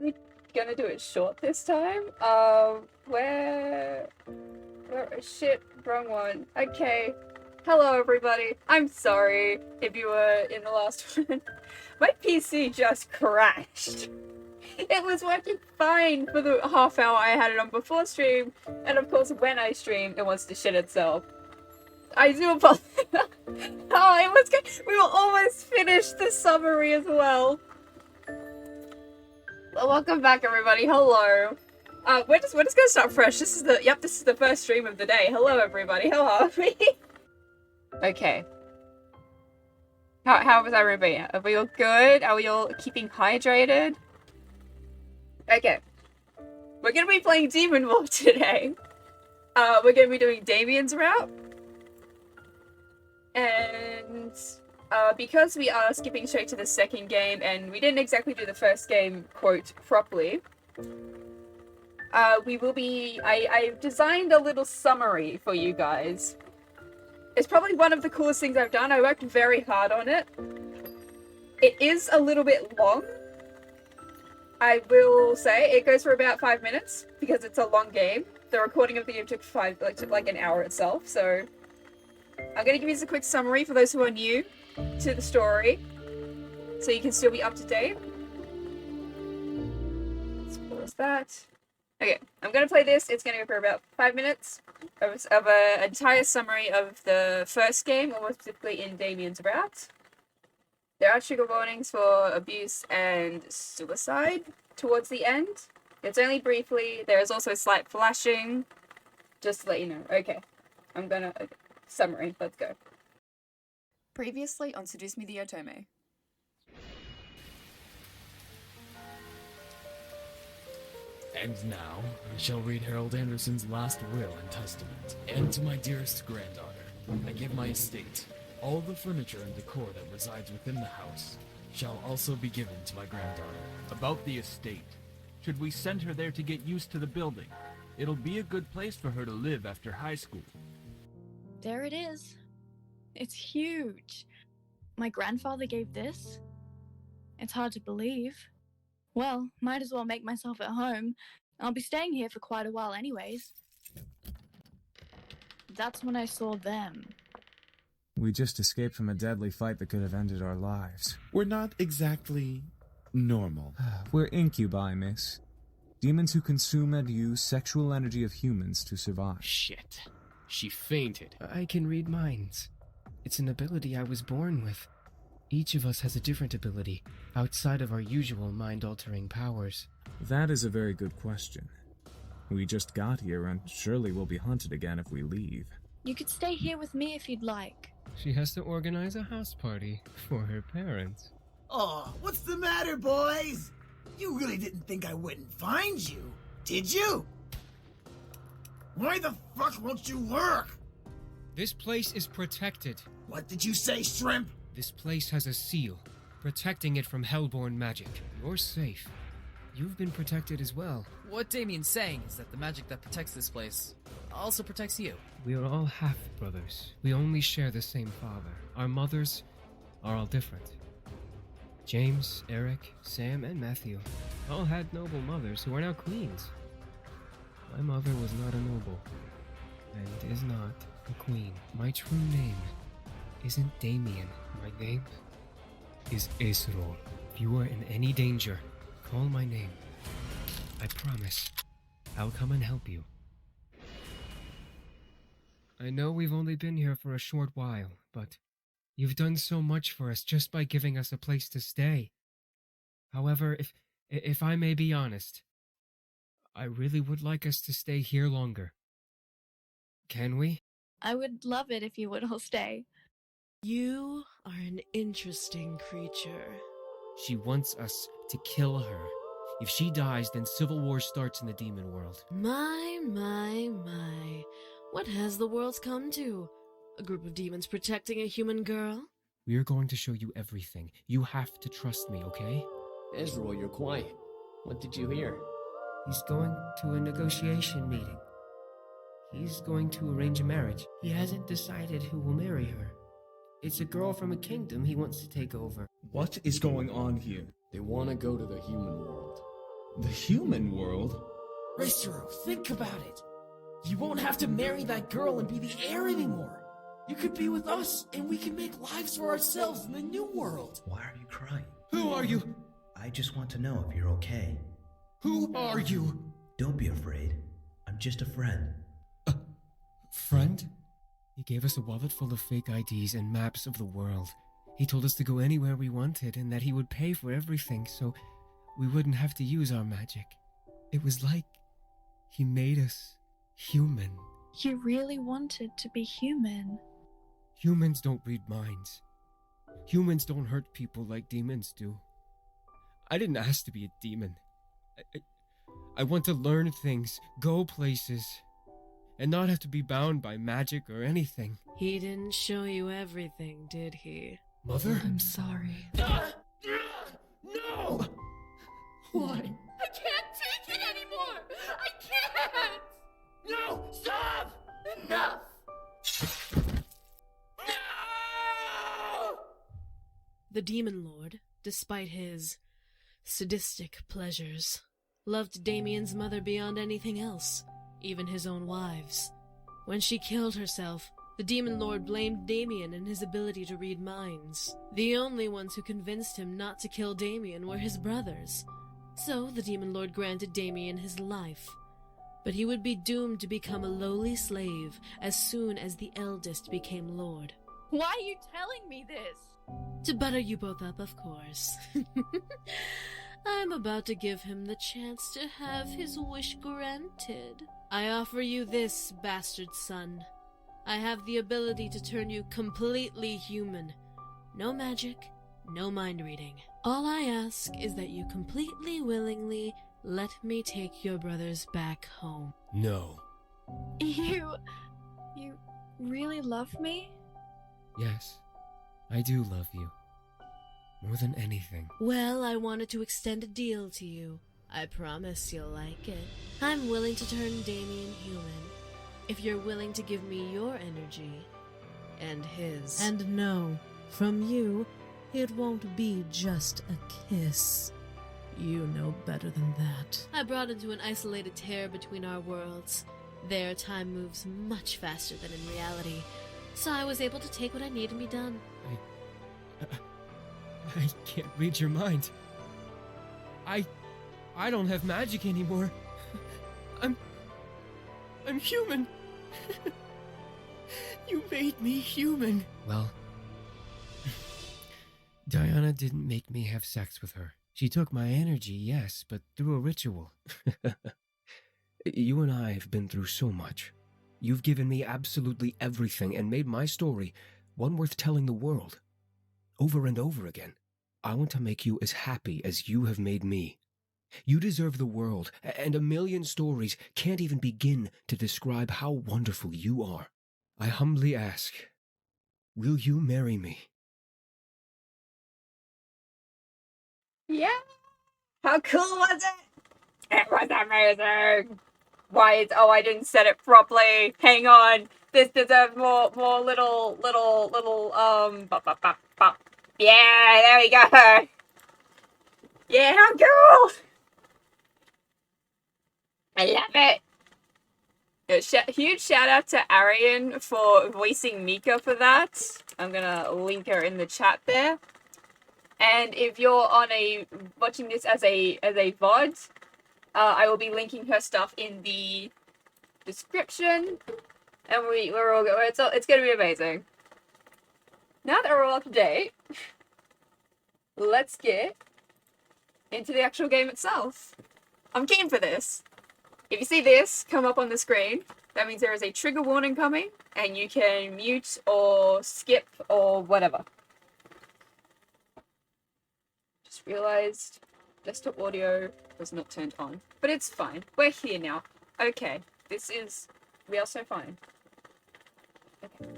probably gonna do it short this time. Where shit, wrong one. Okay. Hello, everybody. I'm sorry if you were in the last one. My PC just crashed. It was working fine for the half hour I had it on before stream, and of course, when I stream, it wants to shit itself. I do apologize. Oh, it was good. We will almost finish the summary as well. Welcome back, everybody. Hello. We're just gonna start fresh. This is the first stream of the day. Hello, everybody. How are we? Okay. How was everybody? Are we all good? Are we all keeping hydrated? Okay. We're gonna be playing Demon Wolf today. We're gonna be doing Damien's route. And because we are skipping straight to the second game and we didn't exactly do the first game, quote, properly, we will be... I've designed a little summary for you guys. It's probably one of the coolest things I've done. I worked very hard on it. It is a little bit long. I will say it goes for about 5 minutes because it's a long game. The recording of the game took like an hour itself, so I'm going to give you a quick summary for those who are new to the story, so you can still be up to date. Let's pause that. Okay, I'm going to play this. It's going to go for about 5 minutes of an entire summary of the first game, or more specifically in Damien's route. There are trigger warnings for abuse and suicide towards the end. It's only briefly. There is also slight flashing, just to let you know. Okay, I'm going to... Okay. Summary, let's go. Previously on Seduce Me the Otome. And now, I shall read Harold Anderson's last will and testament. And to my dearest granddaughter, I give my estate. All the furniture and decor that resides within the house shall also be given to my granddaughter. About the estate. Should we send her there to get used to the building? It'll be a good place for her to live after high school. There it is. It's huge. My grandfather gave this? It's hard to believe. Well, might as well make myself at home. I'll be staying here for quite a while anyways. That's when I saw them. We just escaped from a deadly fight that could have ended our lives. We're not exactly normal. We're incubi, miss. Demons who consume and use sexual energy of humans to survive. Shit. She fainted. I can read minds. It's an ability I was born with. Each of us has a different ability, outside of our usual mind-altering powers. That is a very good question. We just got here, and surely we'll be hunted again if we leave. You could stay here with me if you'd like. She has to organize a house party for her parents. Oh, what's the matter, boys? You really didn't think I wouldn't find you, did you? Why the fuck won't you work? This place is protected. What did you say, Shrimp? This place has a seal, protecting it from hellborn magic. You're safe. You've been protected as well. What Damien's saying is that the magic that protects this place also protects you. We are all half-brothers. We only share the same father. Our mothers are all different. James, Eric, Sam, and Matthew all had noble mothers who are now queens. My mother was not a noble, and is not a queen. My true name isn't Damien. My name is Acerol. If you are in any danger, call my name. I promise, I'll come and help you. I know we've only been here for a short while, but you've done so much for us just by giving us a place to stay. However, if I may be honest, I really would like us to stay here longer. Can we? I would love it if you would all stay. You are an interesting creature. She wants us to kill her. If she dies, then civil war starts in the demon world. My. What has the world come to? A group of demons protecting a human girl? We're going to show you everything. You have to trust me, okay? Ezreal, you're quiet. What did you hear? He's going to a negotiation meeting. He's going to arrange a marriage. He hasn't decided who will marry her. It's a girl from a kingdom he wants to take over. What is going on here? They want to go to the human world. The human world? Ritsuo, think about it. You won't have to marry that girl and be the heir anymore. You could be with us, and we can make lives for ourselves in the new world. Why are you crying? Who are you? I just want to know if you're okay. Who are you? Don't be afraid. I'm just a friend. Friend? He gave us a wallet full of fake IDs and maps of the world. He told us to go anywhere we wanted and that he would pay for everything so we wouldn't have to use our magic. It was like he made us human. You really wanted to be human. Humans don't read minds. Humans don't hurt people like demons do. I didn't ask to be a demon. I want to learn things, go places, and not have to be bound by magic or anything. He didn't show you everything, did he? Mother? I'm sorry. No! Why? I can't take it anymore! I can't! No! Stop! Enough! No! The Demon Lord, despite his sadistic pleasures, loved Damien's mother beyond anything else, even his own wives. When she killed herself, the Demon Lord blamed Damien and his ability to read minds. The only ones who convinced him not to kill Damien were his brothers. So the Demon Lord granted Damien his life. But he would be doomed to become a lowly slave as soon as the eldest became Lord. Why are you telling me this? To butter you both up, of course. I'm about to give him the chance to have his wish granted. I offer you this, bastard son. I have the ability to turn you completely human. No magic, no mind reading. All I ask is that you completely willingly let me take your brothers back home. No. You really love me? Yes, I do love you. More than anything. Well, I wanted to extend a deal to you. I promise you'll like it. I'm willing to turn Damien human, if you're willing to give me your energy and his. And no, from you, it won't be just a kiss. You know better than that. I brought into an isolated tear between our worlds. There, time moves much faster than in reality, so I was able to take what I need and be done. I can't read your mind. I don't have magic anymore. I'm human. You made me human. Well, Diana didn't make me have sex with her. She took my energy, yes, but through a ritual. You and I have been through so much. You've given me absolutely everything and made my story one worth telling the world. Over and over again. I want to make you as happy as you have made me. You deserve the world, and a million stories can't even begin to describe how wonderful you are. I humbly ask, will you marry me? Yeah. How cool was it? It was amazing. Why? I didn't set it properly. Hang on. This deserves more little. Bop, bop, bop, bop. Yeah, there we go. Yeah, how cool. I love it. Huge shout out to Arian for voicing Mika for that. I'm gonna link her in the chat there. And if you're watching this as a VOD, I will be linking her stuff in the description. And we're all it's gonna be amazing. Now that we're all up to date, let's get into the actual game itself. I'm keen for this. If you see this come up on the screen, that means there is a trigger warning coming, and you can mute or skip or whatever. Just realized desktop audio was not turned on, but it's fine. We're here now. Okay, we are so fine. Okay.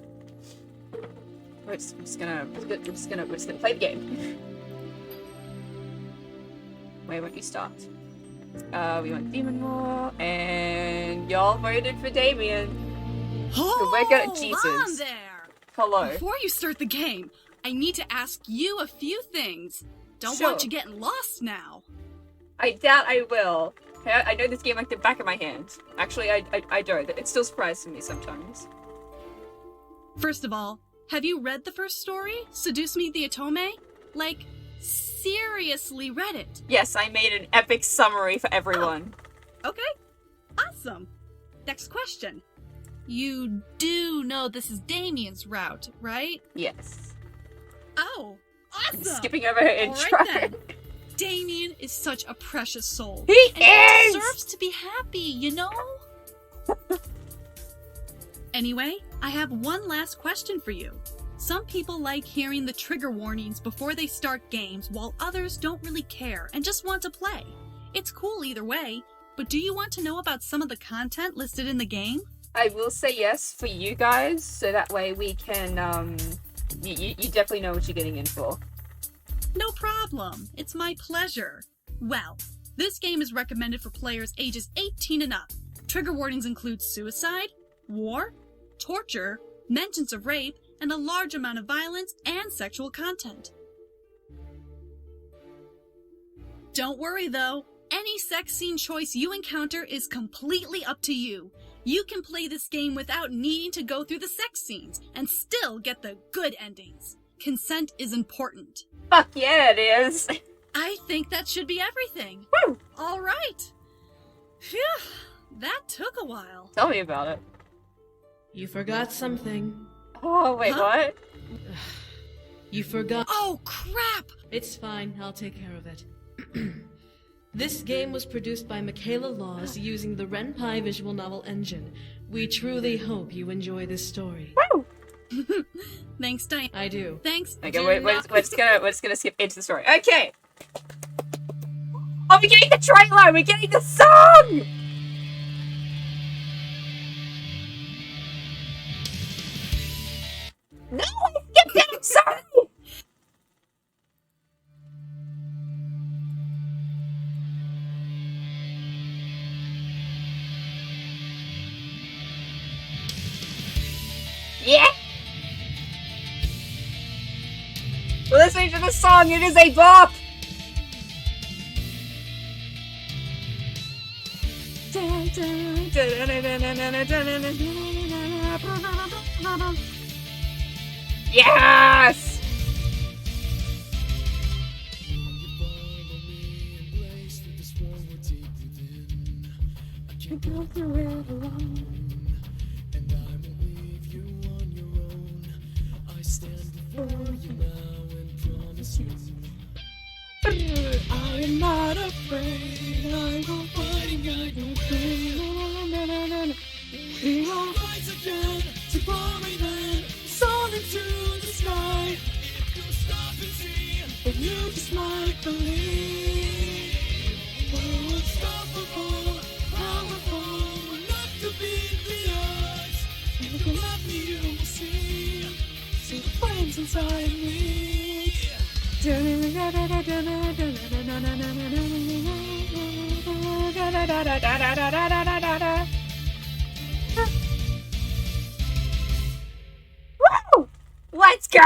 We're just gonna play the game. Where won't you start? We want Demon War, and y'all voted for Damien. Hold Jesus. on there! Hello. Before you start the game, I need to ask you a few things. Don't Sure. want you getting lost now. I doubt I will. I know this game like the back of my hand. Actually, I don't. It still surprises me sometimes. First of all, have you read the first story, Seduce Me the Otome? Like, seriously read it? Yes, I made an epic summary for everyone. Oh, okay, awesome. Next question. You do know this is Damien's route, right? Yes. Oh, awesome! I'm skipping over her intro. All right, then. Damien is such a precious soul. He and is! He deserves to be happy, you know? Anyway, I have one last question for you. Some people like hearing the trigger warnings before they start games, while others don't really care and just want to play. It's cool either way, but do you want to know about some of the content listed in the game? I will say yes for you guys, so that way we can, you definitely know what you're getting in for. No problem. It's my pleasure. Well, this game is recommended for players ages 18 and up. Trigger warnings include suicide, war, torture, mentions of rape, and a large amount of violence and sexual content. Don't worry though, any sex scene choice you encounter is completely up to you. You can play this game without needing to go through the sex scenes and still get the good endings. Consent is important. Fuck yeah, it is. I think that should be everything. Woo! All right. Phew, that took a while. Tell me about it. You forgot something. Oh, wait, what? You forgot. Oh, crap! It's fine, I'll take care of it. This game was produced by Michaela Laws using the Ren'Py visual novel engine. We truly hope you enjoy this story. Woo! Thanks, Diane. I do. Thanks. Okay, we're just gonna skip into the story. Okay! Oh, we're getting the trailer! We're getting the song! No, I skipped it! I'm sorry! Yeah! We're listening to the song, it is a bop! Yes! I am not afraid. I will fight and guide your way. We will rise again to glory then. Soar into the sky. If you stop and see, then you just might believe. We're unstoppable, powerful, enough to beat the odds. Look at me, you will see. See the flames inside me. Woo! Let's go!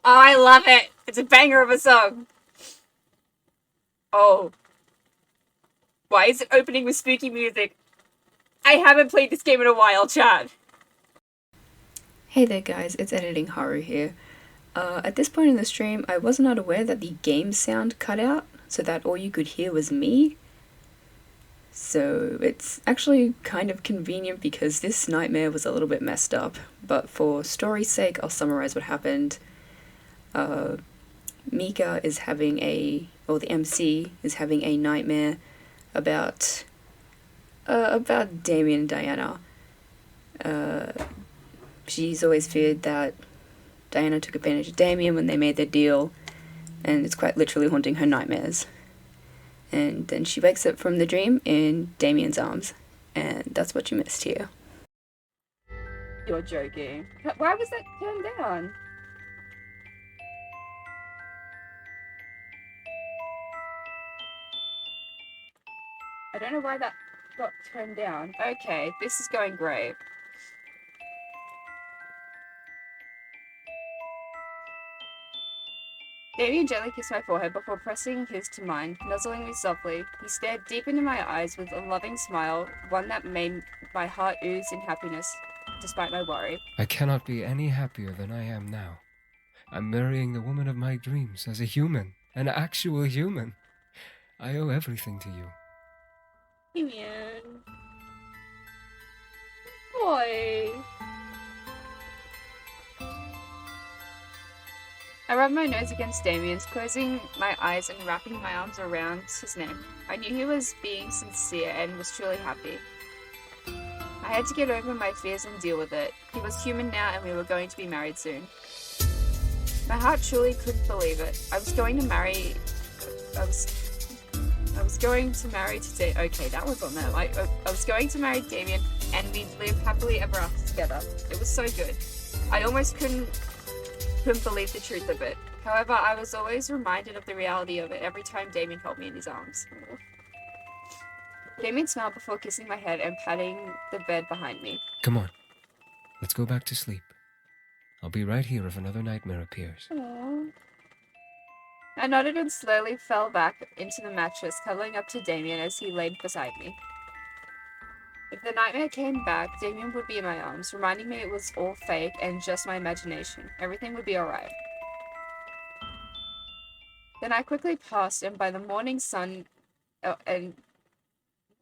Oh, I love it. It's a banger of a song. Oh. Why is it opening with spooky music? I haven't played this game in a while, chat. Hey there guys, it's Editing Haru here. At this point in the stream, I was not aware that the game sound cut out, so that all you could hear was me. So it's actually kind of convenient because this nightmare was a little bit messed up, but for story's sake, I'll summarize what happened. Mika is having the MC is having a nightmare about Damien and Diana. She's always feared that Diana took advantage of Damien when they made their deal, and it's quite literally haunting her nightmares. And then she wakes up from the dream in Damien's arms, and that's what you missed here. You're joking. Why was that turned down? I don't know why that got turned down. Okay, this is going great. Damien gently kissed my forehead before pressing his to mine, nuzzling me softly. He stared deep into my eyes with a loving smile, one that made my heart ooze in happiness, despite my worry. I cannot be any happier than I am now. I'm marrying the woman of my dreams as a human, an actual human. I owe everything to you. Damien. Boy. I rubbed my nose against Damien's, closing my eyes and wrapping my arms around his neck. I knew he was being sincere and was truly happy. I had to get over my fears and deal with it. He was human now and we were going to be married soon. My heart truly couldn't believe it. I was going to marry today. Okay, that was on there. I was going to marry Damien and we'd live happily ever after together. It was so good. I almost couldn't believe the truth of it. However, I was always reminded of the reality of it every time Damien held me in his arms. Damien smiled before kissing my head and patting the bed behind me. Come on. Let's go back to sleep. I'll be right here if another nightmare appears. Aww. I nodded and slowly fell back into the mattress, cuddling up to Damien as he laid beside me. If the nightmare came back, Damien would be in my arms, reminding me it was all fake and just my imagination. Everything would be alright. The night quickly passed, and by the morning sun... Oh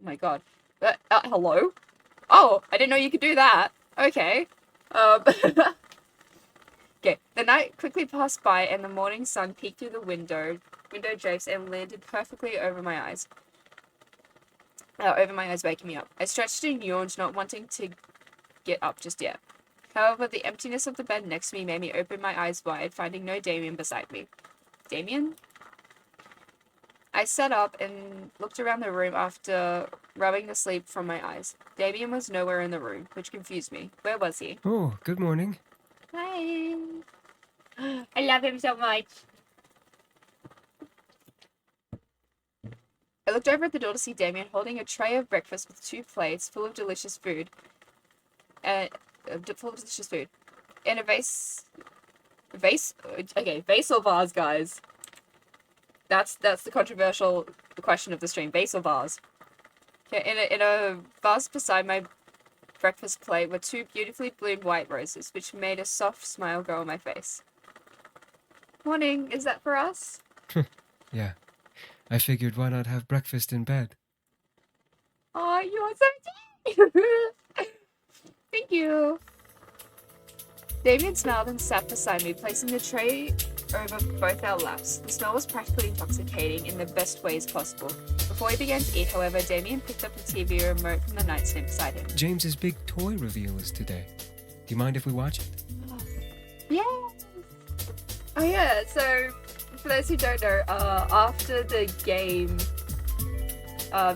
my god. Hello? Oh, I didn't know you could do that. Okay. Okay, the night quickly passed by, and the morning sun peeked through the window drapes and landed perfectly over my eyes. Waking me up. I stretched and yawned, not wanting to get up just yet. However, the emptiness of the bed next to me made me open my eyes wide, finding no Damien beside me. Damien? I sat up and looked around the room after rubbing the sleep from my eyes. Damien was nowhere in the room, which confused me. Where was he? Oh, good morning. Hi. I love him so much. I looked over at the door to see Damien holding a tray of breakfast with 2 plates full of delicious food. And a vase or vase, guys. That's the controversial question of the stream. Vase or vase? Okay, in a vase beside my breakfast plate were 2 beautifully bloomed white roses, which made a soft smile grow on my face. Morning, is that for us? Yeah. I figured why not have breakfast in bed? Oh, you are so cute! Thank you. Damien smiled and sat beside me, placing the tray over both our laps. The smell was practically intoxicating in the best ways possible. Before we began to eat, however, Damien picked up the TV remote from the nightstand beside him. James's big toy reveal is today. Do you mind if we watch it? Yes! Oh yeah, so for those who don't know, after the game,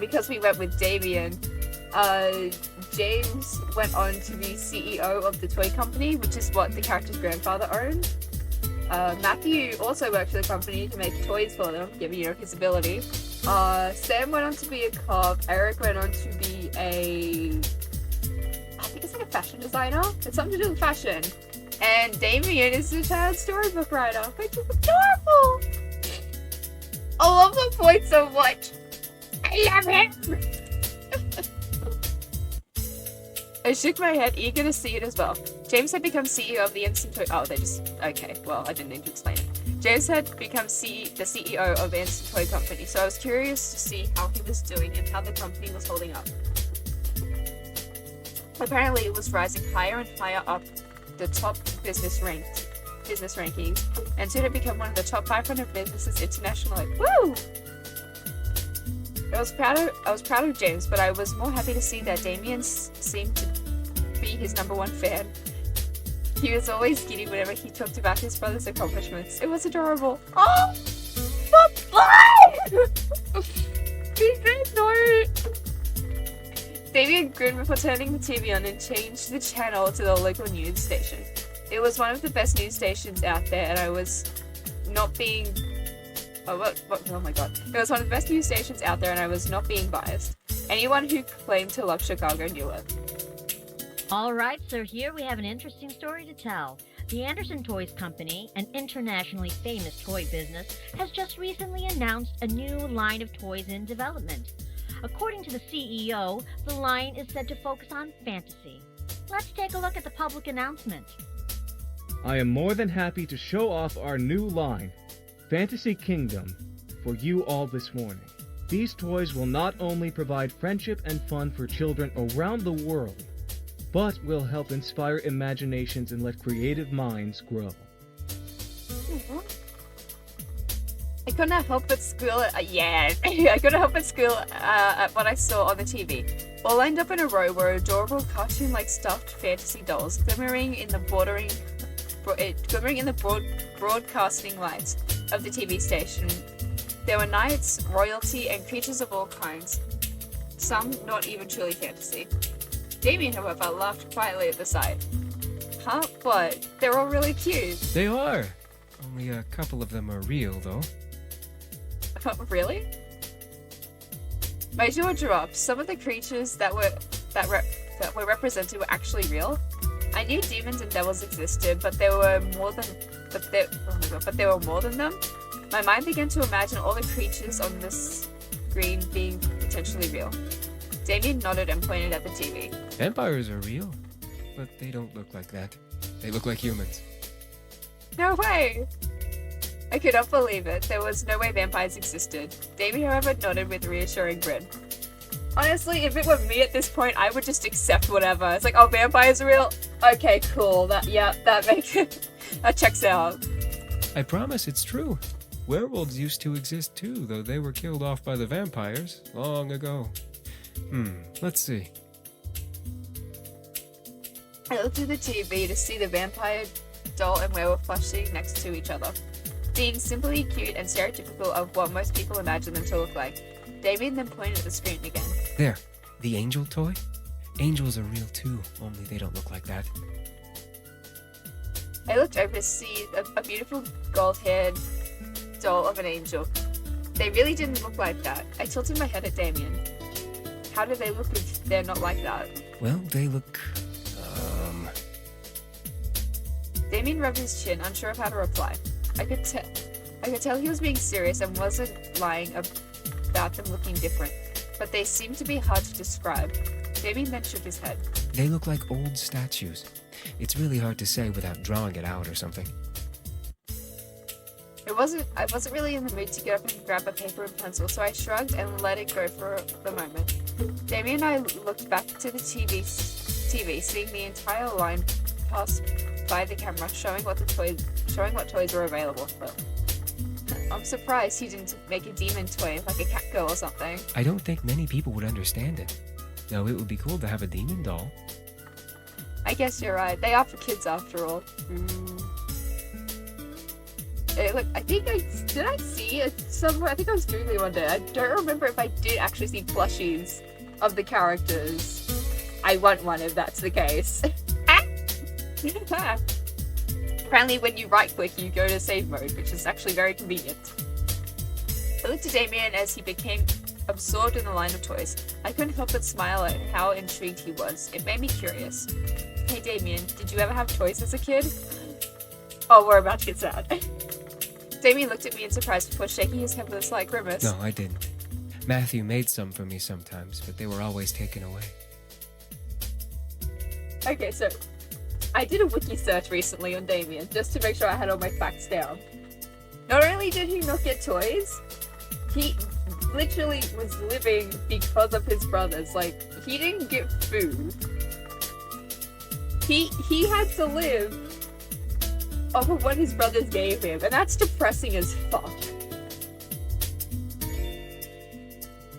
because we went with Damien, James went on to be CEO of the toy company, which is what the character's grandfather owned. Matthew also worked for the company to make toys for them, given his ability. Sam went on to be a cop. Eric went on to be I think it's like a fashion designer. It's something to do with fashion. And Damien is a child storybook writer, which is adorable. I love the point so much. I love him. I shook my head, eager to see it as well. James had become CEO of the Instant Toy... Oh, okay, well, I didn't need to explain it. James had become the CEO of the Instant Toy Company, so I was curious to see how he was doing and how the company was holding up. Apparently, it was rising higher and higher up the top business rankings, and soon it became one of the top 500 businesses internationally. Woo! I was proud of James, but I was more happy to see that Damien seemed to be his #1 fan. He was always giddy whenever he talked about his brother's accomplishments. It was adorable. Oh! Bye! He's so cute! Damien grinned before turning the TV on and changed the channel to the local news station. It was one of the best news stations out there, and I was not being... Oh my god. It was one of the best news stations out there, and I was not being biased. Anyone who claimed to love Chicago knew it. Alright, so here we have an interesting story to tell. The Anderson Toys Company, an internationally famous toy business, has just recently announced a new line of toys in development. According to the CEO, the line is said to focus on fantasy. Let's take a look at the public announcement. I am more than happy to show off our new line, Fantasy Kingdom, for you all this morning. These toys will not only provide friendship and fun for children around the world, but will help inspire imaginations and let creative minds grow. I couldn't help but squeal I couldn't help but squeal at what I saw on the TV. All lined up in a row were adorable cartoon-like stuffed fantasy dolls glimmering in the broadcasting lights of the TV station. There were knights, royalty, and creatures of all kinds, some not even truly fantasy. Damien, however, laughed quietly at the sight. Huh? But they're all really cute. They are. Only a couple of them are real, though. Really? My jaw dropped. Some of the creatures that were represented were actually real. I knew demons and devils existed, but there were more than them. My mind began to imagine all the creatures on this screen being potentially real. Damien nodded and pointed at the TV. Vampires are real, but they don't look like that. They look like humans. No way! I could not believe it. There was no way vampires existed. Damien, however, nodded with a reassuring grin. Honestly, if it were me at this point, I would just accept whatever. It's like, oh, vampires are real? Okay, cool. That makes it. That checks out. I promise it's true. Werewolves used to exist too, though they were killed off by the vampires long ago. Let's see. I looked at the TV to see the vampire doll and werewolf plushie next to each other, being simply cute and stereotypical of what most people imagine them to look like. Damien then pointed at the screen again. There, the angel toy? Angels are real too, only they don't look like that. I looked over to see a beautiful gold-haired doll of an angel. They really didn't look like that. I tilted my head at Damien. How do they look if they're not like that? Well, they look, Damien rubbed his chin, unsure of how to reply. I could tell he was being serious and wasn't lying about them looking different, but they seemed to be hard to describe. Damien then shook his head. They look like old statues. It's really hard to say without drawing it out or something. I wasn't really in the mood to get up and grab a paper and pencil, so I shrugged and let it go for the moment. Damien and I looked back to the TV, seeing the entire line pass by the camera, showing what toys were available. I'm surprised he didn't make a demon toy, like a cat girl or something. I don't think many people would understand it. Though it would be cool to have a demon doll. I guess you're right. They are for kids after all. Look, I think I see it somewhere. I think I was Googling one day. I don't remember if I did actually see plushies of the characters. I want one if that's the case. Apparently when you right click you go to save mode, which is actually very convenient. I looked at Damien as he became absorbed in the line of toys. I couldn't help but smile at how intrigued he was. It made me curious. Hey Damien, did you ever have toys as a kid? Oh, we're about to get sad. Damien looked at me in surprise before shaking his head with a slight grimace. No, I didn't. Matthew made some for me sometimes, but they were always taken away. Okay, so I did a wiki search recently on Damien just to make sure I had all my facts down. Not only did he not get toys, he literally was living because of his brothers. Like, he didn't get food. He had to live off of what his brothers gave him, and that's depressing as fuck.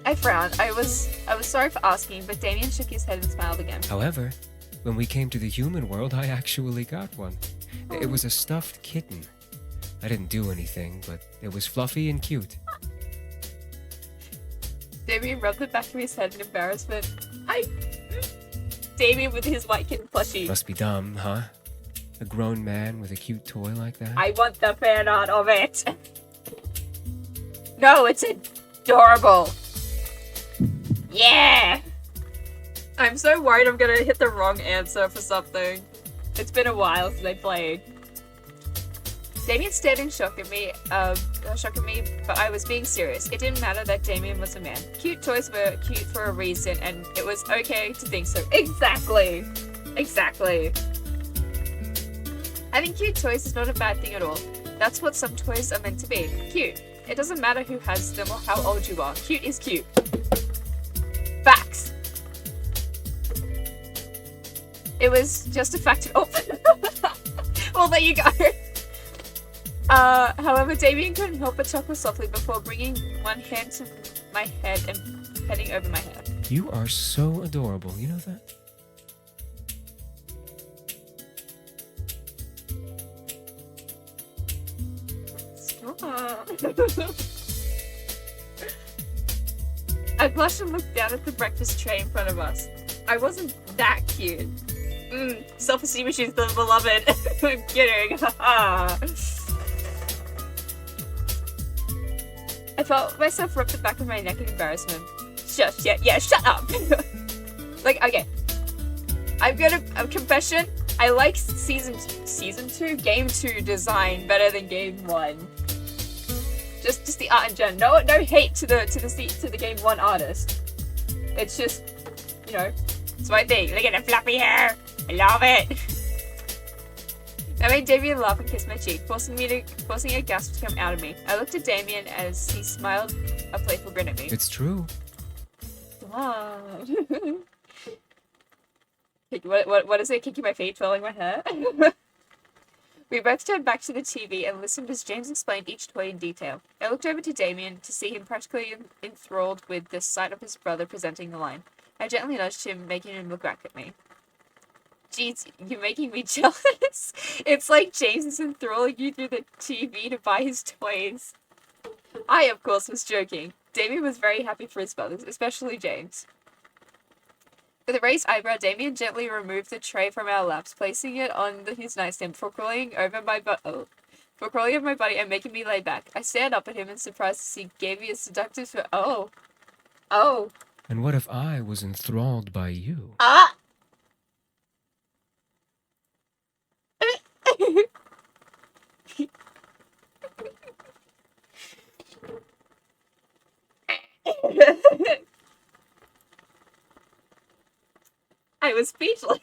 I frowned. I was sorry for asking, but Damien shook his head and smiled again. However, when we came to the human world, I actually got one. It was a stuffed kitten. I didn't do anything, but it was fluffy and cute. Damien rubbed the back of his head in embarrassment. Damien with his white kitten plushie. Must be dumb, huh? A grown man with a cute toy like that? I want the fan art of it. No, it's adorable. Yeah. I'm so worried I'm gonna hit the wrong answer for something. It's been a while since I played. Damien stared in shock at me, but I was being serious. It didn't matter that Damien was a man. Cute toys were cute for a reason, and it was okay to think so. Exactly! Exactly. Having cute toys is not a bad thing at all. That's what some toys are meant to be. Cute. It doesn't matter who has them or how old you are. Cute is cute. Facts. It was just a fact. Oh. Well, there you go. However, Damien couldn't help but chuckle softly before bringing one hand to my head and petting over my hair. You are so adorable, you know that? Stop. I blushed and looked down at the breakfast tray in front of us. I wasn't that cute. Self-esteem issues, the beloved. I'm kidding. I felt myself rub the back of my neck in embarrassment. Shut up. Like, okay. I've got a confession. I like season 2, game 2 design better than game 1. Just the art in general. No hate to the game 1 artist. It's just, you know, it's my thing. Look at the fluffy hair. I love it. I made Damien laugh and kiss my cheek, forcing a gasp to come out of me. I looked at Damien as he smiled a playful grin at me. It's true. Wow. What is it? Kicking my feet, twirling my hair? We both turned back to the TV and listened as James explained each toy in detail. I looked over to Damien to see him practically enthralled with the sight of his brother presenting the line. I gently nudged him, making him look back at me. Jeez, you're making me jealous. It's like James is enthralling you through the TV to buy his toys. I, of course, was joking. Damien was very happy for his brothers, especially James. With a raised eyebrow, Damien gently removed the tray from our laps, placing it on his nightstand before crawling over my body and making me lay back. I stared up at him in surprise as he gave me a seductive oh. And what if I was enthralled by you? Ah! I was speechless.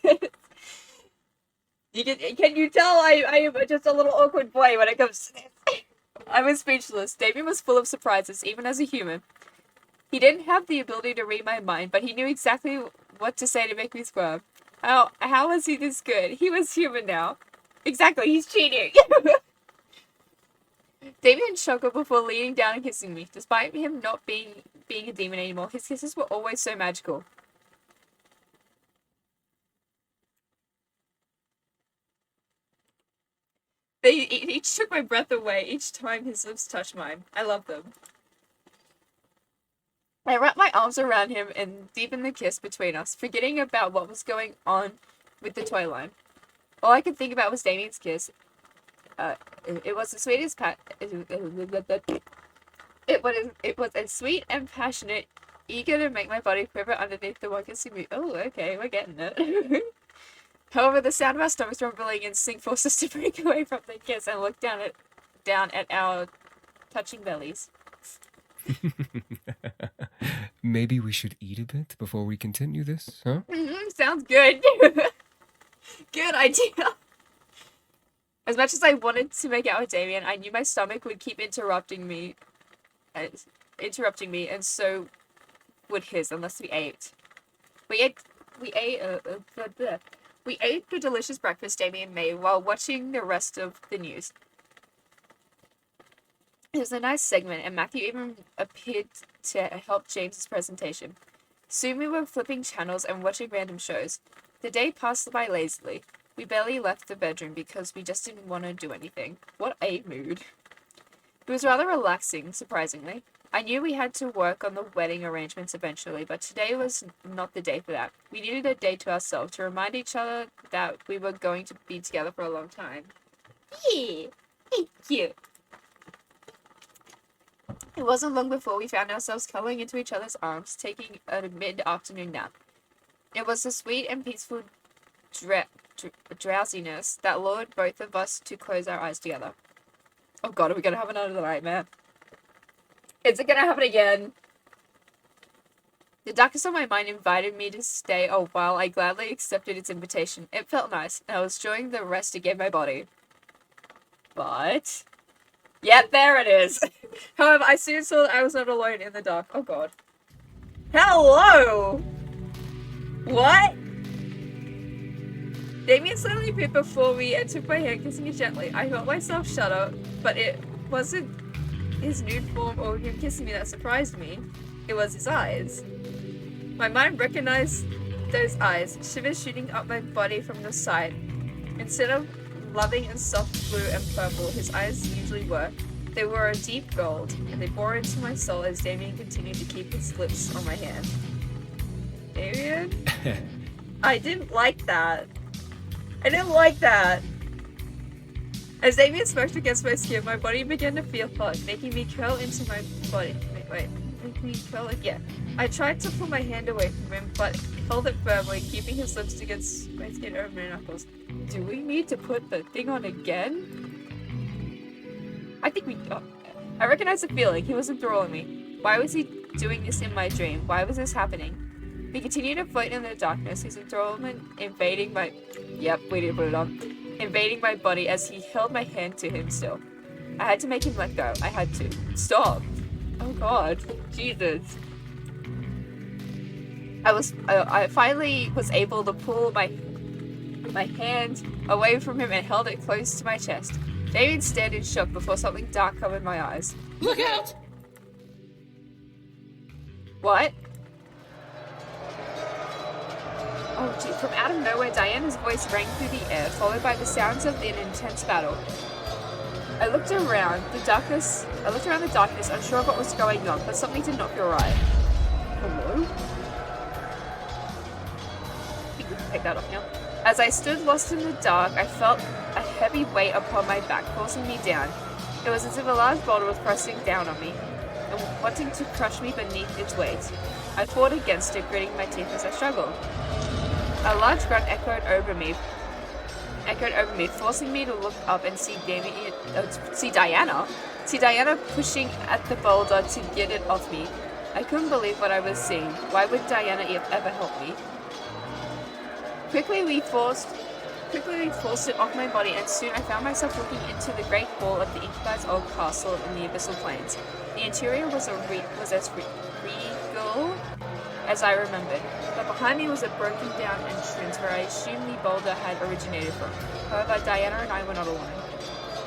Can you tell I am just a little awkward boy when it comes to this? I was speechless. Damien was full of surprises, even as a human. He didn't have the ability to read my mind, but he knew exactly what to say to make me squirm. How was he this good? He was human now. Exactly, he's cheating. Damien chuckled before leaning down and kissing me. Despite him not being a demon anymore, his kisses were always so magical. They each took my breath away each time his lips touched mine. I love them. I wrapped my arms around him and deepened the kiss between us, forgetting about what was going on with the toy line. All I could think about was Damien's kiss. It was the sweetest it was as sweet and passionate, eager to make my body quiver underneath the one kissing me. Oh, okay, we're getting it. However, the sound of our stomachs rumbling in sync forced us to break away from the kiss and look down at our touching bellies. Maybe we should eat a bit before we continue this, huh? Sounds good. Good idea. As much as I wanted to make out with Damien, I knew my stomach would keep interrupting me, and so would his unless we ate. We ate the delicious breakfast Damien made while watching the rest of the news. It was a nice segment, and Matthew even appeared to help James's presentation. Soon we were flipping channels and watching random shows. The day passed by lazily. We barely left the bedroom because we just didn't want to do anything. What a mood. It was rather relaxing, surprisingly. I knew we had to work on the wedding arrangements eventually, but today was not the day for that. We needed a day to ourselves to remind each other that we were going to be together for a long time. Yeah, cute. It wasn't long before we found ourselves cuddling into each other's arms, taking a mid-afternoon nap. It was the sweet and peaceful drowsiness that lured both of us to close our eyes together. Oh god, are we gonna have another nightmare? Is it gonna happen again? The darkness of my mind invited me to stay a while. I gladly accepted its invitation. It felt nice, and I was enjoying the rest it gave my body. But... Yep, there it is! However, I soon saw that I was not alone in the dark. Oh god. Hello! What? Damien suddenly appeared before me and took my hand, kissing it gently. I felt myself shudder, but it wasn't his nude form or him kissing me that surprised me. It was his eyes. My mind recognized those eyes, shivers shooting up my body from the side. Instead of loving and soft blue and purple his eyes usually were, they were a deep gold, and they bore into my soul as Damien continued to keep his lips on my hand. Damien? I didn't like that. I didn't like that. As Damien smoked against my skin, my body began to feel hot, making me curl into my body. Wait. Making me curl like, yeah. I tried to pull my hand away from him, but held it firmly, keeping his lips against my skin over my knuckles. Do we need to put the thing on again? I think we... Oh. I recognize the feeling. He was enthralling me. Why was he doing this in my dream? Why was this happening? We continued to float in the darkness, his enthrallment invading my... Yep, we didn't put it on. Invading my body as he held my hand to him still. I had to make him let go. I had to. Stop. Oh god. Jesus. I finally was able to pull my hand away from him and held it close to my chest. Damien stared in shock before something dark covered my eyes. Look out! What? Oh gee, from out of nowhere, Diana's voice rang through the air, followed by the sounds of an intense battle. I looked around the darkness, unsure of what was going on, but something did not feel right. Hello? I think we can take that off now. As I stood lost in the dark, I felt a heavy weight upon my back, forcing me down. It was as if a large boulder was pressing down on me, and wanting to crush me beneath its weight. I fought against it, gritting my teeth as I struggled. A large grunt echoed over me, forcing me to look up and see Diana pushing at the boulder to get it off me. I couldn't believe what I was seeing. Why would Diana ever help me? Quickly we forced it off my body, and soon I found myself looking into the great hall of the Incubi's old castle in the Abyssal Plains. The interior was as regal as I remembered, but behind me was a broken down entrance where I assumed the boulder had originated from. However, Diana and I were not alone.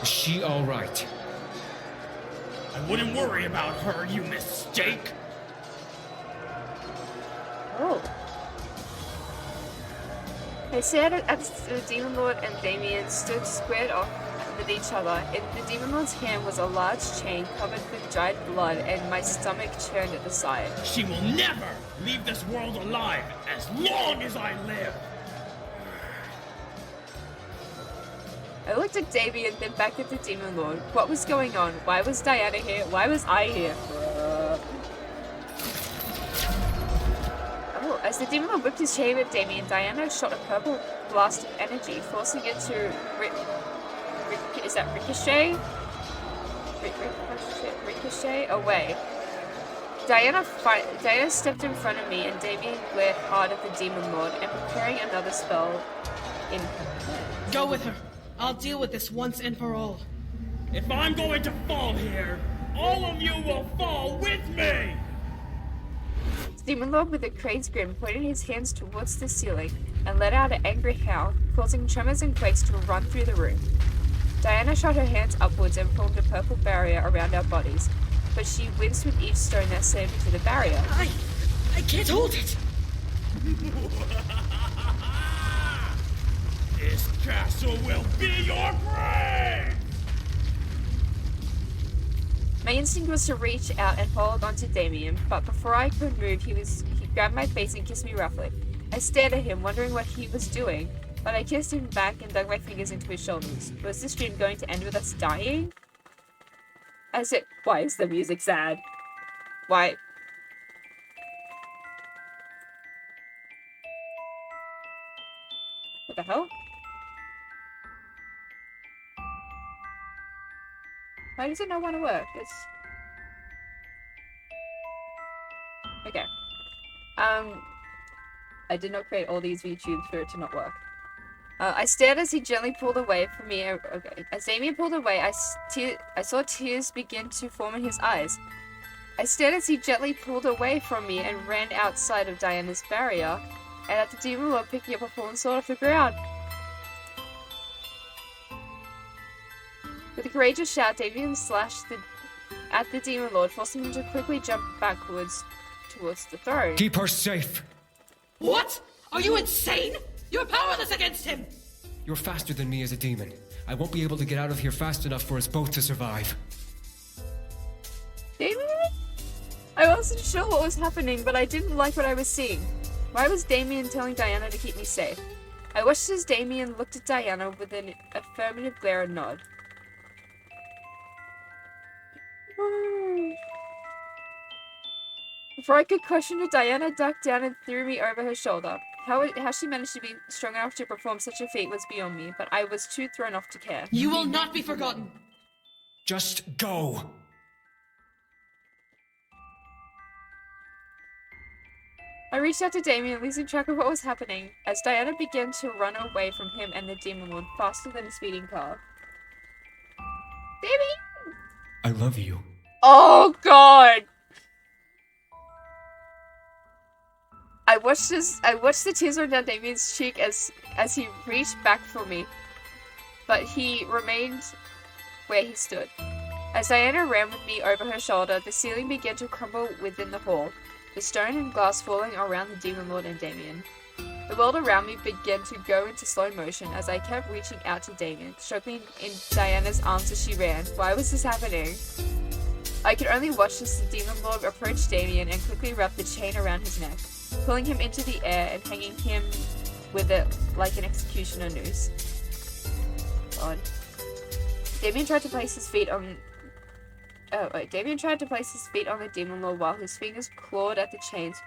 Is she alright? I wouldn't worry about her, you mistake! Oh. I stared at the Demon Lord and Damien stood squared off with each other. In the Demon Lord's hand was a large chain covered with dried blood, and my stomach churned at the sight. She will never leave this world alive as long as I live! I looked at Damien, then back at the Demon Lord. What was going on? Why was Diana here? Why was I here? Oh, as the Demon Lord whipped his chain at Damien, Diana shot a purple blast of energy, forcing it to ricochet away. Diana stepped in front of me, and Damien glared hard at the Demon Lord and preparing another spell in her hand. Go with her. I'll deal with this once and for all. If I'm going to fall here, all of you will fall with me! The Demon Lord, with a crazed grin, pointed his hands towards the ceiling and let out an angry howl, causing tremors and quakes to run through the room. Diana shot her hands upwards and formed a purple barrier around our bodies, but she winced with each stone that slammed into the barrier. I can't hold it! This castle will be your grave! My instinct was to reach out and hold onto Damien, but before I could move, he grabbed my face and kissed me roughly. I stared at him, wondering what he was doing, but I kissed him back and dug my fingers into his shoulders. Was this dream going to end with us dying? Why is the music sad? Why? What the hell? does it not want to work? It's... Okay. I did not create all these VTubes for it to not work. I stared as he gently pulled away from me. Okay. As Damien pulled away, I saw tears begin to form in his eyes. I stared as he gently pulled away from me and ran outside of Diana's barrier, and at the demon lord picking up a fallen sword off the ground. With a courageous shout, Damien slashed at the demon lord, forcing him to quickly jump backwards towards the throne. Keep her safe! What? Are you insane? You're powerless against him! You're faster than me as a demon. I won't be able to get out of here fast enough for us both to survive. Damien? I wasn't sure what was happening, but I didn't like what I was seeing. Why was Damien telling Diana to keep me safe? I watched as Damien looked at Diana with an affirmative glare and nod. Before I could question it, Diana ducked down and threw me over her shoulder. How she managed to be strong enough to perform such a feat was beyond me, but I was too thrown off to care. You will not be forgotten! Just go! I reached out to Damien, losing track of what was happening, as Diana began to run away from him and the demon lord faster than a speeding car. Damien! I love you. Oh god! I watched the tears run down Damien's cheek as he reached back for me, but he remained where he stood. As Diana ran with me over her shoulder, the ceiling began to crumble within the hall, the stone and glass falling around the demon lord and Damien. The world around me began to go into slow motion as I kept reaching out to Damien, struggling in Diana's arms as she ran. Why was this happening? I could only watch as the demon lord approached Damien and quickly wrapped the chain around his neck, pulling him into the air and hanging him with it like an executioner noose. God. Damien tried to place his feet on the demon lord while his fingers clawed at the chains,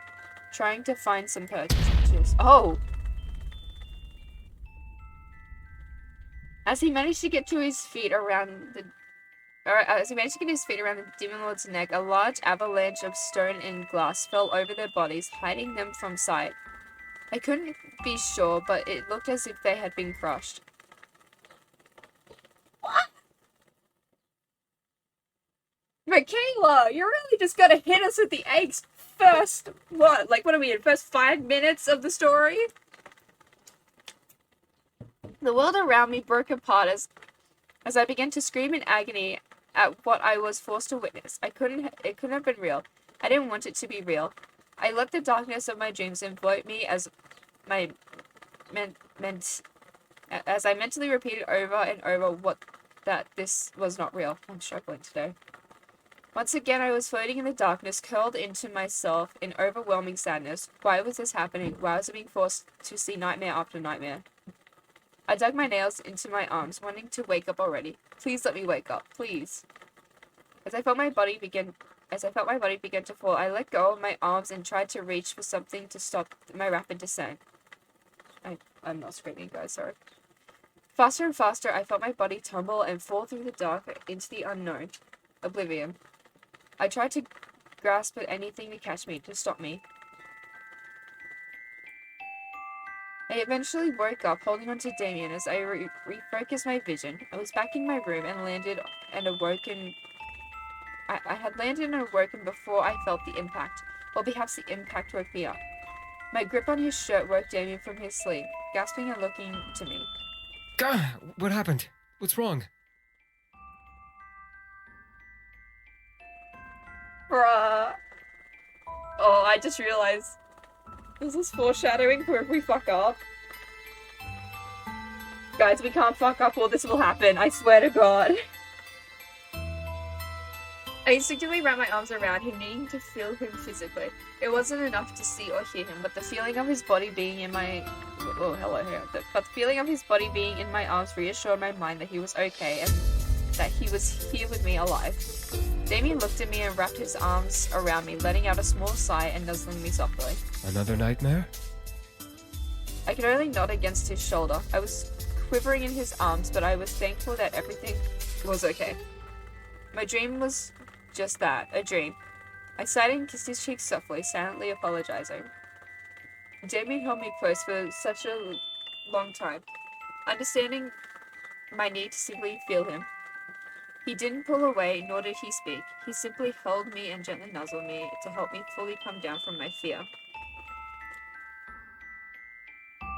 trying to find some purchase. Oh! As he managed to get his feet around the demon lord's neck, a large avalanche of stone and glass fell over their bodies, hiding them from sight. I couldn't be sure, but it looked as if they had been crushed. What? Michaela, you're really just gonna hit us with the eggs first, what are we in, first 5 minutes of the story? The world around me broke apart as I began to scream in agony at what I was forced to witness. It couldn't have been real. I didn't want it to be real. I let the darkness of my dreams envelop me as I mentally repeated over and over that this was not real. I'm struggling today. Once again, I was floating in the darkness, curled into myself in overwhelming sadness. Why was this happening? Why was I being forced to see nightmare after nightmare? I dug my nails into my arms, wanting to wake up already. Please let me wake up, please. As I felt my body begin to fall, I let go of my arms and tried to reach for something to stop my rapid descent. I'm not screaming, guys, sorry. Faster and faster, I felt my body tumble and fall through the dark into the unknown. Oblivion. I tried to grasp at anything to catch me, to stop me. I eventually woke up, holding onto Damien as I refocused my vision. I was back in my room and awoken. I had landed and awoken before I felt the impact, or perhaps the impact woke me up. My grip on his shirt woke Damien from his sleep, gasping and looking to me. God, what happened? What's wrong? Bruh. Oh, I just realized. Is this foreshadowing for if we fuck up? Guys, we can't fuck up or this will happen, I swear to God. I instinctively wrapped my arms around him, needing to feel him physically. It wasn't enough to see or hear him, but the feeling of his body being in my... Oh, hello here. But the feeling of his body being in my arms reassured my mind that he was okay and that he was here with me alive. Damien looked at me and wrapped his arms around me, letting out a small sigh and nuzzling me softly. Another nightmare? I could only nod against his shoulder. I was quivering in his arms, but I was thankful that everything was okay. My dream was just that, a dream. I sighed and kissed his cheek softly, silently apologizing. Damien held me close for such a long time, understanding my need to simply feel him. He didn't pull away, nor did he speak. He simply held me and gently nuzzled me to help me fully come down from my fear.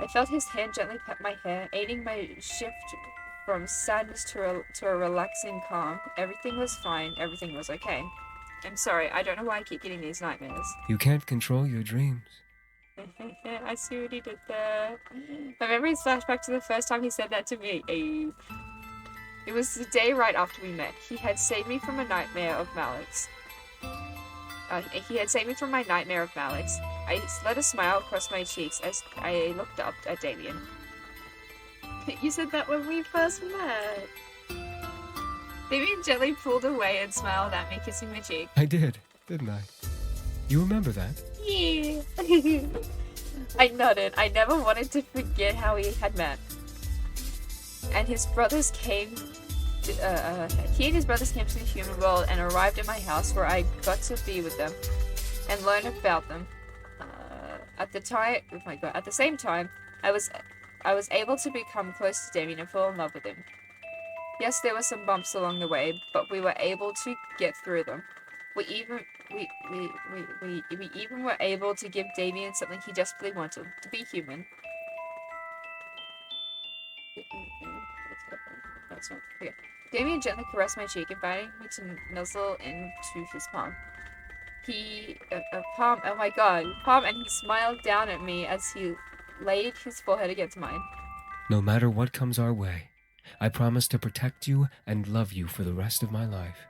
I felt his hand gently pat my hair, aiding my shift from sadness to a relaxing calm. Everything was fine, everything was okay. I'm sorry, I don't know why I keep getting these nightmares. You can't control your dreams. I see what he did there. My memories flash back to the first time he said that to me. It was the day right after we met. He had saved me from a nightmare of Malik's. He had saved me from my nightmare of Malik's. I let a smile cross my cheeks as I looked up at Damien. You said that when we first met. Damien gently pulled away and smiled at me, kissing my cheek. I did, didn't I? You remember that? Yeah. I nodded. I never wanted to forget how we had met. And his brothers came he and his brothers came to the human world and arrived at my house, where I got to be with them and learn about them. At the same time, I was able to become close to Damien and fall in love with him. Yes, there were some bumps along the way, but we were able to get through them. We even were able to give Damien something he desperately wanted, to be human. Okay. Damien gently caressed my cheek, inviting me to nuzzle into his palm. Palm, oh my god, palm, and he smiled down at me as he laid his forehead against mine. No matter what comes our way, I promise to protect you and love you for the rest of my life.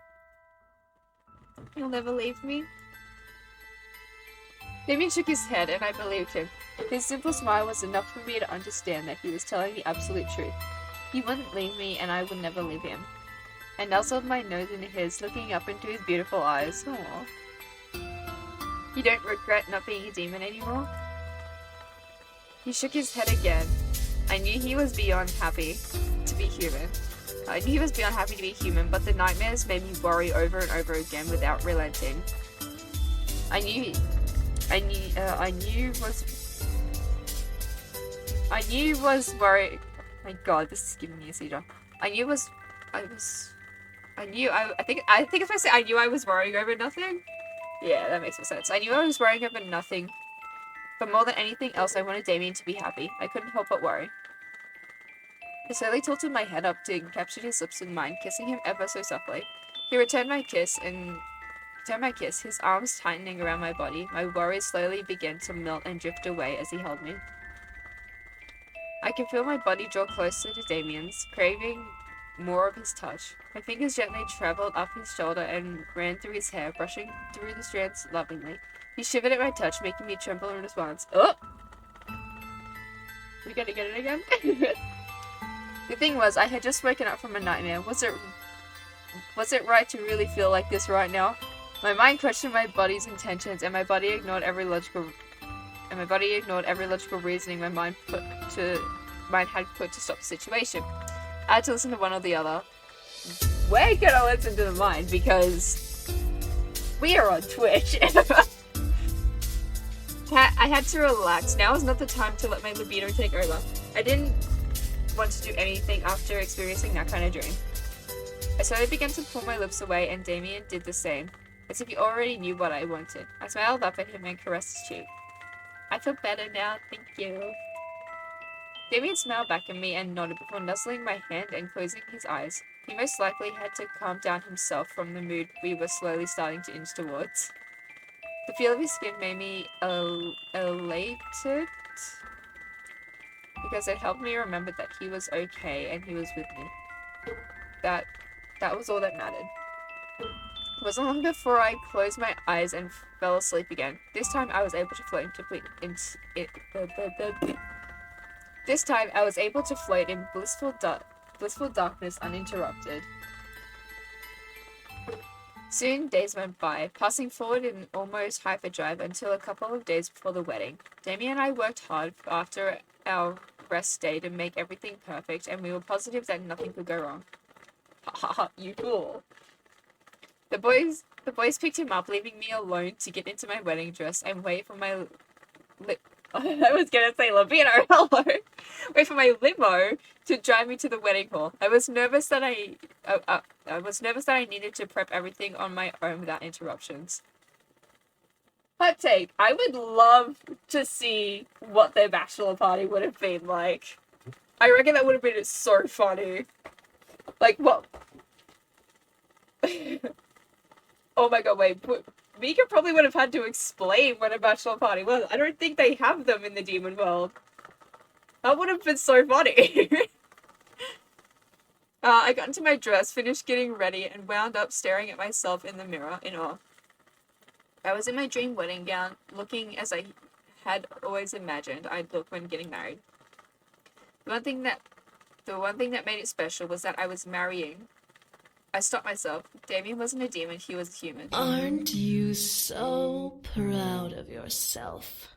You'll never leave me? Damien shook his head, and I believed him. His simple smile was enough for me to understand that he was telling the absolute truth. He wouldn't leave me, and I would never leave him. I nuzzled my nose into his, looking up into his beautiful eyes. Aww. You don't regret not being a demon anymore? He shook his head again. I knew he was beyond happy to be human. But the nightmares made me worry over and over again without relenting. I knew was worried. My god, this is giving me a seizure. I think it's supposed to say I knew I was worrying over nothing. Yeah, that makes more sense. I knew I was worrying over nothing. But more than anything else, I wanted Damien to be happy. I couldn't help but worry. I slowly tilted my head up to capture his lips in mine, kissing him ever so softly. He returned my kiss, his arms tightening around my body. My worries slowly began to melt and drift away as he held me. I could feel my body draw closer to Damien's, craving more of his touch. My fingers gently traveled up his shoulder and ran through his hair, brushing through the strands lovingly. He shivered at my touch, making me tremble in response. Oh! We gotta get it again? The thing was, I had just woken up from a nightmare. Was it right to really feel like this right now? My mind questioned my body's intentions, and my body ignored every logical reasoning my mind had put to stop the situation. I had to listen to one or the other. We're gonna listen to the mind because we are on Twitch. I had to relax. Now is not the time to let my libido take over. I didn't want to do anything after experiencing that kind of dream. I slowly began to pull my lips away, and Damien did the same, as if he already knew what I wanted. I smiled up at him and caressed his cheek. I feel better now, thank you. Damien smiled back at me and nodded before nuzzling my hand and closing his eyes. He most likely had to calm down himself from the mood we were slowly starting to inch towards. The feel of his skin made me elated, because it helped me remember that he was okay and he was with me. That was all that mattered. It wasn't long before I closed my eyes and fell asleep again. This time I was able to float in blissful darkness uninterrupted. Soon days went by, passing forward in almost hyperdrive until a couple of days before the wedding. Damien and I worked hard after our rest day to make everything perfect, and we were positive that nothing could go wrong. Ha ha ha, you fool. The boys picked him up, leaving me alone to get into my wedding dress and wait for my I was gonna say libido, hello. Wait for my limo to drive me to the wedding hall. I was nervous that I needed to prep everything on my own without interruptions. Hot take. I would love to see what their bachelor party would have been like. I reckon that would have been so funny. Like, what? Oh my god, wait. Mika probably would have had to explain what a bachelor party was. I don't think they have them in the demon world. That would have been so funny. I got into my dress, finished getting ready, and wound up staring at myself in the mirror in awe. I was in my dream wedding gown, looking as I had always imagined I'd look when getting married. The one thing that made it special was that I was marrying. I stopped myself. Damien wasn't a demon, he was a human. Aren't you so proud of yourself?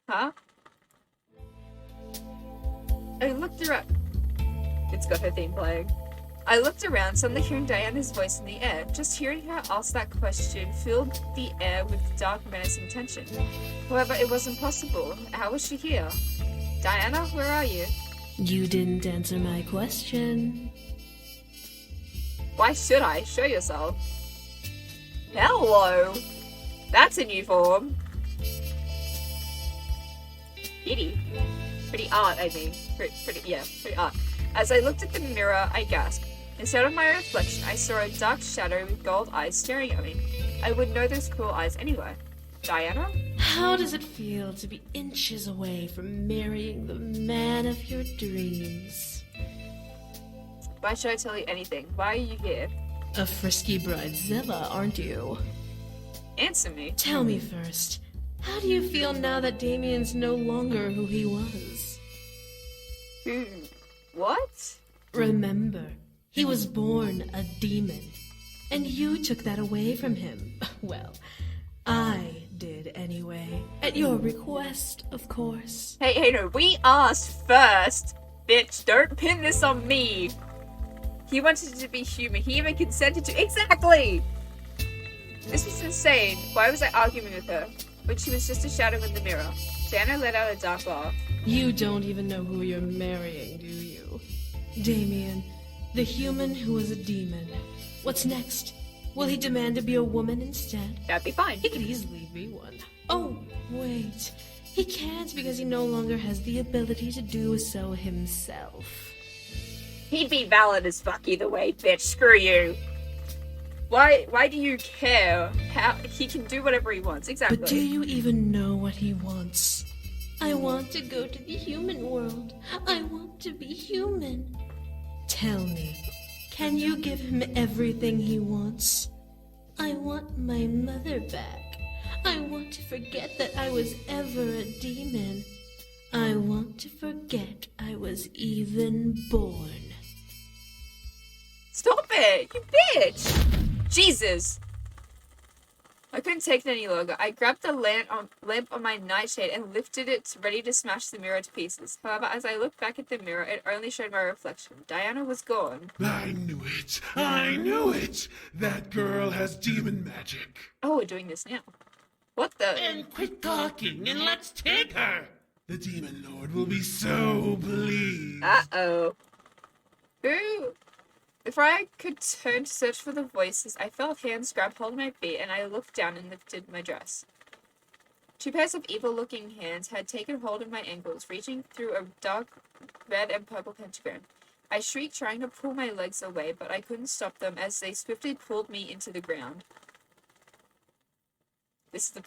Huh? I looked around. It's got her theme playing. I looked around, suddenly hearing Diana's voice in the air. Just hearing her ask that question filled the air with dark, menacing tension. However, it wasn't possible. How was she here? Diana, where are you? You didn't answer my question. Why should I? Show yourself. Hello! That's a new form. Pretty. Pretty art, I mean. Pretty art. As I looked at the mirror, I gasped. Instead of my reflection, I saw a dark shadow with gold eyes staring at me. I would know those cool eyes anyway. Diana? How does it feel to be inches away from marrying the man of your dreams? Why should I tell you anything? Why are you here? A frisky bridezilla, aren't you? Answer me. Tell me first, how do you feel now that Damien's no longer who he was? What? Remember, he was born a demon, and you took that away from him. Well, I did anyway. At your request, of course. Hey, no, we asked first. Bitch, don't pin this on me. He wanted to be human. He even consented to— Exactly! This was insane. Why was I arguing with her? When she was just a shadow in the mirror. Diana let out a dark laugh. You don't even know who you're marrying, do you? Damien, the human who was a demon. What's next? Will he demand to be a woman instead? That'd be fine. He could easily be one. Oh, wait. He can't because he no longer has the ability to do so himself. He'd be valid as fuck either way, bitch. Screw you. Why do you care? How he can do whatever he wants. Exactly. But do you even know what he wants? I want to go to the human world. I want to be human. Tell me, can you give him everything he wants? I want my mother back. I want to forget that I was ever a demon. I want to forget I was even born. Stop it, you bitch! Jesus! I couldn't take it any longer. I grabbed the lamp on my nightshade and lifted it, ready to smash the mirror to pieces. However, as I looked back at the mirror, it only showed my reflection. Diana was gone. I knew it! I knew it! That girl has demon magic. Oh, we're doing this now. What the— And quit talking and let's take her! The Demon Lord will be so pleased. Uh-oh. Before I could turn to search for the voices, I felt hands grab hold of my feet and I looked down and lifted my dress. Two pairs of evil-looking hands had taken hold of my ankles, reaching through a dark red and purple pentagram. I shrieked, trying to pull my legs away, but I couldn't stop them as they swiftly pulled me into the ground. This is the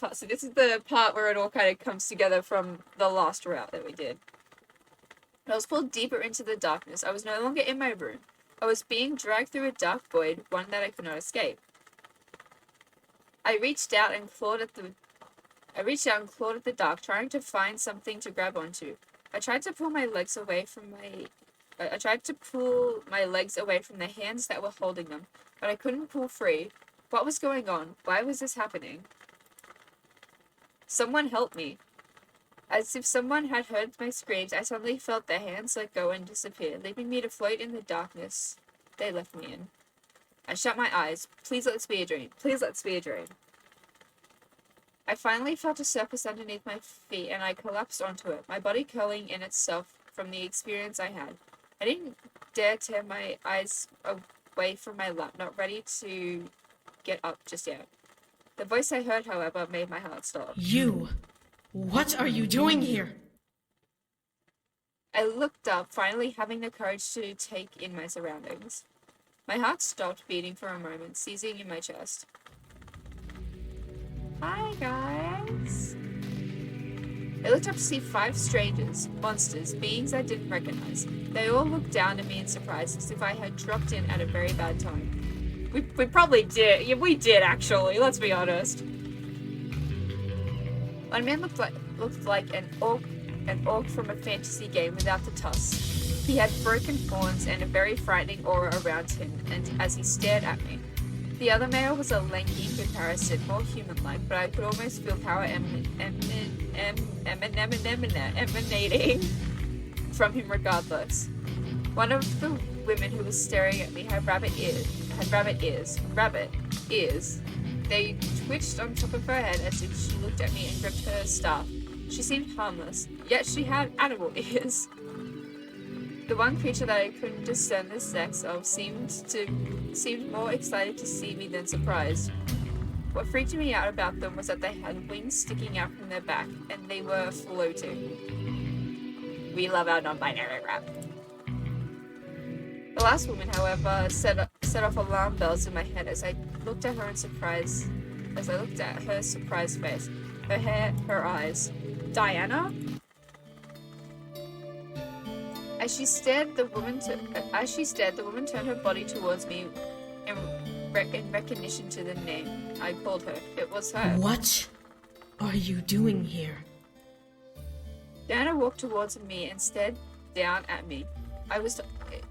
part where it all kind of comes together from the last route that we did. I was pulled deeper into the darkness. I was no longer in my room. I was being dragged through a dark void, one that I could not escape. I reached out and clawed at the dark, trying to find something to grab onto. I tried to pull my legs away from the hands that were holding them, but I couldn't pull free. What was going on? Why was this happening? Someone help me. As if someone had heard my screams, I suddenly felt the hands let go and disappear, leaving me to float in the darkness they left me in. I shut my eyes. Please let this be a dream. Please let this be a dream. I finally felt a surface underneath my feet and I collapsed onto it, my body curling in itself from the experience I had. I didn't dare tear my eyes away from my lap, not ready to get up just yet. The voice I heard, however, made my heart stop. You! What are you doing here? I looked up, finally having the courage to take in my surroundings. My heart stopped beating for a moment, seizing in my chest. Hi, guys. I looked up to see 5 strangers, monsters, beings I didn't recognize. They all looked down at me in surprise, as if I had dropped in at a very bad time. We probably did. Yeah, we did, actually. Let's be honest. One man looked like an orc from a fantasy game without the tusks. He had broken horns and a very frightening aura around him, and as he stared at me. The other male was a lanky comparison, more human-like, but I could almost feel power emanating from him regardless. One of the women who was staring at me had rabbit ears. They twitched on top of her head as if she looked at me and gripped her staff. She seemed harmless, yet she had animal ears. The one creature that I couldn't discern the sex of seemed more excited to see me than surprised. What freaked me out about them was that they had wings sticking out from their back, and they were floating. We love our non-binary rap. The last woman, however, set off alarm bells in my head as I looked at her in surprise. As I looked at her surprised face, her hair, her eyes. Diana? As she stared, the woman turned her body towards me in recognition to the name I called her. It was her. What are you doing here? Diana walked towards me and stared down at me.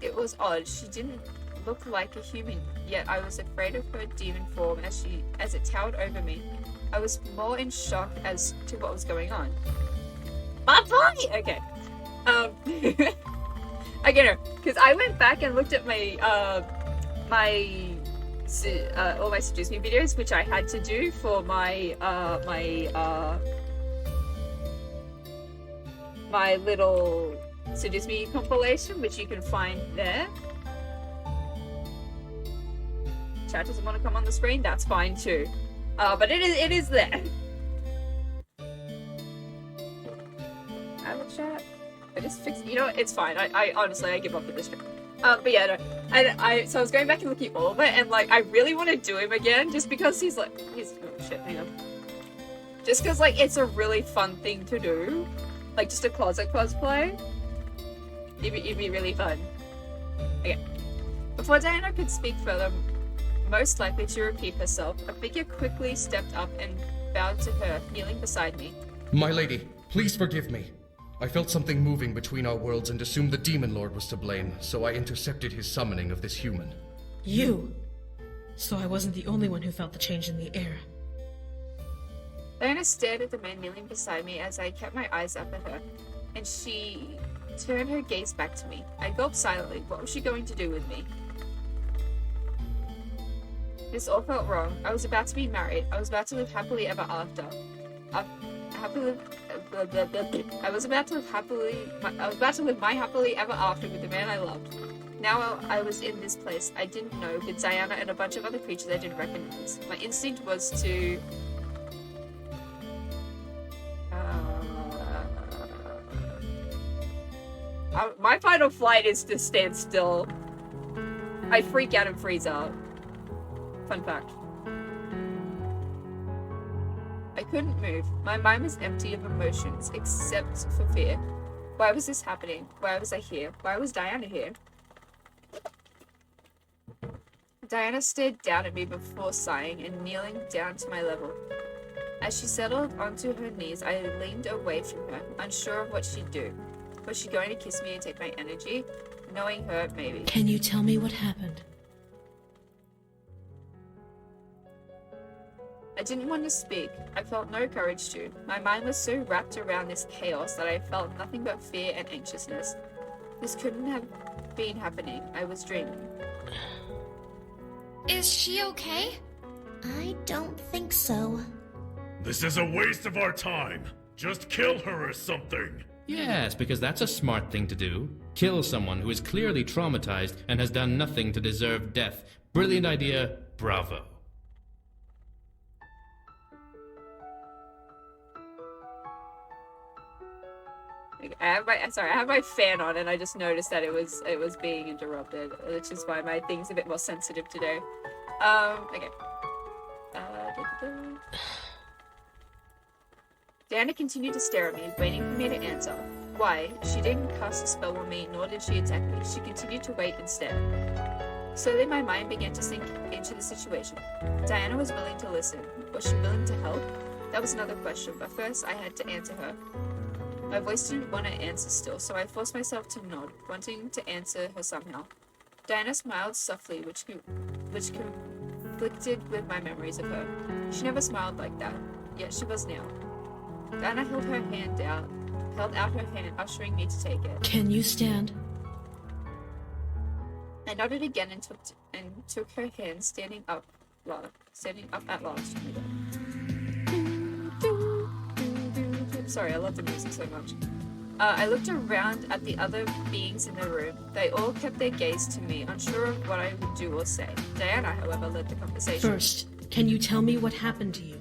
It was odd. She didn't look like a human, yet I was afraid of her demon form as it towered over me. I was more in shock as to what was going on. My body! Okay. Okay, no, because I went back and looked at my all my Seduce Me videos, which I had to do for my little Seduce Me compilation, which you can find there. Chat doesn't want to come on the screen, that's fine too. But it is there. I will chat. I just fixed, you know, it's fine. I honestly, I give up at this point. But yeah, no. So I was going back and looking at all of it, and like, I really want to do him again, just because oh shit, hang on. Just because, like, it's a really fun thing to do. Like, just a closet cosplay. It'd be really fun. Okay. Before Diana could speak further, most likely to repeat herself, a figure quickly stepped up and bowed to her, kneeling beside me. My lady, please forgive me. I felt something moving between our worlds and assumed the Demon Lord was to blame, so I intercepted his summoning of this human. You! So I wasn't the only one who felt the change in the air. Diana stared at the man kneeling beside me as I kept my eyes up at her, and she turned her gaze back to me. I gulped silently. What was she going to do with me? This all felt wrong. I was about to be married. I was about to live happily ever after. I was about to live my happily ever after with the man I loved. Now I was in this place I didn't know, with Diana and a bunch of other creatures I didn't recognize. My instinct was to my final flight is to stand still. I freak out and freeze out. Fun fact. I couldn't move. My mind was empty of emotions, except for fear. Why was this happening? Why was I here? Why was Diana here? Diana stared down at me before sighing and kneeling down to my level. As she settled onto her knees, I leaned away from her, unsure of what she'd do. Was she going to kiss me and take my energy? Knowing her, maybe. Can you tell me what happened? I didn't want to speak. I felt no courage to. My mind was so wrapped around this chaos that I felt nothing but fear and anxiousness. This couldn't have been happening. I was dreaming. Is she okay? I don't think so. This is a waste of our time. Just kill her or something. Yes, because that's a smart thing to do. Kill someone who is clearly traumatized and has done nothing to deserve death. Brilliant idea. Bravo. I have my fan on, and I just noticed that it was being interrupted, which is why my thing's a bit more sensitive today. Okay. Diana continued to stare at me, waiting for me to answer. Why? She didn't cast a spell on me, nor did she attack me. She continued to wait instead. Slowly my mind began to sink into the situation. Diana was willing to listen. Was she willing to help? That was another question, but first I had to answer her. My voice didn't want to answer still, so I forced myself to nod, wanting to answer her somehow. Diana smiled softly, which conflicted with my memories of her. She never smiled like that, yet she was now. Diana held out her hand, ushering me to take it. Can you stand? I nodded again and took her hand, standing up at last. Sorry, I love the music so much. I looked around at the other beings in the room. They all kept their gaze to me, unsure of what I would do or say. Diana, however, led the conversation. First, can you tell me what happened to you?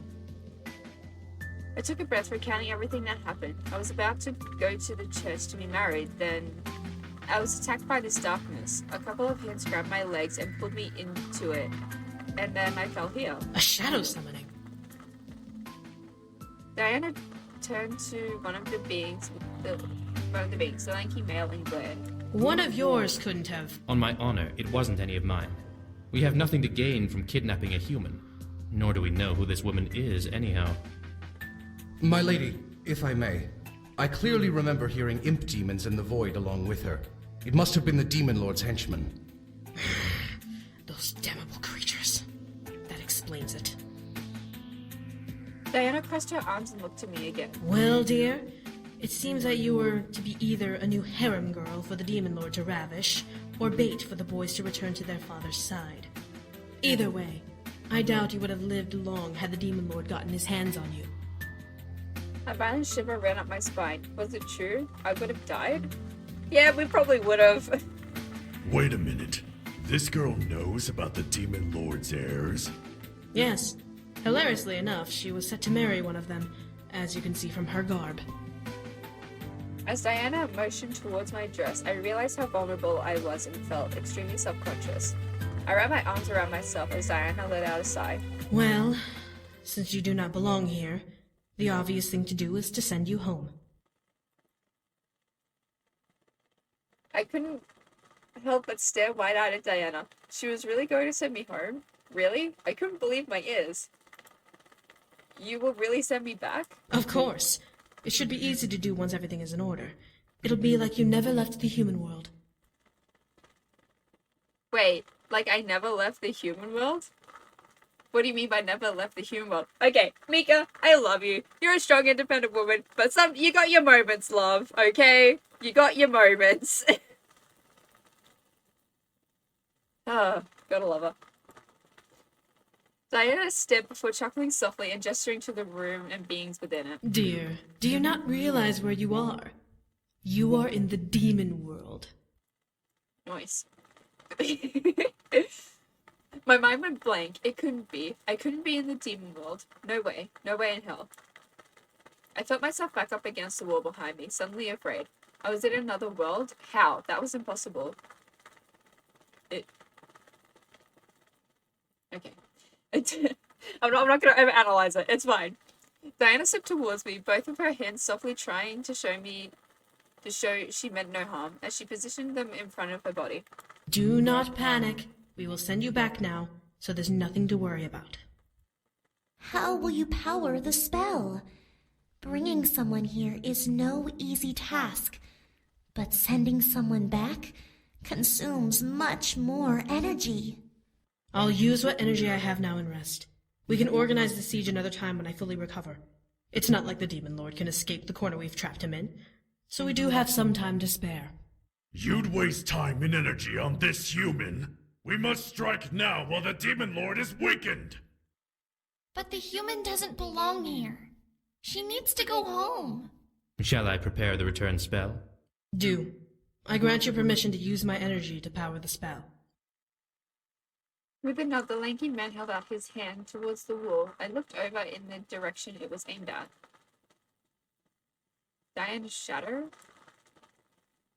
I took a breath, recounting everything that happened. I was about to go to the church to be married, then I was attacked by this darkness. A couple of hands grabbed my legs and pulled me into it, and then I fell here. A shadow summoning. Diana turned to one of the beings, the lanky male, and glared. One of yours couldn't have. On my honor, it wasn't any of mine. We have nothing to gain from kidnapping a human. Nor do we know who this woman is, anyhow. My lady, if I may, I clearly remember hearing imp demons in the void along with her. It must have been the Demon Lord's henchmen. Those damnable creatures. That explains it. Diana pressed her arms and looked to me again. Well, dear, it seems that you were to be either a new harem girl for the Demon Lord to ravish, or bait for the boys to return to their father's side. Either way, I doubt you would have lived long had the Demon Lord gotten his hands on you. A violent shiver ran up my spine. Was it true? I would have died? Yeah, we probably would have. Wait a minute. This girl knows about the Demon Lord's heirs? Yes. Hilariously enough, she was set to marry one of them, as you can see from her garb. As Diana motioned towards my dress, I realized how vulnerable I was and felt extremely self-conscious. I wrapped my arms around myself as Diana let out a sigh. Well, since you do not belong here, the obvious thing to do is to send you home. I couldn't help but stare wide-eyed at Diana. She was really going to send me home? Really? I couldn't believe my ears. You will really send me back? Of course. It should be easy to do once everything is in order. It'll be like you never left the human world. Wait, like I never left the human world? What do you mean by never left the human world? Okay, Mika, I love you. You're a strong, independent woman, but you got your moments, love, okay? You got your moments. Gotta love her. Diana stared before chuckling softly and gesturing to the room and beings within it. Dear, do you not realize where you are? You are in the demon world. Nice. My mind went blank. It couldn't be. I couldn't be in the demon world. No way. No way in hell. I felt myself back up against the wall behind me, suddenly afraid. I was in another world? How? That was impossible. Okay. I'm not gonna overanalyze it. It's fine. Diana stepped towards me, both of her hands softly trying to show she meant no harm, as she positioned them in front of her body. Do not panic. We will send you back now, so there's nothing to worry about. How will you power the spell? Bringing someone here is no easy task, but sending someone back consumes much more energy. I'll use what energy I have now and rest. We can organize the siege another time when I fully recover. It's not like the Demon Lord can escape the corner we've trapped him in, so we do have some time to spare. You'd waste time and energy on this human? We must strike now while the Demon Lord is weakened! But the human doesn't belong here. She needs to go home. Shall I prepare the return spell? Do. I grant you permission to use my energy to power the spell. With a nod, the lanky man held out his hand towards the wall. I looked over in the direction it was aimed at. Diana's shadow?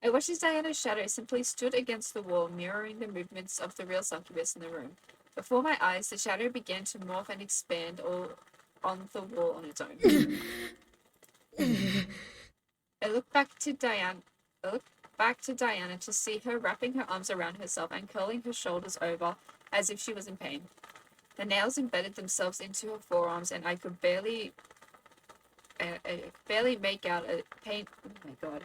I watched as Diana's shadow simply stood against the wall, mirroring the movements of the real succubus in the room. Before my eyes, the shadow began to morph and expand all on the wall on its own. I looked back to Diana to see her wrapping her arms around herself and curling her shoulders over as if she was in pain. The nails embedded themselves into her forearms, and I could barely make out a pain. Oh my god!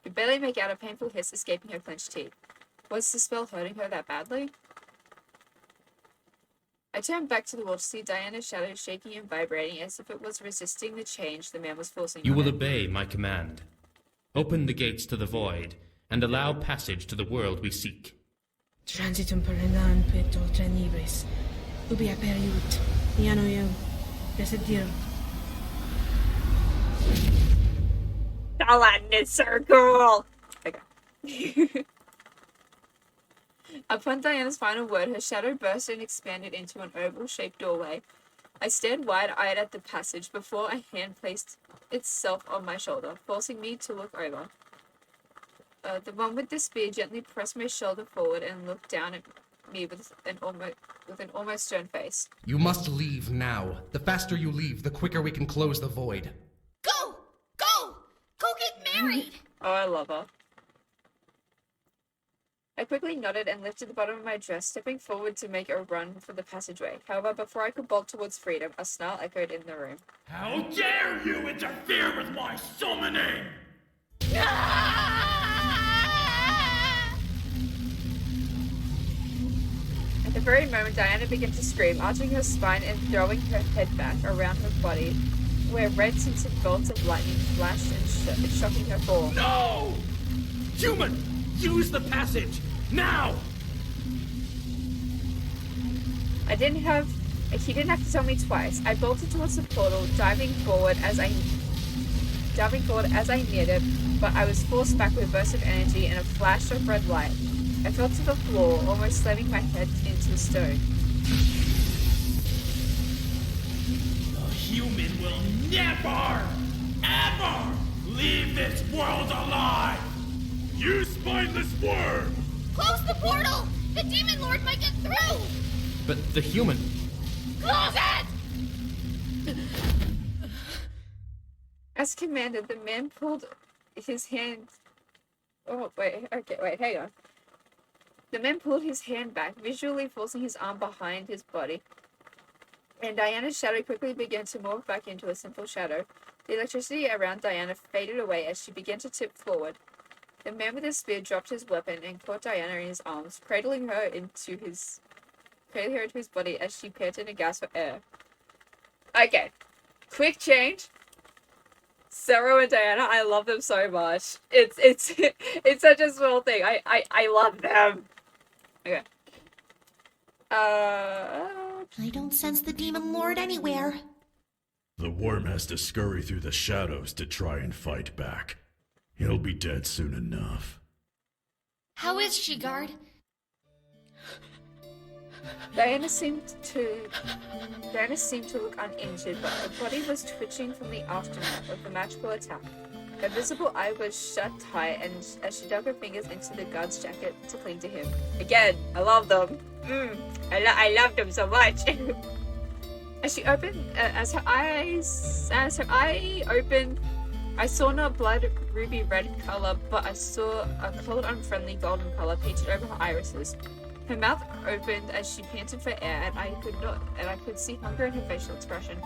Could barely make out a painful hiss escaping her clenched teeth. Was the spell hurting her that badly? I turned back to the wall to see Diana's shadow shaking and vibrating as if it was resisting the change the man was forcing. You will obey my command. Open the gates to the void, and allow passage to the world we seek. Transitum perenam peto tranibris. Ubi aperiut. Iano eu. Resediro. All in this circle! Okay. Upon Diana's final word, her shadow burst and expanded into an oval-shaped doorway. I stared wide-eyed at the passage before a hand placed itself on my shoulder, forcing me to look over. The one with the spear gently pressed my shoulder forward and looked down at me with an almost stern face. You must leave now. The faster you leave, the quicker we can close the void. Go! Go! Go get married! Oh, I love her. I quickly nodded and lifted the bottom of my dress, stepping forward to make a run for the passageway. However, before I could bolt towards freedom, a snarl echoed in the room. How dare you interfere with my summoning! At the very moment, Diana began to scream, arching her spine and throwing her head back around her body, where red tinted bolts of lightning flashed and shocking her form. No! Human! Use the passage! Now! He didn't have to tell me twice. I bolted towards the portal, diving forward as I neared it, but I was forced back with a burst of energy and a flash of red light. I fell to the floor, almost slamming my head into the stone. The human will never, ever leave this world alive! You spineless worm! Close the portal! The Demon Lord might get through! But the human... Close it! As commanded, the man pulled his hand... Oh, wait, okay, wait, hang on. The man pulled his hand back, visually forcing his arm behind his body. And Diana's shadow quickly began to morph back into a simple shadow. The electricity around Diana faded away as she began to tip forward. The man with the spear dropped his weapon and caught Diana in his arms, cradling her into his body as she panted and gasped for air. Okay, quick change. Zero and Diana, I love them so much. It's such a small thing. I love them. Okay. I don't sense the Demon Lord anywhere. The worm has to scurry through the shadows to try and fight back. He'll be dead soon enough. How is she, guard? Diana seemed to look uninjured, but her body was twitching from the aftermath of the magical attack. Her visible eye was shut tight, and as she dug her fingers into the guard's jacket to cling to him. Again, I love them. I love them so much. As her eye opened, I saw not blood ruby red color, but I saw a cold, unfriendly golden color painted over her irises. Her mouth opened as she panted for air, and I could see hunger in her facial expression.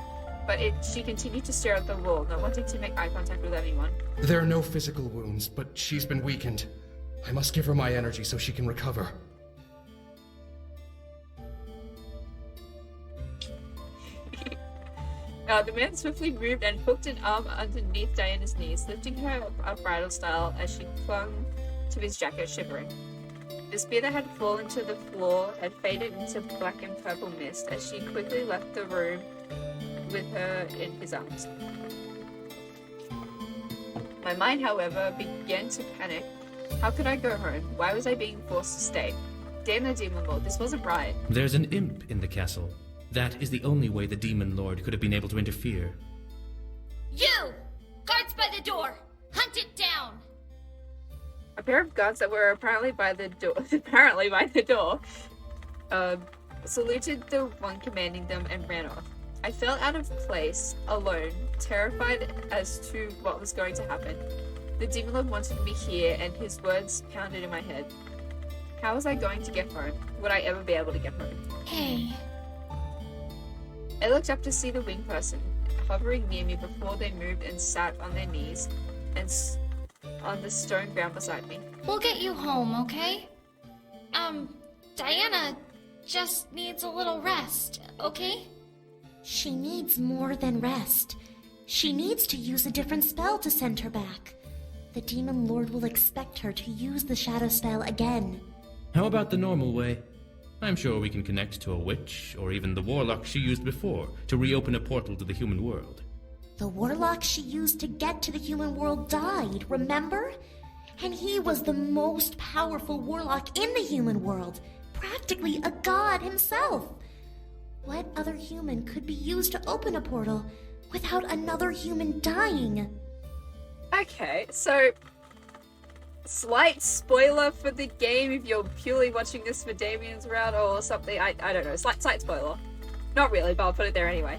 But she continued to stare at the wall, not wanting to make eye contact with anyone. There are no physical wounds, but she's been weakened. I must give her my energy so she can recover. The man swiftly moved and hooked an arm underneath Diana's knees, lifting her up bridal style as she clung to his jacket, shivering. The spear that had fallen to the floor had faded into black and purple mist as she quickly left the room with her in his arms. My mind, however, began to panic. How could I go home? Why was I being forced to stay? Damn the Demon Lord, this wasn't right. There's an imp in the castle. That is the only way the Demon Lord could have been able to interfere. You! Guards by the door! Hunt it down! A pair of guards that were apparently by the door, saluted the one commanding them and ran off. I felt out of place, alone, terrified as to what was going to happen. The Demon Lord wanted me here, and his words pounded in my head. How was I going to get home? Would I ever be able to get home? Hey. I looked up to see the winged person hovering near me before they moved and sat on their knees and on the stone ground beside me. We'll get you home, okay? Diana just needs a little rest, okay? She needs more than rest. She needs to use a different spell to send her back. The Demon Lord will expect her to use the shadow spell again. How about the normal way? I'm sure we can connect to a witch, or even the warlock she used before, to reopen a portal to the human world. The warlock she used to get to the human world died, remember? And he was the most powerful warlock in the human world, practically a god himself. What other human could be used to open a portal without another human dying? Okay, so slight spoiler for the game if you're purely watching this for Damien's route or something. I don't know, slight spoiler. Not really, but I'll put it there anyway.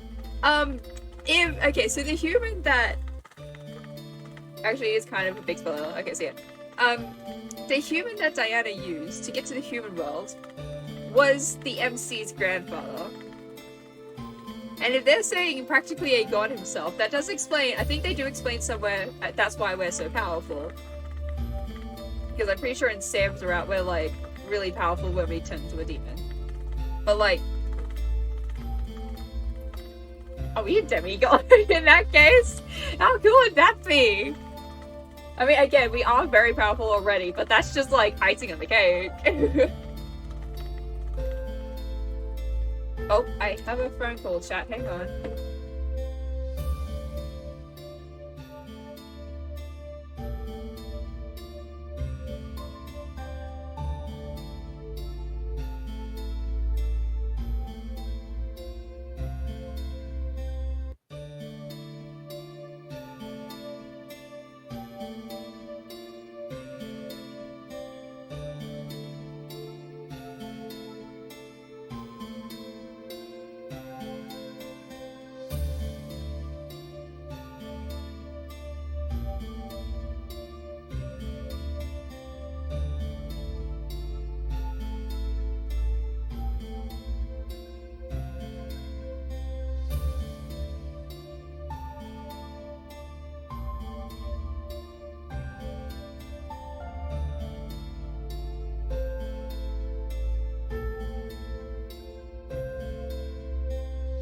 Okay, so the human that actually is kind of a big spoiler. Okay, so yeah. The human that Diana used to get to the human world was the MC's grandfather. And if they're saying practically a god himself, that does explain, I think they do explain somewhere, that's why we're so powerful. Because I'm pretty sure in Sam's route we're like really powerful when we turn into a demon. But like, are we a demigod in that case? How cool would that be? I mean, again, we are very powerful already, but that's just like icing on the cake. Oh, I have a phone call, chat. Hang on.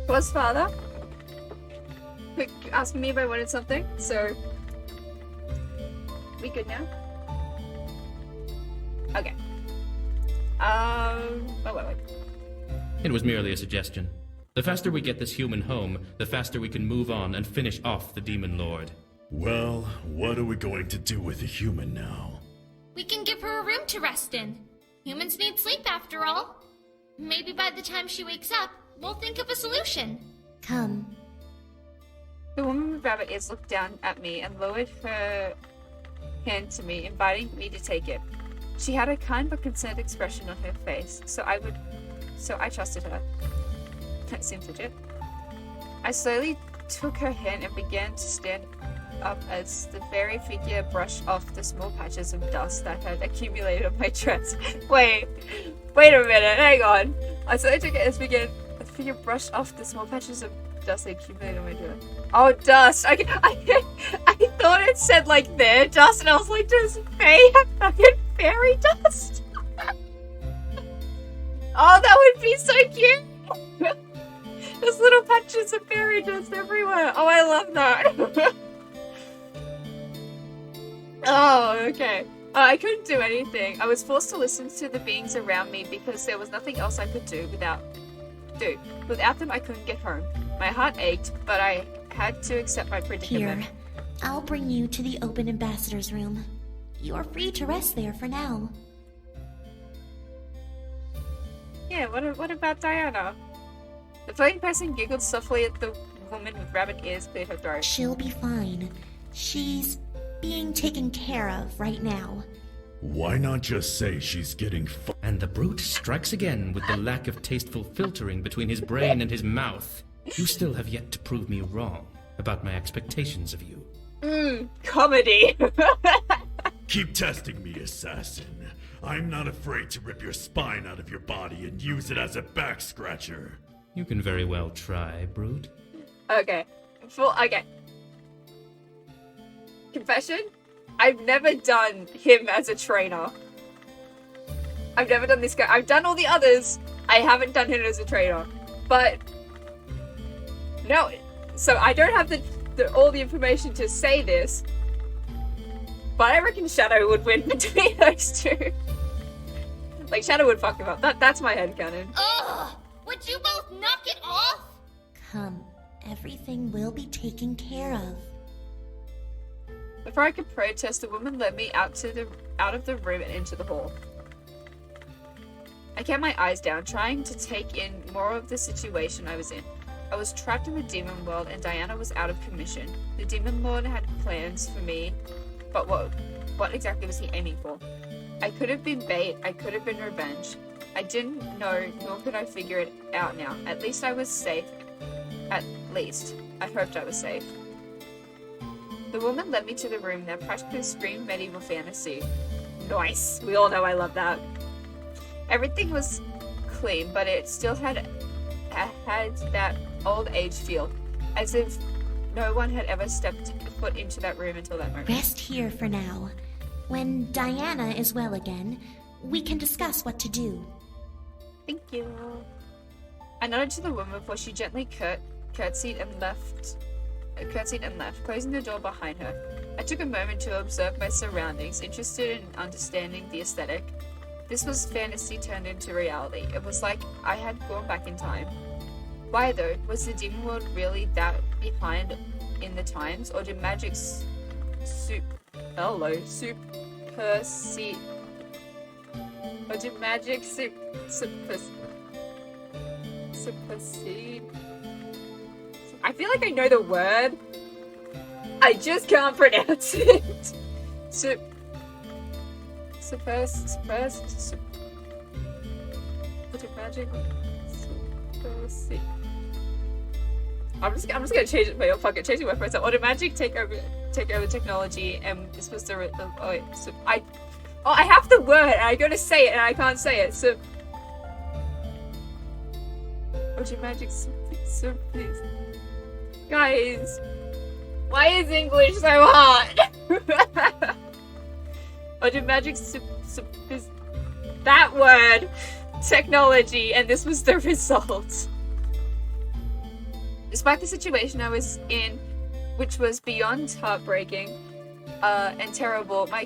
Was father asking me if I wanted something, so we good now? Okay. Oh, wait. It was merely a suggestion. The faster we get this human home, the faster we can move on and finish off the Demon Lord. Well, what are we going to do with the human now? We can give her a room to rest in. Humans need sleep after all. Maybe by the time she wakes up, we'll think of a solution. Come. The woman with rabbit ears looked down at me and lowered her hand to me, inviting me to take it. She had a kind but concerned expression on her face, so I trusted her. That seems legit. I slowly took her hand and began to stand up as the fairy figure brushed off the small patches of dust that had accumulated on my dress. Wait a minute, hang on. I slowly took it as the figure brushed off the small patches of dust that accumulated on my dress. Oh, dust! I thought it said like their dust, and I was like, does Faye have fucking fairy dust? Oh, that would be so cute! There's little patches of fairy dust everywhere. Oh, I love that. Oh, okay. I couldn't do anything. I was forced to listen to the beings around me because there was nothing else I could do. Without them, I couldn't get home. My heart ached, but I had to accept my predicament. Here, I'll bring you to the open ambassador's room. You're free to rest there for now. Yeah, what about Diana? The floating person giggled softly at the woman with rabbit ears cleared her throat. She'll be fine. She's being taken care of right now. Why not just say she's getting And the brute strikes again with the lack of tasteful filtering between his brain and his mouth. You still have yet to prove me wrong about my expectations of you. Comedy. Keep testing me, assassin. I'm not afraid to rip your spine out of your body and use it as a back scratcher. You can very well try, brute. Okay. Okay. Confession? I've never done him as a trainer. I've never done this guy. I've done all the others. I haven't done him as a trainer. But no, so I don't have all the information to say this. But I reckon Shadow would win between those two. Like, Shadow would fuck him up. That's my headcanon. Ugh! Would you both knock it off? Come, everything will be taken care of. Before I could protest, the woman led me out of the room and into the hall. I kept my eyes down, trying to take in more of the situation I was in. I was trapped in the demon world, and Diana was out of commission. The demon lord had plans for me, but what exactly was he aiming for? I could have been bait, I could have been revenge. I didn't know, nor could I figure it out now. At least I was safe. At least. I hoped I was safe. The woman led me to the room that practically screamed medieval fantasy. Nice. We all know I love that. Everything was clean, but it still had that old age feel, as if no one had ever stepped foot into that room until that moment. Rest here for now. When Diana is well again, we can discuss what to do. Thank you. I nodded to the woman before she gently curtsied and left, closing the door behind her. I took a moment to observe my surroundings, interested in understanding the aesthetic. This was fantasy turned into reality. It was like I had gone back in time. Why though? Was the demon world really that behind in the times, or did magic supersede? Or did magic supersede? I feel like I know the word. I just can't pronounce it. Magic. I'm just gonna change it. Wait, fuck it. Changing my first. Or magic take over technology, and this was the I have the word, and I gotta say it, and I can't say it. So, magic. So please, guys, why is English so hard? Magic that word, technology, and this was the result. Despite the situation I was in, which was beyond heartbreaking and terrible, my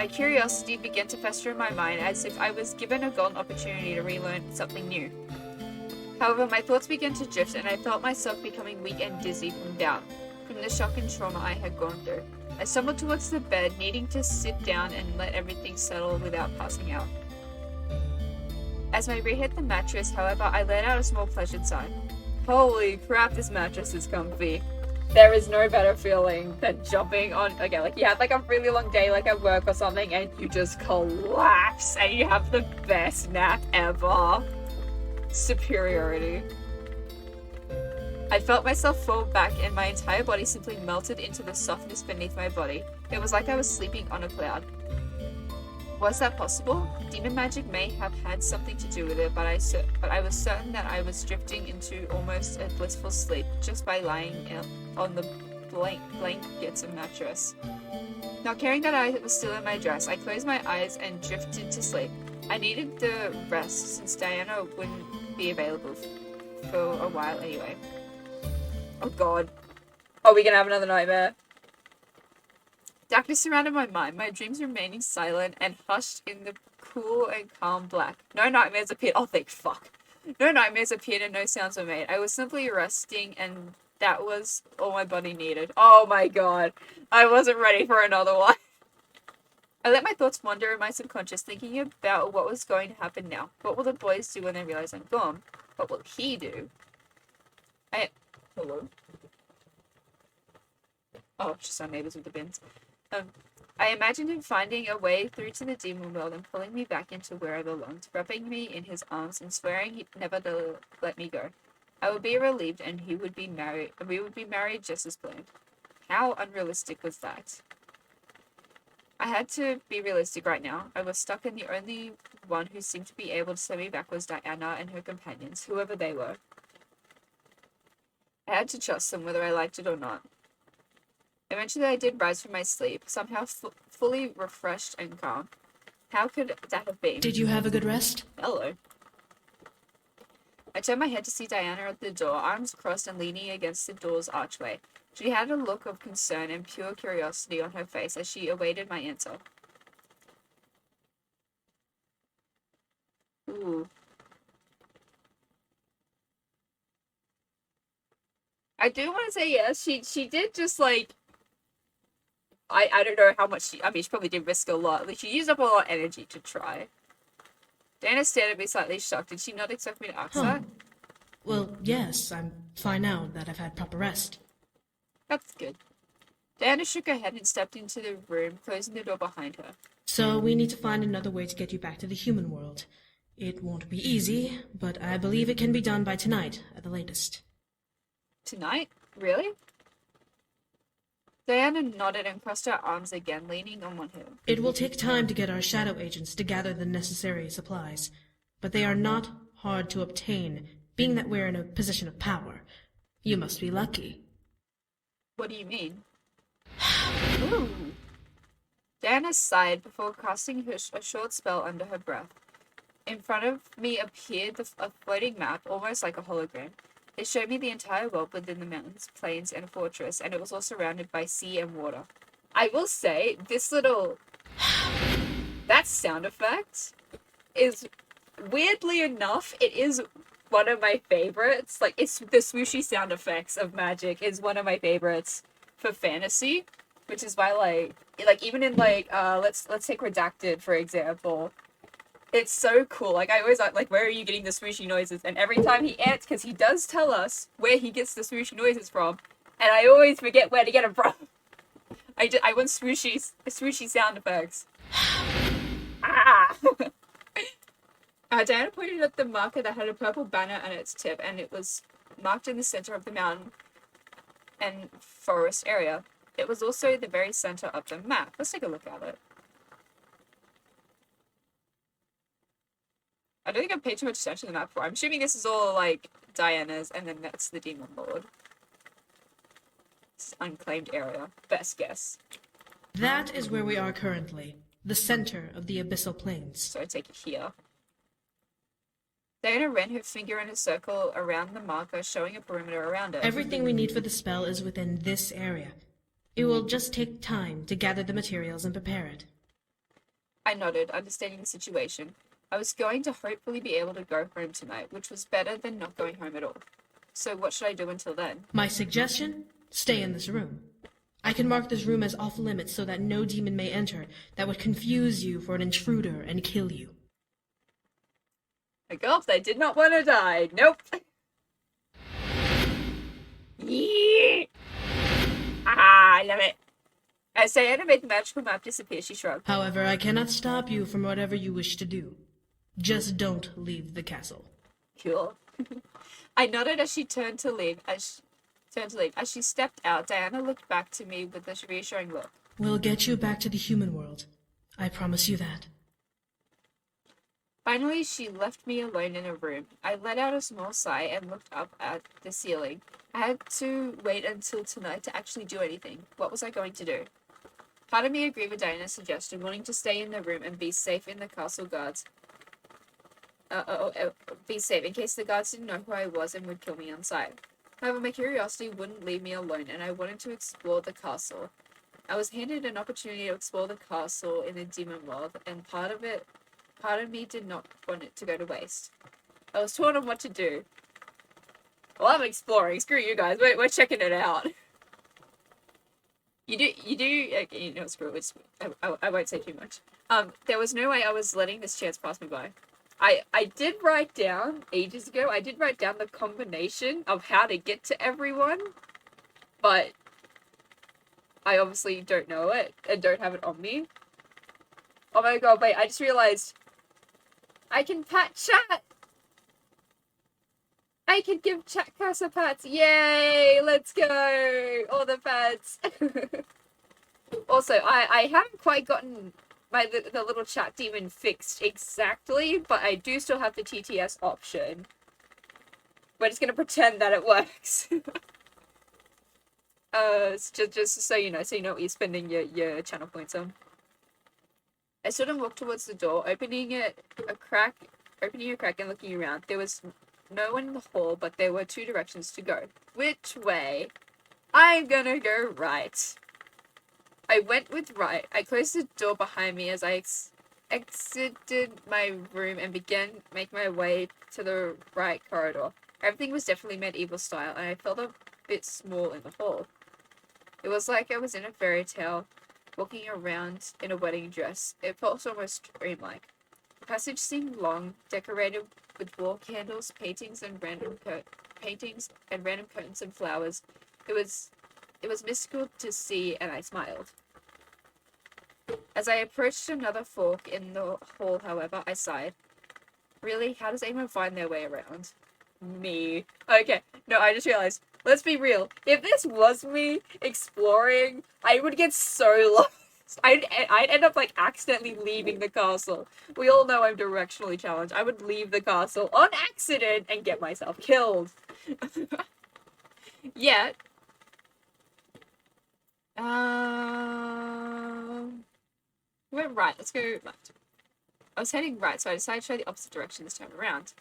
curiosity began to fester in my mind as if I was given a golden opportunity to relearn something new. However, my thoughts began to drift, and I felt myself becoming weak and dizzy from doubt, from the shock and trauma I had gone through. I stumbled towards the bed, needing to sit down and let everything settle without passing out. As my brain hit the mattress, however, I let out a small pleasured sigh. Holy crap, this mattress is comfy. There is no better feeling than jumping on, okay, like you had like a really long day, like at work or something, and you just collapse and you have the best nap ever. Superiority. I felt myself fall back and my entire body simply melted into the softness beneath my body. It was like I was sleeping on a cloud. Was that possible? Demon magic may have had something to do with it, but I was certain that I was drifting into almost a blissful sleep just by lying on the blankets and mattress. Not caring that I was still in my dress, I closed my eyes and drifted to sleep. I needed the rest since Diana wouldn't be available for a while anyway. Oh god. Are we gonna have another nightmare? Darkness surrounded my mind, my dreams remaining silent and hushed in the cool and calm black. No nightmares appeared. Oh, thank fuck. No nightmares appeared and no sounds were made. I was simply resting, and that was all my body needed. Oh my god. I wasn't ready for another one. I let my thoughts wander in my subconscious, thinking about what was going to happen now. What will the boys do when they realize I'm gone? What will he do? Hello? Oh, it's just our neighbors with the bins. I imagined him finding a way through to the demon world and pulling me back into where I belonged, wrapping me in his arms and swearing he'd never let me go. I would be relieved and we would be married just as planned. How unrealistic was that? I had to be realistic right now. I was stuck, and the only one who seemed to be able to send me back was Diana and her companions, whoever they were. I had to trust them whether I liked it or not. Eventually I did rise from my sleep, somehow fully refreshed and calm. How could that have been? Did you have a good rest? Hello. I turned my head to see Diana at the door, arms crossed and leaning against the door's archway. She had a look of concern and pure curiosity on her face as she awaited my answer. Ooh. I do want to say yes, she did just like... I don't know how much she probably did risk a lot. Like, she used up a lot of energy to try. Diana stared at me slightly shocked. Did she not expect me to ask that? Well, yes, I'm fine now that I've had proper rest. That's good. Diana shook her head and stepped into the room, closing the door behind her. So we need to find another way to get you back to the human world. It won't be easy, but I believe it can be done by tonight, at the latest. Tonight? Really? Diana nodded and crossed her arms again, leaning on one hip. It will take time to get our shadow agents to gather the necessary supplies, but they are not hard to obtain, being that we're in a position of power. You must be lucky. What do you mean? Ooh. Diana sighed before casting a short spell under her breath. In front of me appeared a floating map, almost like a hologram. It showed me the entire world within the mountains, plains, and fortress, and it was all surrounded by sea and water. I will say, this little... that sound effect is, weirdly enough, it is one of my favorites. Like, it's the swooshy sound effects of Magic is one of my favorites for fantasy, which is why, like even in, like, let's take Redacted, for example. It's so cool. Like, I always like, where are you getting the swooshy noises? And every time he answers, because he does tell us where he gets the swooshy noises from, and I always forget where to get them from. I want swooshy sound effects. Ah! Diana pointed at the marker that had a purple banner on its tip, and it was marked in the center of the mountain and forest area. It was also the very center of the map. Let's take a look at it. I don't think I've paid too much attention to the map before. I'm assuming this is all, like, Diana's, and then that's the Demon Lord. This is unclaimed area. Best guess. That is where we are currently. The center of the Abyssal Plains. So I take it here. Diana ran her finger in a circle around the marker, showing a perimeter around it. Everything we need for the spell is within this area. It will just take time to gather the materials and prepare it. I nodded, understanding the situation. I was going to hopefully be able to go home tonight, which was better than not going home at all. So what should I do until then? My suggestion? Stay in this room. I can mark this room as off limits so that no demon may enter that would confuse you for an intruder and kill you. My gulps, I did not want to die. Nope. Yeah. Ah, I love it. As Diana made the magical map disappear, she shrugged. However, I cannot stop you from whatever you wish to do. Just don't leave the castle. Cool. I nodded as she turned to leave. As she stepped out, Diana looked back to me with a reassuring look. We'll get you back to the human world. I promise you that. Finally, she left me alone in a room. I let out a small sigh and looked up at the ceiling. I had to wait until tonight to actually do anything. What was I going to do? Part of me agreed with Diana's suggestion, wanting to stay in the room and be safe in the castle guards. Be safe in case the guards didn't know who I was and would kill me on sight. However, my curiosity wouldn't leave me alone, and I wanted to explore the castle. I was handed an opportunity to explore the castle in the demon world, and part of me did not want it to go to waste. I was torn on what to do. Well, I'm exploring. Screw you guys. We're checking it out. You do, okay, you know, screw it. I won't say too much. There was no way I was letting this chance pass me by. I did write down, ages ago, I did write down the combination of how to get to everyone, but I obviously don't know it, and don't have it on me. Oh my god, wait, I just realized I can pat chat! I can give chat cursor pats! Yay! Let's go! All the pats! Also, I haven't quite gotten the little chat demon fixed exactly, but I do still have the TTS option. We're just gonna pretend that it works. Just so you know what you're spending your channel points on. I stood and walked towards the door, opening a crack and looking around. There was no one in the hall, but there were 2 directions to go. Which way? I'm gonna go right. I went with right. I closed the door behind me as I exited my room and began making my way to the right corridor. Everything was definitely medieval style, and I felt a bit small in the hall. It was like I was in a fairy tale, walking around in a wedding dress. It felt almost dreamlike. The passage seemed long, decorated with wall candles, paintings, and random curtains and flowers. It was mystical to see, and I smiled. As I approached another fork in the hall, however, I sighed. Really? How does anyone find their way around? Me. Okay, no, I just realized. Let's be real. If this was me exploring, I would get so lost. I'd end up, like, accidentally leaving the castle. We all know I'm directionally challenged. I would leave the castle on accident and get myself killed. Yet, went right. Let's go left. I was heading right, so I decided to try the opposite direction this time around.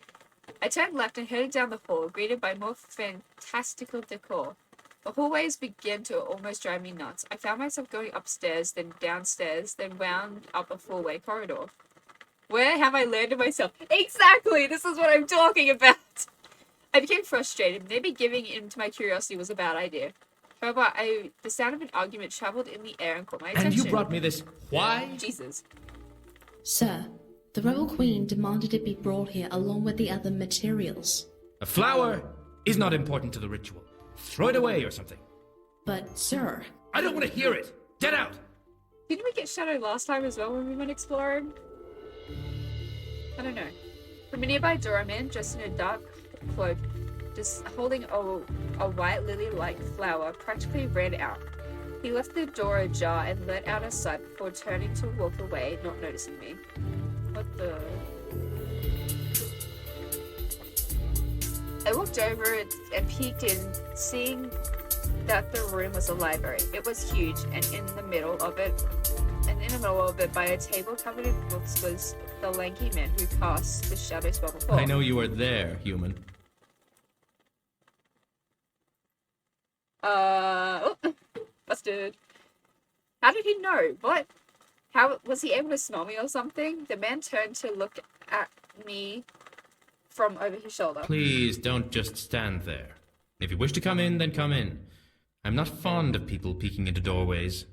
I turned left and headed down the hall, greeted by more fantastical decor. The hallways began to almost drive me nuts. I found myself going upstairs, then downstairs, then wound up a 4-way corridor. Where have I landed myself? Exactly! This is what I'm talking about! I became frustrated. Maybe giving in to my curiosity was a bad idea. However, the sound of an argument traveled in the air and caught my attention. And you brought me this. Why? Jesus. Sir, the rebel queen demanded it be brought here along with the other materials. A flower is not important to the ritual. Throw it away or something. But, sir... I don't want to hear it! Get out! Didn't we get shadowed last time as well when we went exploring? I don't know. From a nearby door, a man dressed in a dark cloak, just holding a white lily-like flower, practically ran out. He left the door ajar and let out a sigh before turning to walk away, not noticing me. What the... I walked over and peeked in, seeing that the room was a library. It was huge, and in the middle of it, by a table covered in books, was the lanky man who cast the shadow spell before. I know you were there, human. Busted. How did he know? What? How was he able to smell me or something? The man turned to look at me from over his shoulder. Please don't just stand there. If you wish to come in, then come in. I'm not fond of people peeking into doorways.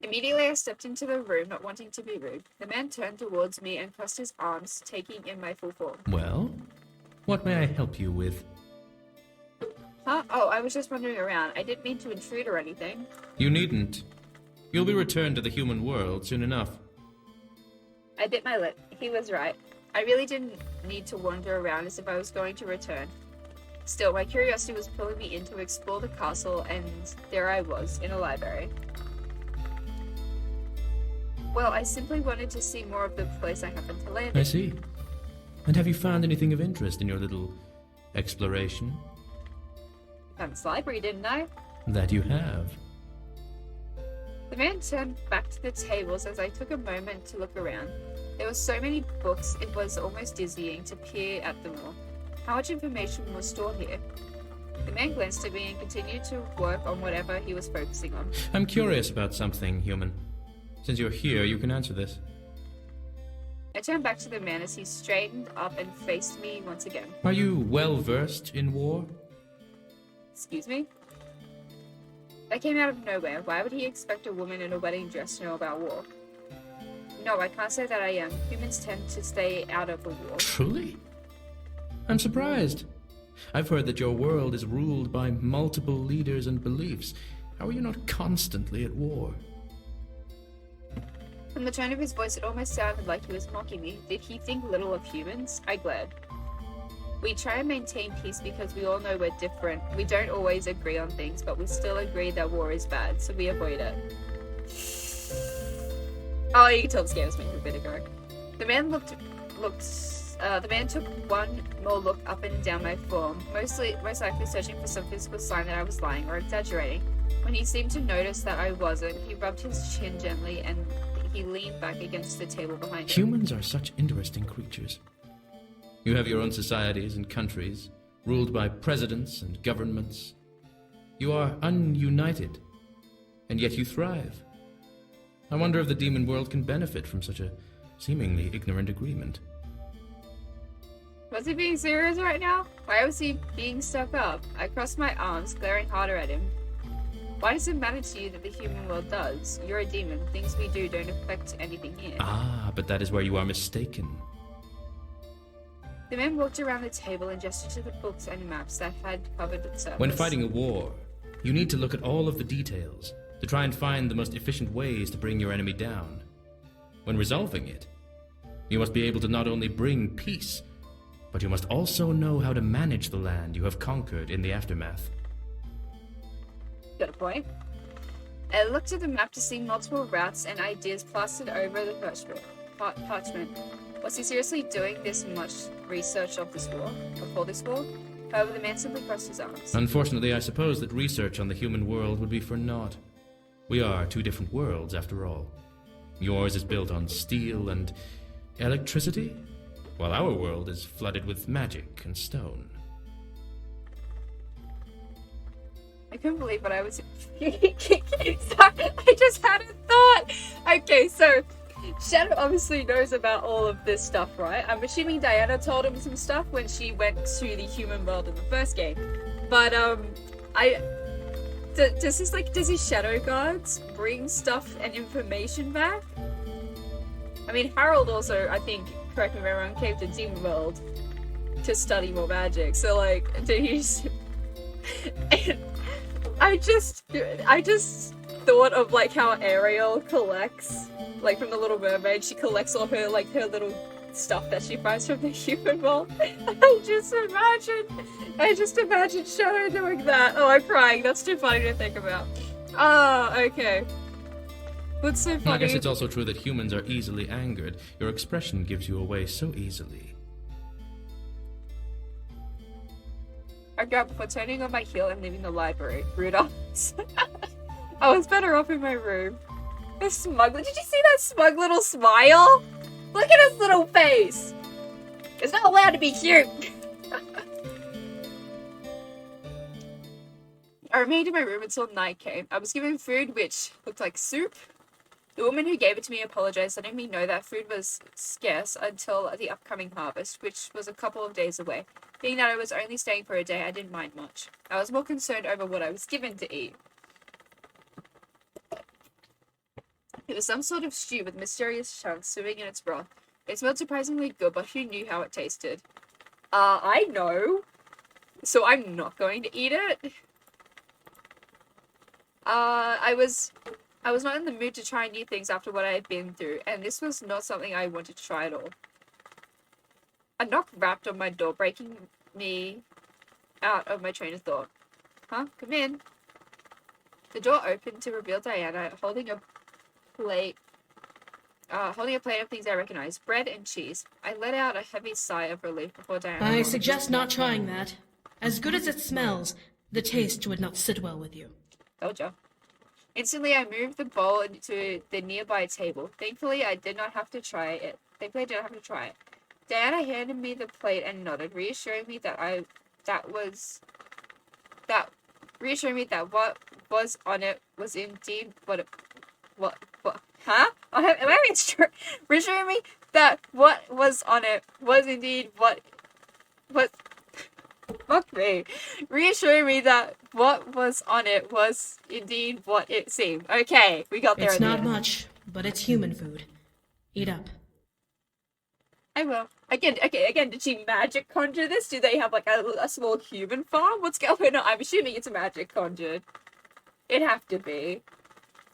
Immediately I stepped into the room, not wanting to be rude. The man turned towards me and crossed his arms, taking in my full form. Well, what may I help you with? Huh? Oh, I was just wandering around. I didn't mean to intrude or anything. You needn't. You'll be returned to the human world soon enough. I bit my lip. He was right. I really didn't need to wander around as if I was going to return. Still, my curiosity was pulling me in to explore the castle, and there I was, in a library. Well, I simply wanted to see more of the place I happened to land in. I see. And have you found anything of interest in your little exploration? Found this library, didn't I? That you have. The man turned back to the tables as I took a moment to look around. There were so many books, it was almost dizzying to peer at them all. How much information was stored here? The man glanced at me and continued to work on whatever he was focusing on. I'm curious about something, human. Since you're here, you can answer this. I turned back to the man as he straightened up and faced me once again. Are you well versed in war? Excuse me? That came out of nowhere. Why would he expect a woman in a wedding dress to know about war? No, I can't say that I am. Humans tend to stay out of the war. Truly? I'm surprised. I've heard that your world is ruled by multiple leaders and beliefs. How are you not constantly at war? From the tone of his voice, it almost sounded like he was mocking me. Did he think little of humans? I glared. We try and maintain peace because we all know we're different. We don't always agree on things, but we still agree that war is bad, so we avoid it. Oh, you can tell this game was made a bit ago. The man the man took one more look up and down my form, most likely searching for some physical sign that I was lying or exaggerating. When he seemed to notice that I wasn't, he rubbed his chin gently and he leaned back against the table behind him. Humans are such interesting creatures. You have your own societies and countries, ruled by presidents and governments. You are ununited, and yet you thrive. I wonder if the demon world can benefit from such a seemingly ignorant agreement. Was he being serious right now? Why was he being stuck up? I crossed my arms, glaring harder at him. Why does it matter to you that the human world does? You're a demon. Things we do don't affect anything here. Ah, but that is where you are mistaken. The man walked around the table and gestured to the books and maps that had covered the surface. When fighting a war, you need to look at all of the details to try and find the most efficient ways to bring your enemy down. When resolving it, you must be able to not only bring peace, but you must also know how to manage the land you have conquered in the aftermath. Got a point. I looked at the map to see multiple routes and ideas plastered over the parchment. Was he seriously doing this much research of this war, before this war? However, the man simply crossed his arms. Unfortunately, I suppose that research on the human world would be for naught. We are two different worlds, after all. Yours is built on steel and electricity, while our world is flooded with magic and stone. I couldn't believe what I was... Sorry, I just had a thought! Okay, so... Shadow obviously knows about all of this stuff, right? I'm assuming Diana told him some stuff when she went to the human world in the first game. But, does his shadow guards bring stuff and information back? I mean, Harold also, I think, correct me if I'm wrong, came to Demon World to study more magic. So, like, did he... I just thought of, like, how Ariel collects, like, from the Little Mermaid, she collects all her, like, her little stuff that she finds from the human world. I just imagine Shadow doing that. Oh, I'm crying. That's too funny to think about. Oh, okay. That's so funny. I guess it's also true that humans are easily angered. Your expression gives you away so easily. I grabbed before turning on my heel and leaving the library. Rudolph. I was better off in my room. The smug... Did you see that smug little smile? Look at his little face! It's not allowed to be cute! I remained in my room until night came. I was given food which looked like soup. The woman who gave it to me apologized, letting me know that food was scarce until the upcoming harvest, which was a couple of days away. Being that I was only staying for a day, I didn't mind much. I was more concerned over what I was given to eat. It was some sort of stew with mysterious chunks swimming in its broth. It smelled surprisingly good, but who knew how it tasted? I know. So I'm not going to eat it. I was not in the mood to try new things after what I had been through, and this was not something I wanted to try at all. A knock rapped on my door, breaking me out of my train of thought. Huh? Come in. The door opened to reveal Diana holding a plate of things I recognized, bread and cheese. I let out a heavy sigh of relief before Diana... I suggest not trying that. As good as it smells, the taste would not sit well with you. Told ya. Instantly, I moved the bowl into the nearby table. Thankfully, I did not have to try it. Diana handed me the plate and nodded, reassuring me that that what was on it was indeed what huh? Reassuring me that what was on it was indeed what fuck me. Reassuring me that what was on it was indeed what it seemed. Okay, we got there. It's in the not end. much, but it's human food. Eat up. I will. Again, did she magic conjure this? Do they have like a small human farm? What's going on? I'm assuming it's a magic conjured. It'd have to be.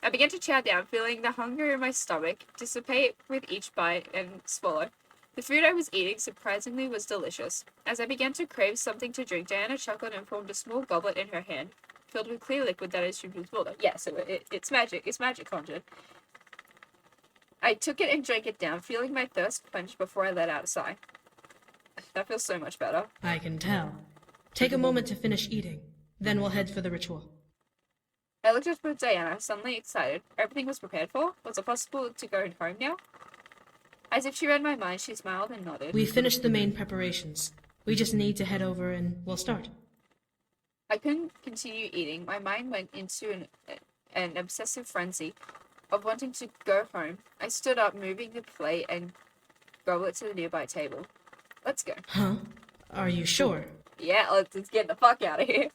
I began to chow down, feeling the hunger in my stomach dissipate with each bite and swallow. The food I was eating surprisingly was delicious. As I began to crave something to drink, Diana chuckled and formed a small goblet in her hand, filled with clear liquid that I assumed was water. Yeah, so it's magic. It's magic conjured. I took it and drank it down, feeling my thirst quenched before I let out a sigh. That feels so much better. I can tell. Take a moment to finish eating, then we'll head for the ritual. I looked up at Diana, suddenly excited. Everything was prepared for? Was it possible to go home now? As if she read my mind, she smiled and nodded. We finished the main preparations. We just need to head over and we'll start. I couldn't continue eating. My mind went into an obsessive frenzy of wanting to go home. I stood up, moving the plate and goblet to the nearby table. Let's go. Huh? Are you sure? Yeah, let's get the fuck out of here.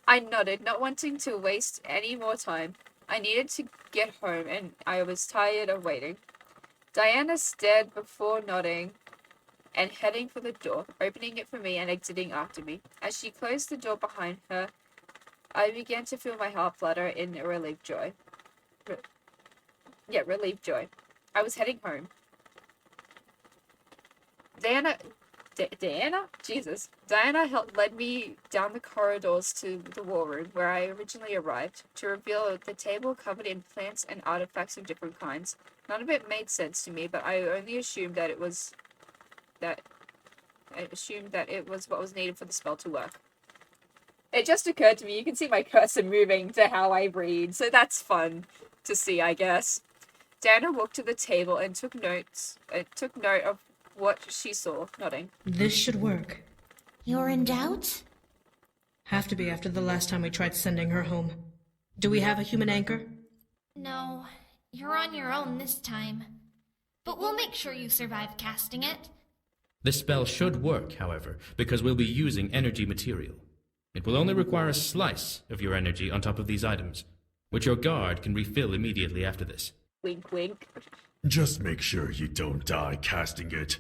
I nodded, not wanting to waste any more time. I needed to get home, and I was tired of waiting. Diana stared before nodding and heading for the door, opening it for me and exiting after me. As she closed the door behind her, I began to feel my heart flutter in relieved joy. Relieved joy. I was heading home. Diana? Jesus. Diana led me down the corridors to the war room where I originally arrived, to reveal the table covered in plants and artifacts of different kinds. None of it made sense to me, but I only assumed that it was what was needed for the spell to work. It just occurred to me, you can see my cursor moving to how I read, so that's fun to see, I guess. Diana walked to the table and took note of what she saw, nodding. This should work. You're in doubt? Have to be after the last time we tried sending her home. Do we have a human anchor? No, you're on your own this time. But we'll make sure you survive casting it. This spell should work, however, because we'll be using energy material. It will only require a slice of your energy on top of these items, which your guard can refill immediately after this. Wink, wink. Just make sure you don't die casting it.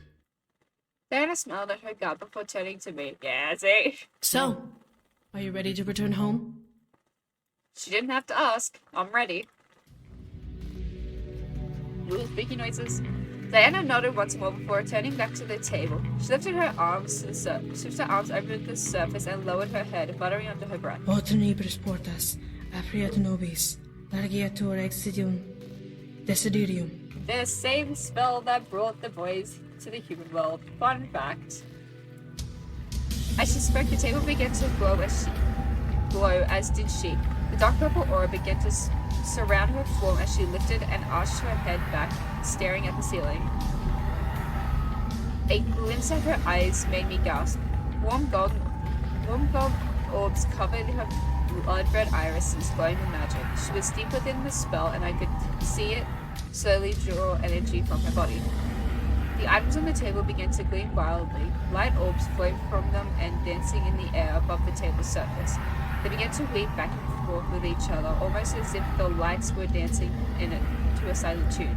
Diana smiled at her guard before turning to me. Yeah, see? So, are you ready to return home? She didn't have to ask. I'm ready. Little squeaky noises. Diana nodded once more before turning back to the table. She lifted her arms to over the surface and lowered her head, muttering under her breath. Otrnibris portas, apriat nobis, largiatur exidium, desiderium. The same spell that brought the boys to the human world. Fun fact. As she spoke, the table began to glow as did she. The dark purple aura began to surround her form as she lifted and arched her head back, staring at the ceiling. A glimpse at her eyes made me gasp. Warm gold orbs covered her blood-red irises, glowing with magic. She was deep within the spell, and I could see it slowly draw energy from her body. The items on the table began to gleam wildly. Light orbs flowed from them and dancing in the air above the table's surface. They began to weave back and forth with each other, almost as if the lights were dancing in it to a silent tune.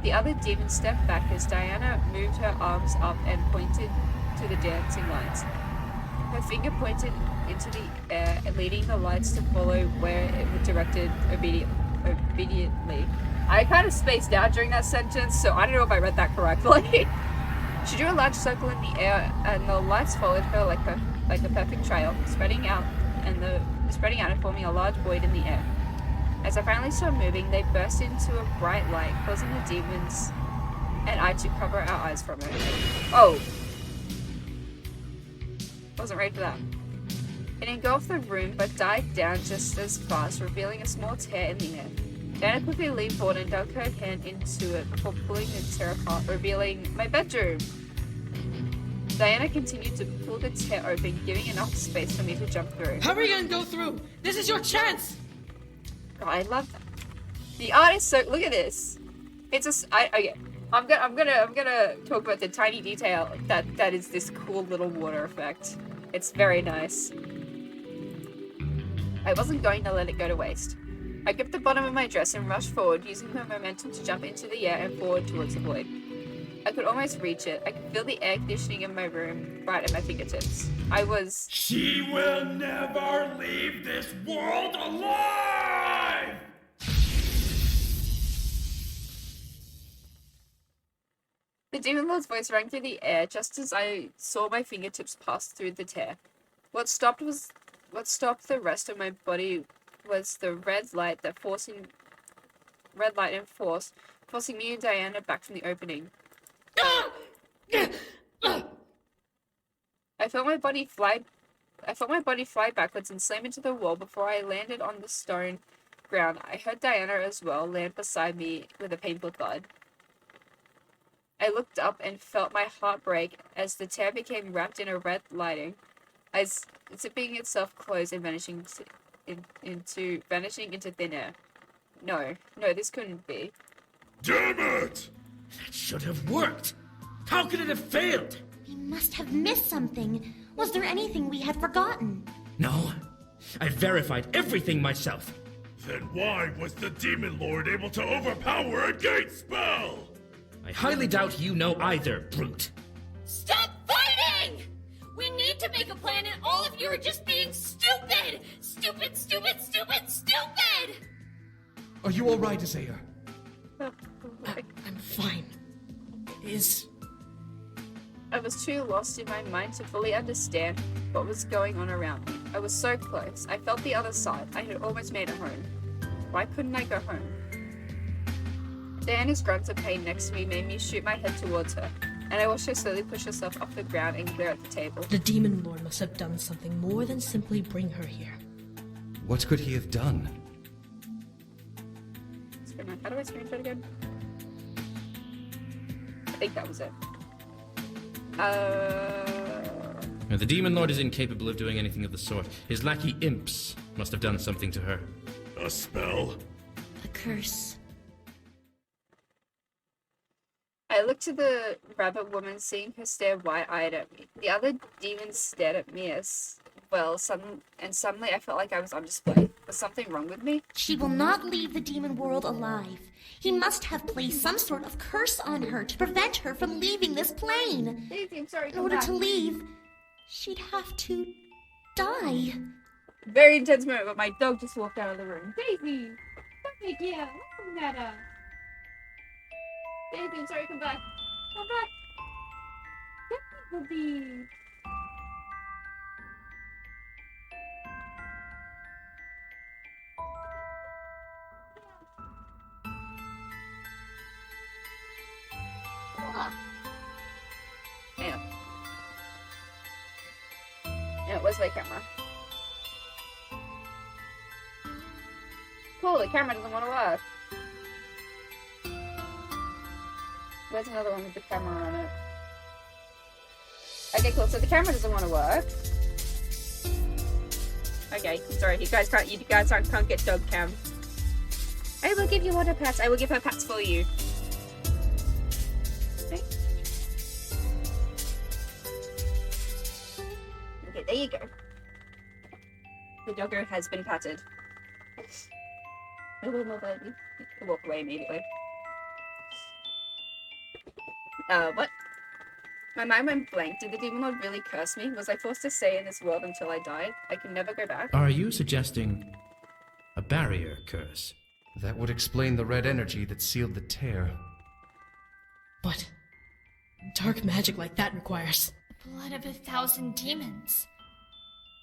The other demon stepped back as Diana moved her arms up and pointed to the dancing lights. Her finger pointed into the air, leading the lights to follow where it was directed obediently. I kind of spaced out during that sentence, so I don't know if I read that correctly. She drew a large circle in the air, and the lights followed her like a perfect trail, spreading out and forming a large void in the air. As I finally saw moving, they burst into a bright light, causing the demons and I to cover our eyes from it. Oh! Wasn't ready for that. It engulfed the room, but died down just as fast, revealing a small tear in the air. Diana quickly leaned forward and dug her hand into it before pulling the tear apart, revealing my bedroom. Diana continued to pull the tear open, giving enough space for me to jump through. Hurry and go through! This is your chance! God, I love that. The art is so. Look at this. It's just. Okay. I'm gonna talk about the tiny detail that is this cool little water effect. It's very nice. I wasn't going to let it go to waste. I gripped the bottom of my dress and rushed forward, using my momentum to jump into the air and forward towards the void. I could almost reach it. I could feel the air conditioning in my room right at my fingertips. I was... She will never leave this world alive! The Demon Lord's voice rang through the air just as I saw my fingertips pass through the tear. What stopped the rest of my body was the red light and forcing me and Diana back from the opening. I felt my body fly backwards and slam into the wall before I landed on the stone ground. I heard Diana as well land beside me with a painful thud. I looked up and felt my heart break as the tear became wrapped in a red lighting, as zipping itself closed and vanishing into thin air. No, this couldn't be. Damn it! That should have worked! How could it have failed? We must have missed something. Was there anything we had forgotten? No. I verified everything myself. Then why was the Demon Lord able to overpower a gate spell? I highly doubt you know either, brute. Stop fighting! We need to make a plan and all of you are just being stupid! Stupid, stupid, stupid, stupid! Are you alright, Isaiah? I'm fine. It is... I was too lost in my mind to fully understand what was going on around me. I was so close. I felt the other side. I had almost made it home. Why couldn't I go home? Diana's grunts of pain next to me made me shoot my head towards her, and I watched her slowly push herself off the ground and clear at the table. The Demon Lord must have done something more than simply bring her here. What could he have done? How do I screenshot again? I think that was it. Now, the Demon Lord is incapable of doing anything of the sort. His lackey imps must have done something to her. A spell? A curse. I looked to the rabbit woman, seeing her stare wide-eyed at me. The other demons stared at me as well, suddenly I felt like I was on display. Was something wrong with me? She will not leave the demon world alive. He must have placed some sort of curse on her to prevent her from leaving this plane. Daisy, I'm sorry, In order to leave, she'd have to die. Very intense moment, but my dog just walked out of the room. Daisy! Don't make you. What's the matter? Daisy, I'm sorry, come back. Come back. Get me, baby. Yeah, where's my camera? Cool, the camera doesn't want to work. Where's another one with the camera on it? Okay, cool, so the camera doesn't want to work. Okay, sorry, you guys can't get dog cam. I will give you water pats. I will give her pats for you. Okay, there you go. The doggo has been patted. No more baby. Walk away immediately. What? My mind went blank. Did the Demon Lord really curse me? Was I forced to stay in this world until I died? I can never go back? Are you suggesting a barrier curse? That would explain the red energy that sealed the tear. But dark magic like that requires The blood of 1,000 demons.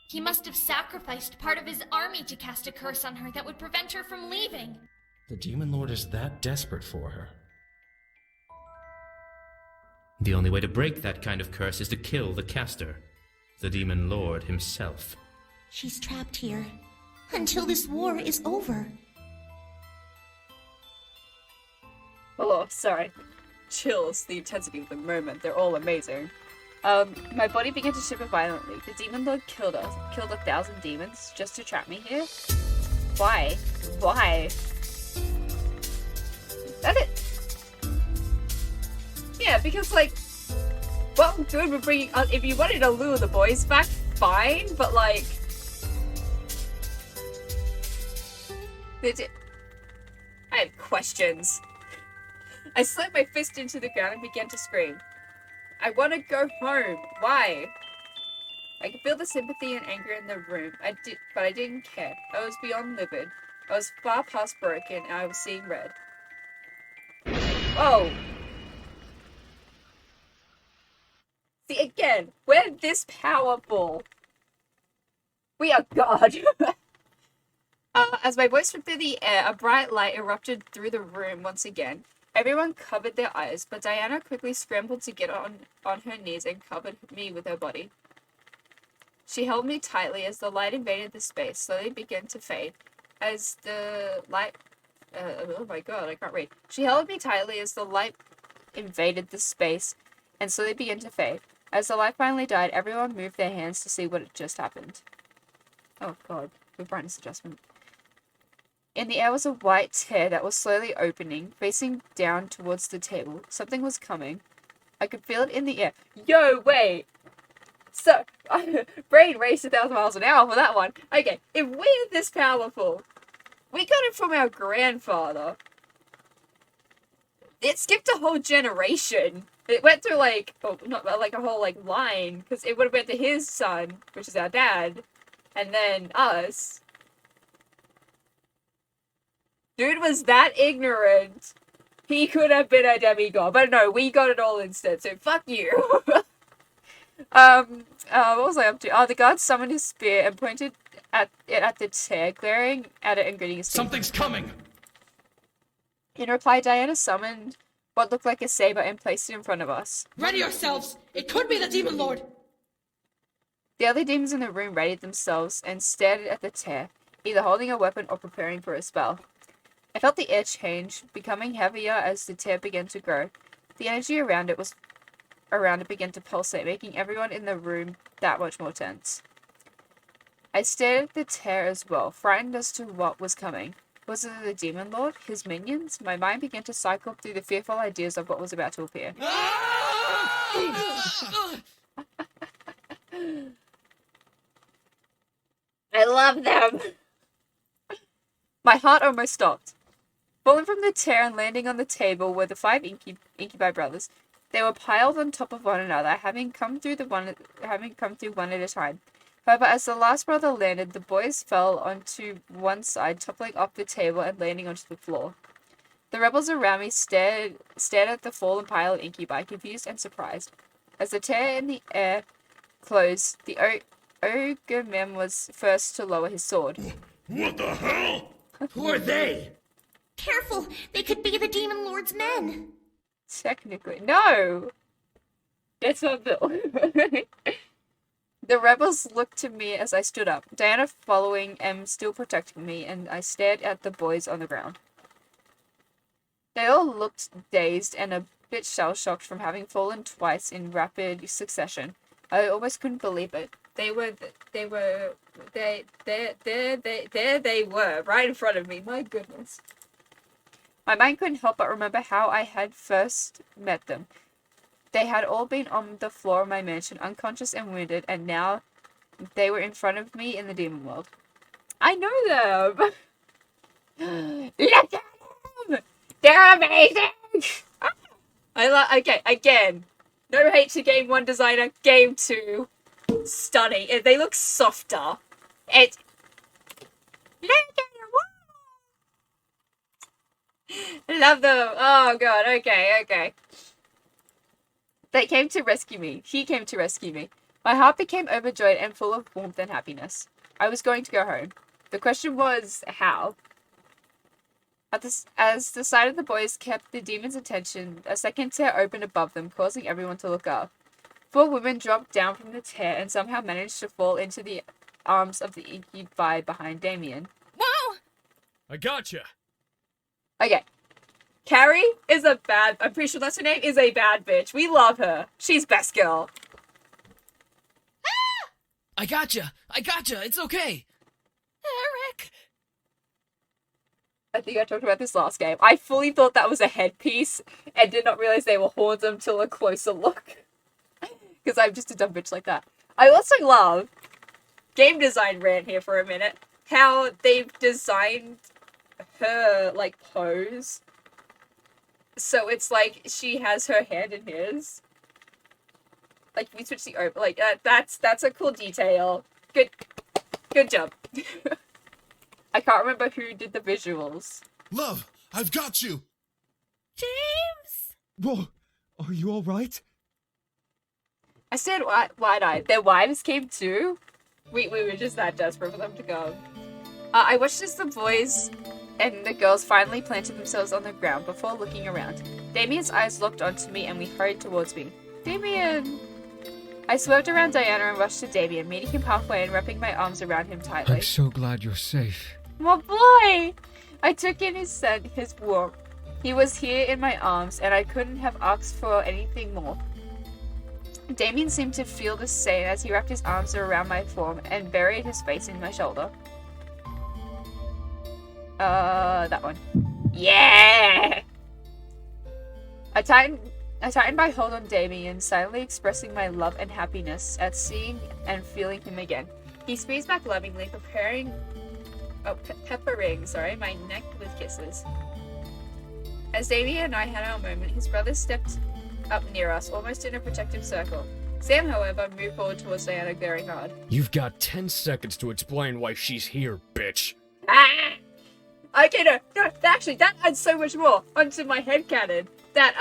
He must have sacrificed part of his army to cast a curse on her that would prevent her from leaving. The Demon Lord is that desperate for her. The only way to break that kind of curse is to kill the caster, the Demon Lord himself. She's trapped here until this war is over. Oh, sorry. Chills, the intensity of the moment. They're all amazing. My body began to shiver violently. The demon lord killed 1,000 demons just to trap me here? Why? Why? That it? Yeah, because like, what good would bringing? If you wanted to lure the boys back, fine. But like, I have questions. I slammed my fist into the ground and began to scream. I want to go home. Why? I could feel the sympathy and anger in the room. But I didn't care. I was beyond livid. I was far past broken, and I was seeing red. Oh. See, again, we're this powerful. We are God. As my voice ripped through the air, a bright light erupted through the room once again. Everyone covered their eyes, but Diana quickly scrambled to get on her knees and covered me with her body. She held me tightly as the light invaded the space, slowly began to fade. As the light... oh my god, I can't read. She held me tightly as the light invaded the space and slowly began to fade. As the light finally died, everyone moved their hands to see what had just happened. Oh god, with brightness adjustment. In the air was a white tear that was slowly opening, facing down towards the table. Something was coming. I could feel it in the air. Yo, wait! So, brain raced 1,000 miles an hour for that one. Okay, if we're this powerful, we got it from our grandfather. It skipped a whole generation. It went through like, oh, not like a whole like line, because it would have went to his son, which is our dad, and then us. Dude was that ignorant. He could have been a demigod, but no, we got it all instead, so fuck you. What was I up to? Oh, the guard summoned his spear and pointed at the tear, glaring at it and gritting his teeth. Something's coming! In reply, Diana summoned what looked like a saber and placed it in front of us. Ready yourselves! It could be the Demon Lord! The other demons in the room readied themselves and stared at the tear, either holding a weapon or preparing for a spell. I felt the air change, becoming heavier as the tear began to grow. The energy around it began to pulsate, making everyone in the room that much more tense. I stared at the tear as well, frightened as to what was coming. Was it the Demon Lord? His minions? My mind began to cycle through the fearful ideas of what was about to appear. I love them! My heart almost stopped. Falling from the tear and landing on the table were the 5 Incubi brothers. They were piled on top of one another, having come through one at a time. However, as the last brother landed, the boys fell onto one side, toppling off the table and landing onto the floor. The rebels around me stared at the fallen pile of Incubi, confused and surprised. As the tear in the air closed, the ogre man was first to lower his sword. What the hell? Who are they? Careful! They could be the Demon Lord's men! Technically. No! That's not Bill. The rebels looked to me as I stood up, Diana following and still protecting me, and I stared at the boys on the ground. They all looked dazed and a bit shell-shocked from having fallen twice in rapid succession. I almost couldn't believe it. There they were, right in front of me. My goodness. My mind couldn't help but remember how I had first met them. They had all been on the floor of my mansion, unconscious and wounded, and now they were in front of me in the demon world. I know them! Look at them! They're amazing! Okay, again. No hate to Game 1 designer. Game 2. Stunning. They look softer. Look at them! Love them. Oh god, okay. They came to rescue me. He came to rescue me. My heart became overjoyed and full of warmth and happiness. I was going to go home. The question was, how? As the sight of the boys kept the demon's attention, a second tear opened above them, causing everyone to look up. 4 women dropped down from the tear and somehow managed to fall into the arms of the Incubi behind Damien. Wow! I gotcha! Okay. Carrie is I'm pretty sure that's her name, is a bad bitch. We love her. She's best girl. I gotcha! It's okay! Eric! I think I talked about this last game. I fully thought that was a headpiece and did not realize they were horns until a closer look. Because I'm just a dumb bitch like that. I also love, game design rant here for a minute, how they've designed her, like, pose. So it's like she has her hand in his. Like, we switch the over, like, that's a cool detail. Good job. I can't remember who did the visuals. Love, I've got you! James! Whoa, are you alright? I said wide-eyed. Their wives came too? We were just that desperate for them to go. I watched as the boys and the girls finally planted themselves on the ground before looking around. Damien's eyes locked onto me and we hurried towards me. Damien! I swerved around Diana and rushed to Damien, meeting him halfway and wrapping my arms around him tightly. I'm so glad you're safe. My boy! I took in his scent, his warmth. He was here in my arms, and I couldn't have asked for anything more. Damien seemed to feel the same as he wrapped his arms around my form and buried his face in my shoulder. That one. Yeah! I tightened my hold on Damien, silently expressing my love and happiness at seeing and feeling him again. He squeezed back lovingly, peppering my neck with kisses. As Damien and I had our moment, his brother stepped up near us, almost in a protective circle. Sam, however, moved forward towards Diana, glaring hard. You've got 10 seconds to explain why she's here, bitch. Ah! Okay, no, actually, that adds so much more onto my headcanon. That,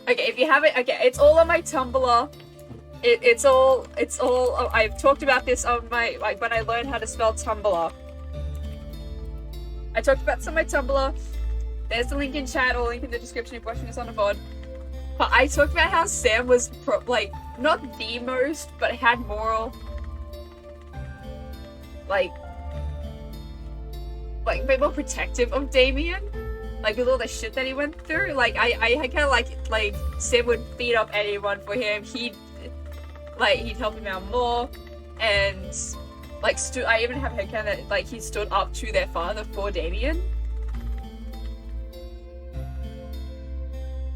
okay, if you haven't, okay, it's all on my Tumblr. It's all, I've talked about this on my, like, when I learned how to spell Tumblr. I talked about this on my Tumblr. There's the link in chat or link in the description if you're watching this on a VOD. But I talked about how Sam was, not the most, but had more, like, a bit more protective of Damien. Like, with all the shit that he went through. Like, I kind of like, Sam would beat up anyone for him. He'd help him out more. And, like, I even have headcanon that, like, he stood up to their father for Damien.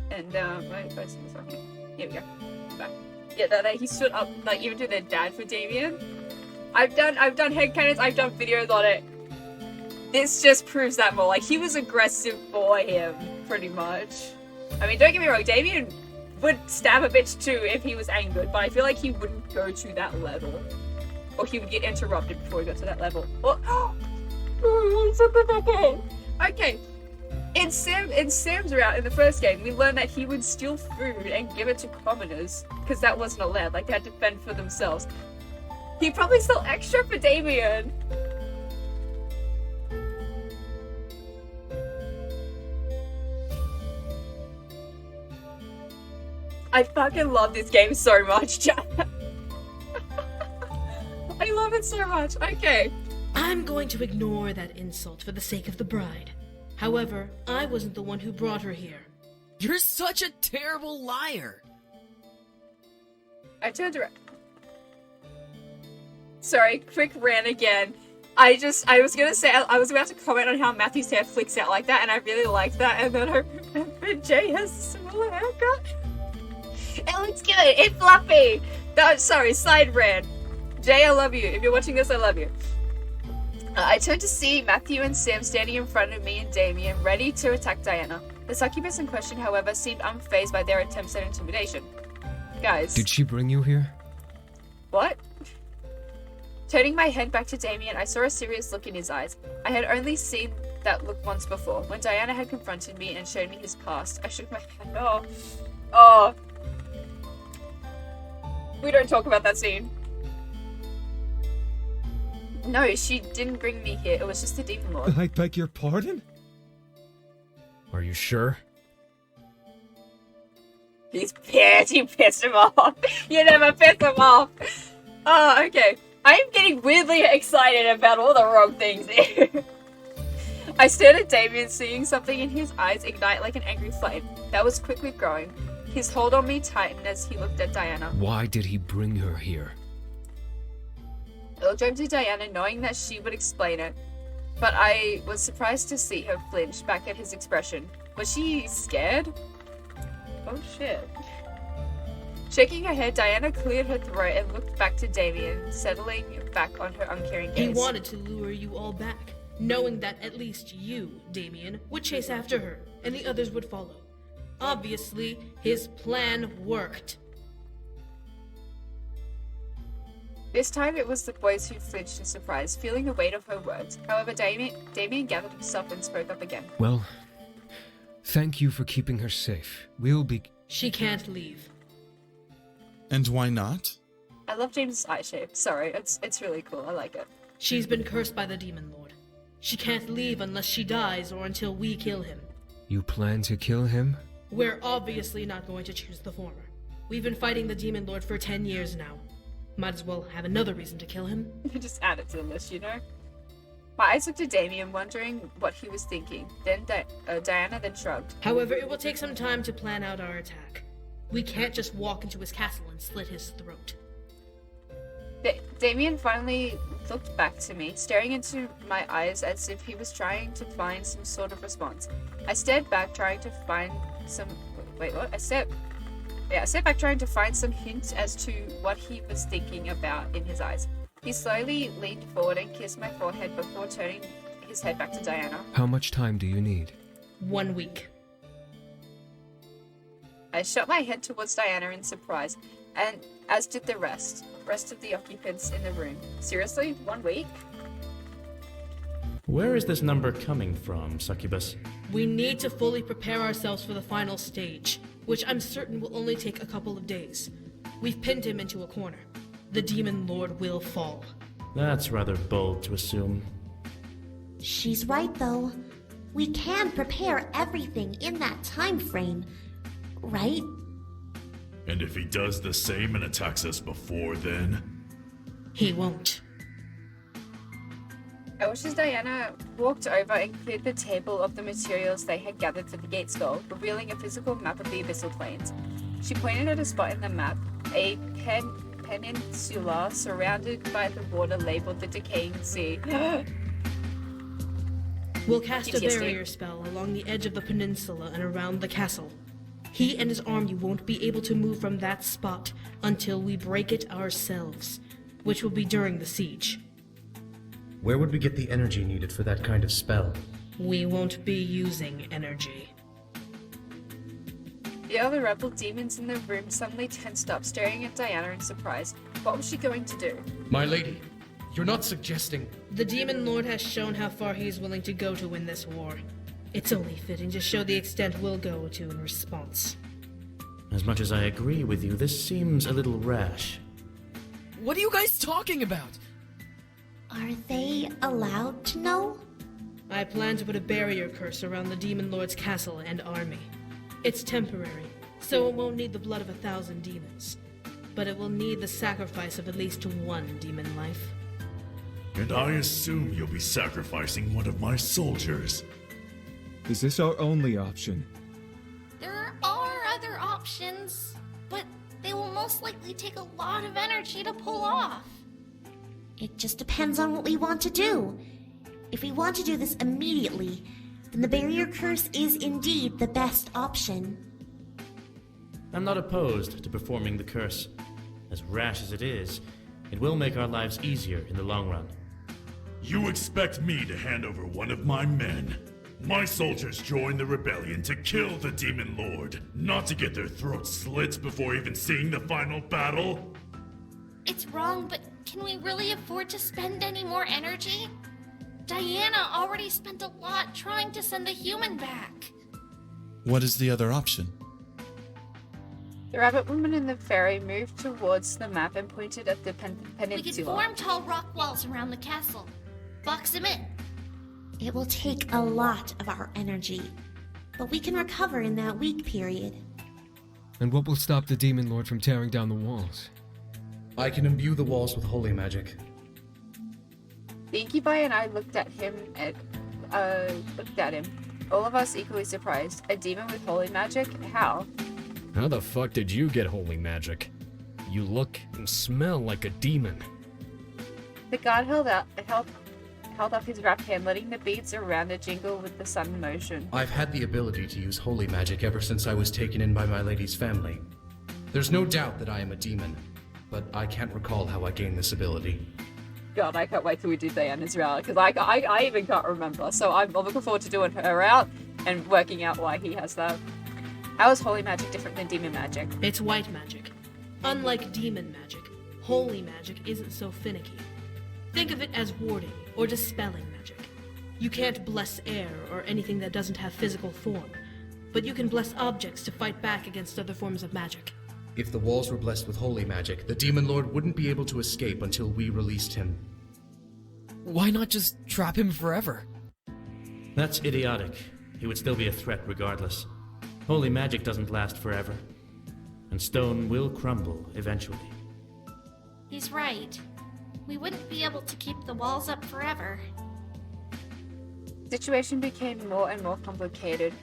And, here we go. Back. Yeah, that he stood up, like, even to their dad for Damien. I've done headcanons, I've done videos on it. This just proves that more. Like, he was aggressive for him, pretty much. I mean, don't get me wrong, Damien would stab a bitch too if he was angered, but I feel like he wouldn't go to that level. Or he would get interrupted before he got to that level. Okay. In Sam's route in the first game, we learned that he would steal food and give it to commoners, because that wasn't allowed. Like, they had to fend for themselves. He probably stole extra for Damien. I fucking love this game so much, chat. I love it so much. Okay. I'm going to ignore that insult for the sake of the bride. However, I wasn't the one who brought her here. You're such a terrible liar. I turned around. Sorry, quick rant again. I was gonna say, I was about to comment on how Matthew's hair flicks out like that, and I really liked that, and then I remembered Jay has a similar haircut. It looks good. It's fluffy. Sorry, side rant. Jay, I love you. If you're watching this, I love you. I turned to see Matthew and Sam standing in front of me and Damien, ready to attack Diana. The succubus in question, however, seemed unfazed by their attempts at intimidation. Guys. Did she bring you here? What? Turning my head back to Damien, I saw a serious look in his eyes. I had only seen that look once before, when Diana had confronted me and showed me his past. I shook my head. Oh. We don't talk about that scene. No, she didn't bring me here. It was just the demon lord. I beg your pardon? Are you sure? He's pissed. You pissed him off. You never pissed him off. Oh, okay. I am getting weirdly excited about all the wrong things here. I stared at Damien, seeing something in his eyes ignite like an angry flame that was quickly growing. His hold on me tightened as he looked at Diana. Why did he bring her here? I looked over to Diana, knowing that she would explain it, but I was surprised to see her flinch back at his expression. Was she scared? Oh shit. Shaking her head, Diana cleared her throat and looked back to Damien, settling back on her uncaring gaze. He wanted to lure you all back, knowing that at least you, Damien, would chase after her, and the others would follow. Obviously, his plan worked. This time it was the boys who flinched in surprise, feeling the weight of her words. However, Damien gathered himself and spoke up again. Well, thank you for keeping her safe. We'll be... She can't leave. And why not? I love James's eye shape. Sorry, it's really cool. I like it. She's been cursed by the Demon Lord. She can't leave unless she dies or until we kill him. You plan to kill him? We're obviously not going to choose the former. We've been fighting the Demon Lord for 10 years now. Might as well have another reason to kill him. Just add it to the list, you know? My eyes looked at Damien, wondering what he was thinking. Then Diana then shrugged. However, it will take some time to plan out our attack. We can't just walk into his castle and slit his throat. Damien finally looked back to me, staring into my eyes as if he was trying to find some sort of response. I stared back, trying to find some... Wait, what? I stepped back, trying to find some hint as to what he was thinking about in his eyes. He slowly leaned forward and kissed my forehead before turning his head back to Diana. How much time do you need? 1 week. I shot my head towards Diana in surprise, and as did the rest of the occupants in the room. Seriously? 1 week? Where is this number coming from, Succubus? We need to fully prepare ourselves for the final stage, which I'm certain will only take a couple of days. We've pinned him into a corner. The Demon Lord will fall. That's rather bold to assume. She's right, though. We can prepare everything in that time frame, right? And if he does the same and attacks us before then? He won't. I watched as Diana walked over and cleared the table of the materials they had gathered for the gate skull, revealing a physical map of the abyssal plains. She pointed at a spot in the map, a peninsula surrounded by the water labeled the Decaying Sea. We'll cast a PTSD. barrier spell along the edge of the peninsula and around the castle. He and his army won't be able to move from that spot until we break it ourselves, which will be during the siege. Where would we get the energy needed for that kind of spell? We won't be using energy. The other rebel demons in the room suddenly tensed up, staring at Diana in surprise. What was she going to do? My lady, you're not suggesting... The Demon Lord has shown how far he is willing to go to win this war. It's only fitting to show the extent we'll go to in response. As much as I agree with you, this seems a little rash. What are you guys talking about? Are they allowed to know? I plan to put a barrier curse around the Demon Lord's castle and army. It's temporary, so it won't need the blood of 1,000 demons. But it will need the sacrifice of at least 1 demon life. And I assume you'll be sacrificing one of my soldiers. Is this our only option? There are other options, but they will most likely take a lot of energy to pull off. It just depends on what we want to do. If we want to do this immediately, then the barrier curse is indeed the best option. I'm not opposed to performing the curse. As rash as it is, it will make our lives easier in the long run. You expect me to hand over one of my men? My soldiers joined the rebellion to kill the Demon Lord, not to get their throats slit before even seeing the final battle? It's wrong, but can we really afford to spend any more energy? Diana already spent a lot trying to send a human back. What is the other option? The rabbit woman and the fairy moved towards the map and pointed at the We could peninsula. form tall rock walls around the castle. Box them in. It will take a lot of our energy, but we can recover in that week period. And what will stop the Demon Lord from tearing down the walls? I can imbue the walls with holy magic. The incubi and I looked at him. All of us equally surprised. A demon with holy magic? How? How the fuck did you get holy magic? You look and smell like a demon. The guard held up his wrapped hand, letting the beads around it jingle with the sudden motion. I've had the ability to use holy magic ever since I was taken in by my lady's family. There's no doubt that I am a demon, but I can't recall how I gained this ability. God, I can't wait till we do Diana's route, because I even can't remember. So I'm looking forward to doing her route and working out why he has that. How is holy magic different than demon magic? It's white magic. Unlike demon magic, holy magic isn't so finicky. Think of it as warding or dispelling magic. You can't bless air or anything that doesn't have physical form, but you can bless objects to fight back against other forms of magic. If the walls were blessed with holy magic, the Demon Lord wouldn't be able to escape until we released him. Why not just trap him forever? That's idiotic. He would still be a threat regardless. Holy magic doesn't last forever. And stone will crumble eventually. He's right. We wouldn't be able to keep the walls up forever. The situation became more and more complicated.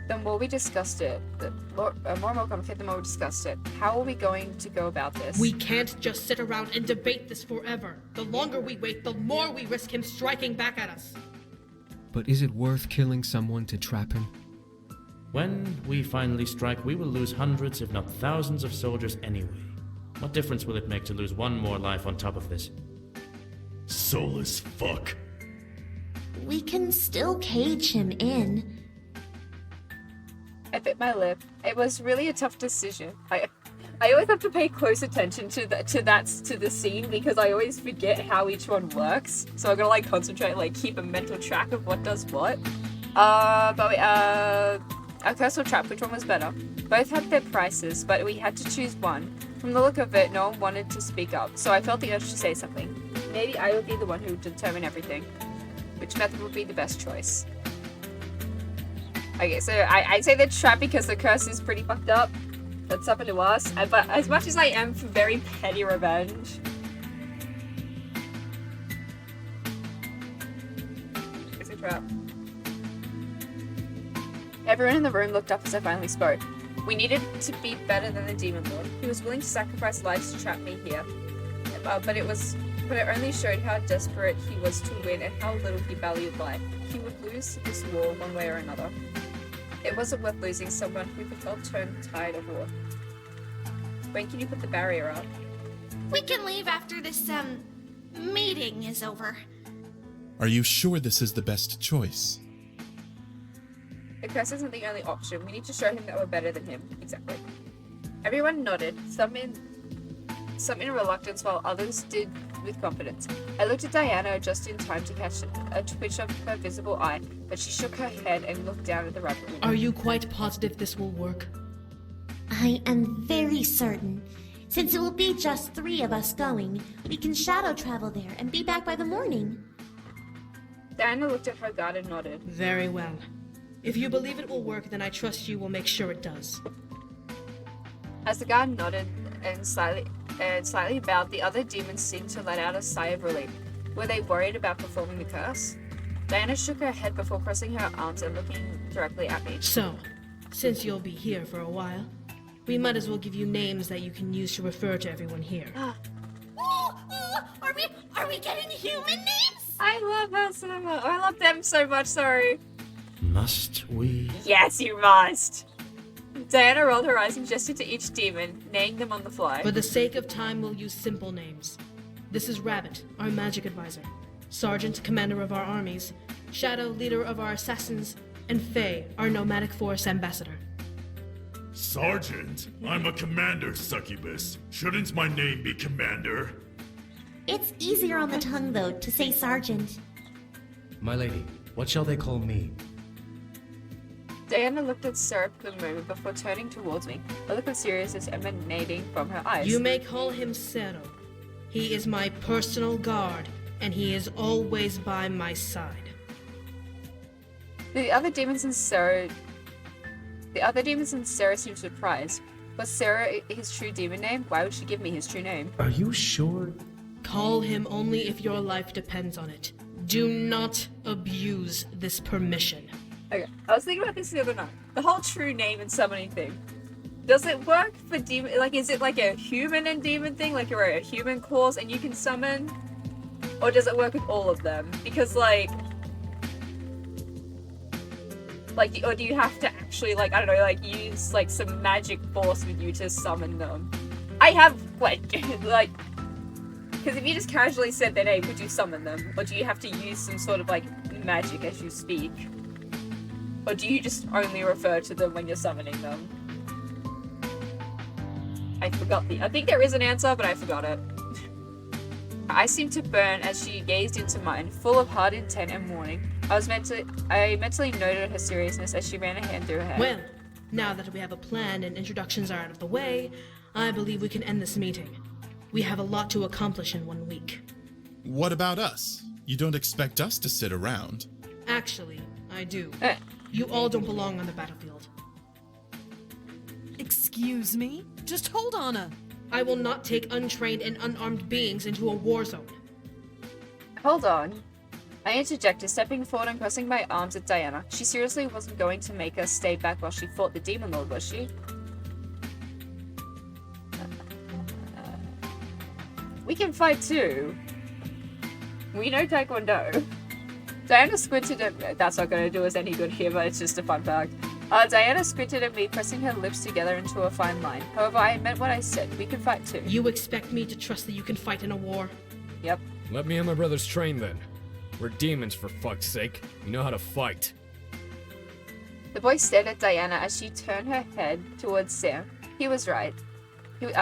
The more we discussed it, more and more complicated the more we discussed it. How are we going to go about this? We can't just sit around and debate this forever. The longer we wait, the more we risk him striking back at us. But is it worth killing someone to trap him? When we finally strike, we will lose hundreds, if not thousands, of soldiers anyway. What difference will it make to lose one more life on top of this? Soulless fuck. We can still cage him in. I bit my lip. It was really a tough decision. I always have to pay close attention to the scene because I always forget how each one works. So I'm gonna concentrate, keep a mental track of what does what. Our curse or trap, which one was better? Both had their prices, but we had to choose one. From the look of it, no one wanted to speak up, so I felt the urge to say something. Maybe I would be the one who would determine everything. Which method would be the best choice? Okay, so I'd say the trap because the curse is pretty fucked up. That's something to us. But as much as I am for very petty revenge. It's a trap. Everyone in the room looked up as I finally spoke. We needed to be better than the Demon Lord. He was willing to sacrifice lives to trap me here. But it only showed how desperate he was to win and how little he valued life. He would lose this war one way or another. It wasn't worth losing someone who could help turn the tide of war. When can you put the barrier up? We can leave after this, meeting is over. Are you sure this is the best choice? The curse isn't the only option. We need to show him that we're better than him. Exactly. Everyone nodded, some in reluctance while others did with confidence. I looked at Diana just in time to catch a twitch of her visible eye, but she shook her head and looked down at the rabbit. Are you quite positive this will work? I am very certain. Since it will be just 3 of us going, we can shadow travel there and be back by the morning. Diana looked at her guard and nodded. Very well. If you believe it will work, then I trust you will make sure it does. As the guard nodded and slightly bowed, the other demons seemed to let out a sigh of relief. Were they worried about performing the curse? Diana shook her head before crossing her arms and looking directly at me. So, since you'll be here for a while, we might as well give you names that you can use to refer to everyone here. Are we getting human names? I love her so much. I love them so much, sorry. Must we? Yes, you must. Diana rolled her eyes and gestured to each demon, naming them on the fly. For the sake of time, we'll use simple names. This is Rabbit, our magic advisor. Sergeant, commander of our armies. Shadow, leader of our assassins. And Faye, our nomadic force ambassador. Sergeant? I'm a commander, succubus. Shouldn't my name be Commander? It's easier on the tongue, though, to say Sergeant. My lady, what shall they call me? Diana looked at Sarah for a moment before turning towards me, a look of seriousness emanating from her eyes. You may call him Cero. He is my personal guard, and he is always by my side. The other demons and Sarah seemed surprised. Was Sarah his true demon name? Why would she give me his true name? Are you sure? Call him only if your life depends on it. Do not abuse this permission. Okay, I was thinking about this the other night. The whole true name and summoning thing. Does it work for demon? Like, is it like a human and demon thing? Like, you're a human cause and you can summon? Or does it work with all of them? Because, like, or do you have to actually, like, I don't know, like, use, like, some magic force with you to summon them? I have, like, like, because if you just casually said their name, would you summon them? Or do you have to use some sort of, like, magic as you speak? Or do you just only refer to them when you're summoning them? I think there is an answer, but I forgot it. I seemed to burn as she gazed into mine, full of hard intent and warning. I mentally noted her seriousness as she ran her hand through her hair. Well, now that we have a plan and introductions are out of the way, I believe we can end this meeting. We have a lot to accomplish in 1 week. What about us? You don't expect us to sit around. Actually, I do. You all don't belong on the battlefield. Excuse me? Just hold on I will not take untrained and unarmed beings into a war zone. Hold on. I interjected, stepping forward and crossing my arms at Diana. She seriously wasn't going to make us stay back while she fought the Demon Lord, was she? We can fight too. We know Taekwondo. Diana squinted at me. That's not going to do us any good here, but it's just a fun fact. Diana squinted at me, pressing her lips together into a fine line. However, I meant what I said. We can fight too. You expect me to trust that you can fight in a war? Yep. Let me and my brothers train then. We're demons, for fuck's sake. We know how to fight. The boy stared at Diana as she turned her head towards Sam. He was right.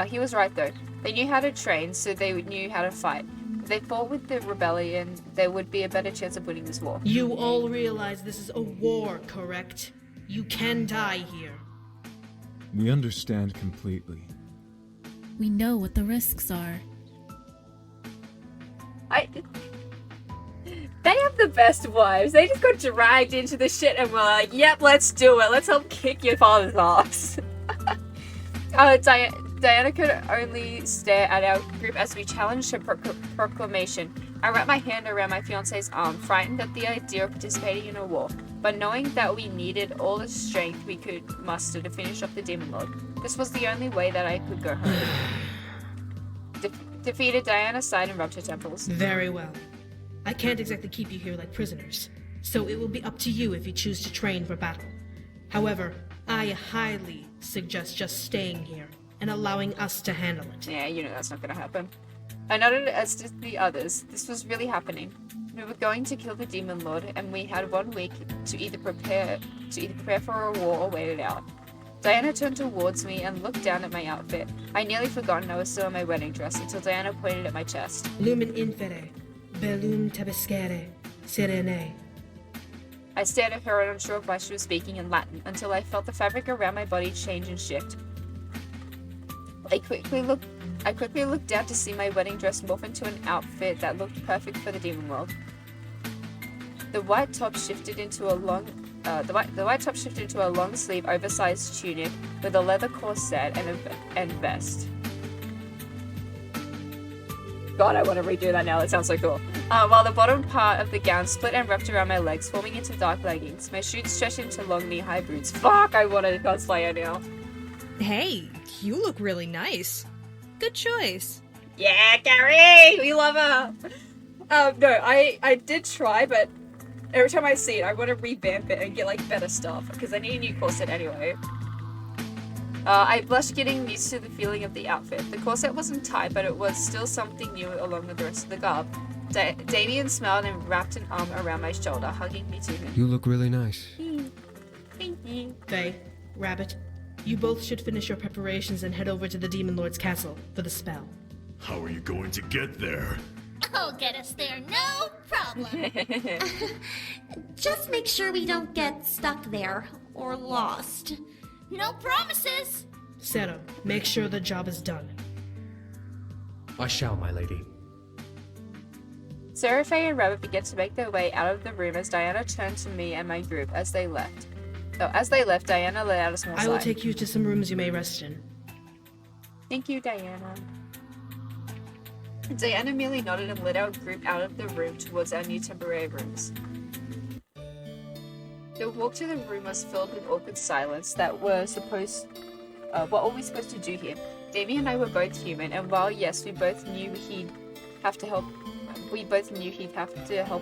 He was right though. They knew how to train, so they knew how to fight. If they fought with the rebellion, there would be a better chance of winning this war. You all realize this is a war, correct? You can die here. We understand completely. We know what the risks are. They have the best wives. They just got dragged into the shit and were like, yep, let's do it. Let's help kick your father's ass. Diana could only stare at our group as we challenged her proclamation. I wrapped my hand around my fiancé's arm, frightened at the idea of participating in a war, but knowing that we needed all the strength we could muster to finish off the Demon Lord. This was the only way that I could go home. Defeated, Diana sighed and rubbed her temples. Very well. I can't exactly keep you here like prisoners, so it will be up to you if you choose to train for battle. However, I highly suggest just staying here and allowing us to handle it. Yeah, you know that's not gonna happen. I nodded as did the others. This was really happening. We were going to kill the Demon Lord, and we had 1 week to either prepare for a war or wait it out. Diana turned towards me and looked down at my outfit. I nearly forgotten I was still in my wedding dress until Diana pointed at my chest. Lumen infere, bellum tebescere, serene. I stared at her, unsure of why she was speaking in Latin, until I felt the fabric around my body change and shift. I quickly looked down to see my wedding dress morph into an outfit that looked perfect for the Demon World. The white top shifted into a long sleeve, oversized tunic with a leather corset and vest. God, I want to redo that now. That sounds so cool. While the bottom part of the gown split and wrapped around my legs, forming into dark leggings. My shoes stretched into long knee-high boots. Fuck, I want to cosplay her now. Hey, you look really nice. Good choice. Yeah, Carrie! We love her! No, I did try, but every time I see it, I want to revamp it and get, like, better stuff, because I need a new corset anyway. I blushed, getting used to the feeling of the outfit. The corset wasn't tight, but it was still something new along with the rest of the garb. Damien smiled and wrapped an arm around my shoulder, hugging me to him. You look really nice. Thank you. Faye, Rabbit, you both should finish your preparations and head over to the Demon Lord's castle for the spell. How are you going to get there? I'll get us there, no problem. Just make sure we don't get stuck there or lost. No promises. Zero, make sure the job is done. I shall, my lady. Seraphe and Rabbit began to make their way out of the room as Diana turned to me and my group as they left. Diana let out a small sigh. I will take you to some rooms you may rest in. Thank you, Diana. Diana merely nodded and led our group out of the room towards our new temporary rooms. The walk to the room was filled with awkward silence that was supposed what were we supposed to do here? Damien and I were both human, and while yes, we both knew he'd have to help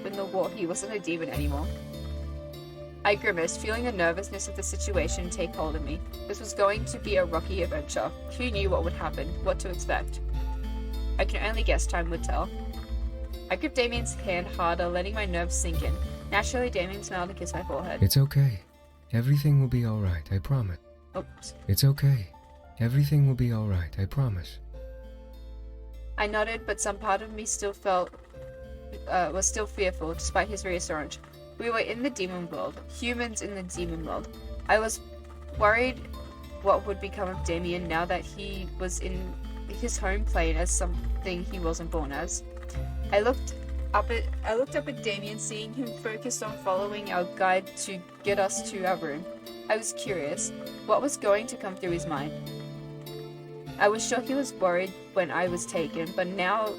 in the war, he wasn't a demon anymore. I grimaced, feeling the nervousness of the situation take hold of me. This was going to be a rocky adventure. Who knew what would happen, what to expect? I can only guess time would tell. I gripped Damien's hand harder, letting my nerves sink in. Naturally, Damien smiled and kissed my forehead. It's okay. Everything will be alright, I promise. Oops. It's okay. Everything will be alright, I promise. I nodded, but some part of me was still fearful, despite his reassurance. We were in the demon world. Humans in the demon world. I was worried what would become of Damien now that he was in his home plane as something he wasn't born as. I looked up at Damien, seeing him focused on following our guide to get us to our room. I was curious. What was going to come through his mind? I was sure he was worried when I was taken, but now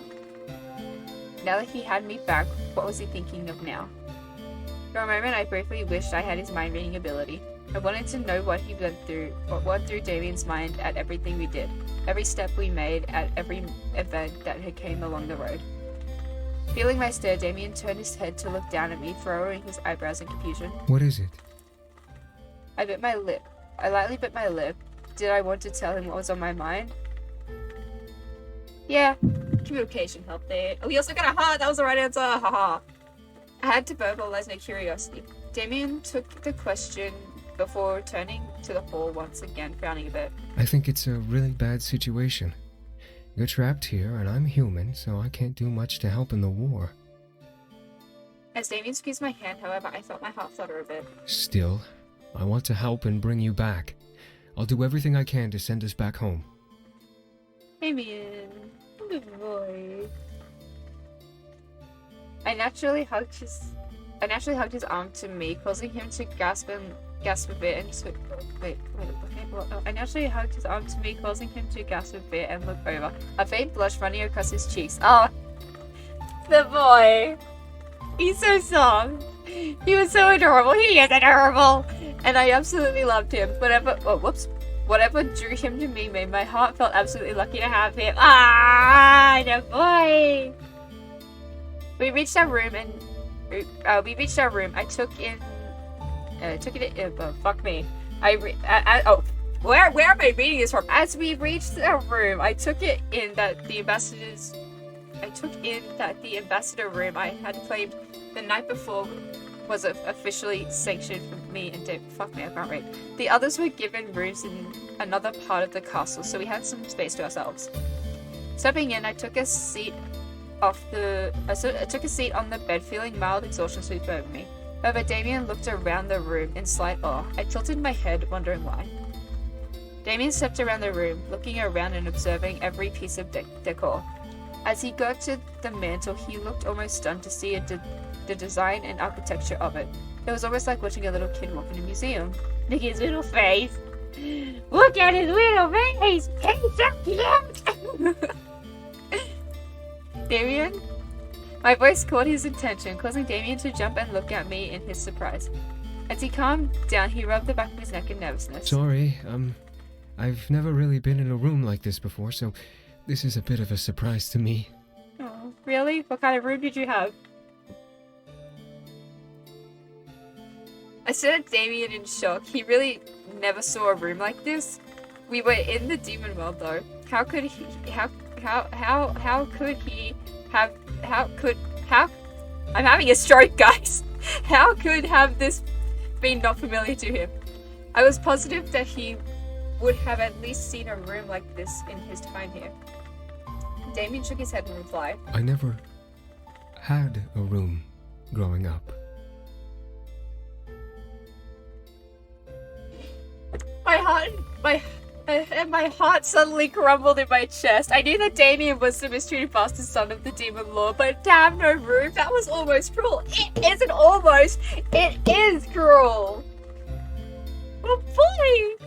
that he had me back, what was he thinking of now? For a moment, I briefly wished I had his mind-reading ability. I wanted to know what he went through Damien's mind at everything we did, every step we made, at every event that had came along the road. Feeling my stare, Damien turned his head to look down at me, furrowing his eyebrows in confusion. What is it? I bit my lip. I lightly bit my lip. Did I want to tell him what was on my mind? Yeah, communication helped there. We also got a heart, that was the right answer, haha. I had to verbalize my curiosity. Damien took the question before returning to the hall once again, frowning a bit. I think it's a really bad situation. You're trapped here, and I'm human, so I can't do much to help in the war. As Damien squeezed my hand, however, I felt my heart flutter a bit. Still, I want to help and bring you back. I'll do everything I can to send us back home. Damien, good boy. I naturally hugged his arm to me, causing him to gasp a bit and I naturally hugged his arm to me, causing him to gasp a bit and look over. A faint blush running across his cheeks. Oh, the boy. He's so soft. He was so adorable. He is adorable. And I absolutely loved him. Whatever drew him to me made my heart felt absolutely lucky to have him. Ah, the boy. We reached our room. I took it in. Fuck me. Where am I reading this from? As we reached our room, I took in that the ambassador room I had claimed the night before was officially sanctioned for me and Dave. Fuck me, I can't read. The others were given rooms in another part of the castle, so we had some space to ourselves. Stepping in, I took a seat on the bed, feeling mild exhaustion sweep over me. However, Damien looked around the room in slight awe. I tilted my head, wondering why. Damien stepped around the room, looking around and observing every piece of decor. As he got to the mantle, he looked almost stunned to see the design and architecture of it. It was almost like watching a little kid walk in a museum. Look at his little face! Look at his little face! He's so cute! Damien? My voice caught his attention, causing Damien to jump and look at me in his surprise. As he calmed down, he rubbed the back of his neck in nervousness. Sorry, I've never really been in a room like this before, so this is a bit of a surprise to me. Oh, really? What kind of room did you have? I stared at Damien in shock. He really never saw a room like this. We were in the demon world though. How could I'm having a stroke, guys. How could have this been not familiar to him? I was positive that he would have at least seen a room like this in his time here. Damien shook his head in reply. I never had a room growing up. My heart suddenly crumbled in my chest. I knew that Damien was the mistreated bastard son of the demon lord, but to have no room, that was almost cruel. It isn't almost, it is cruel. Oh boy!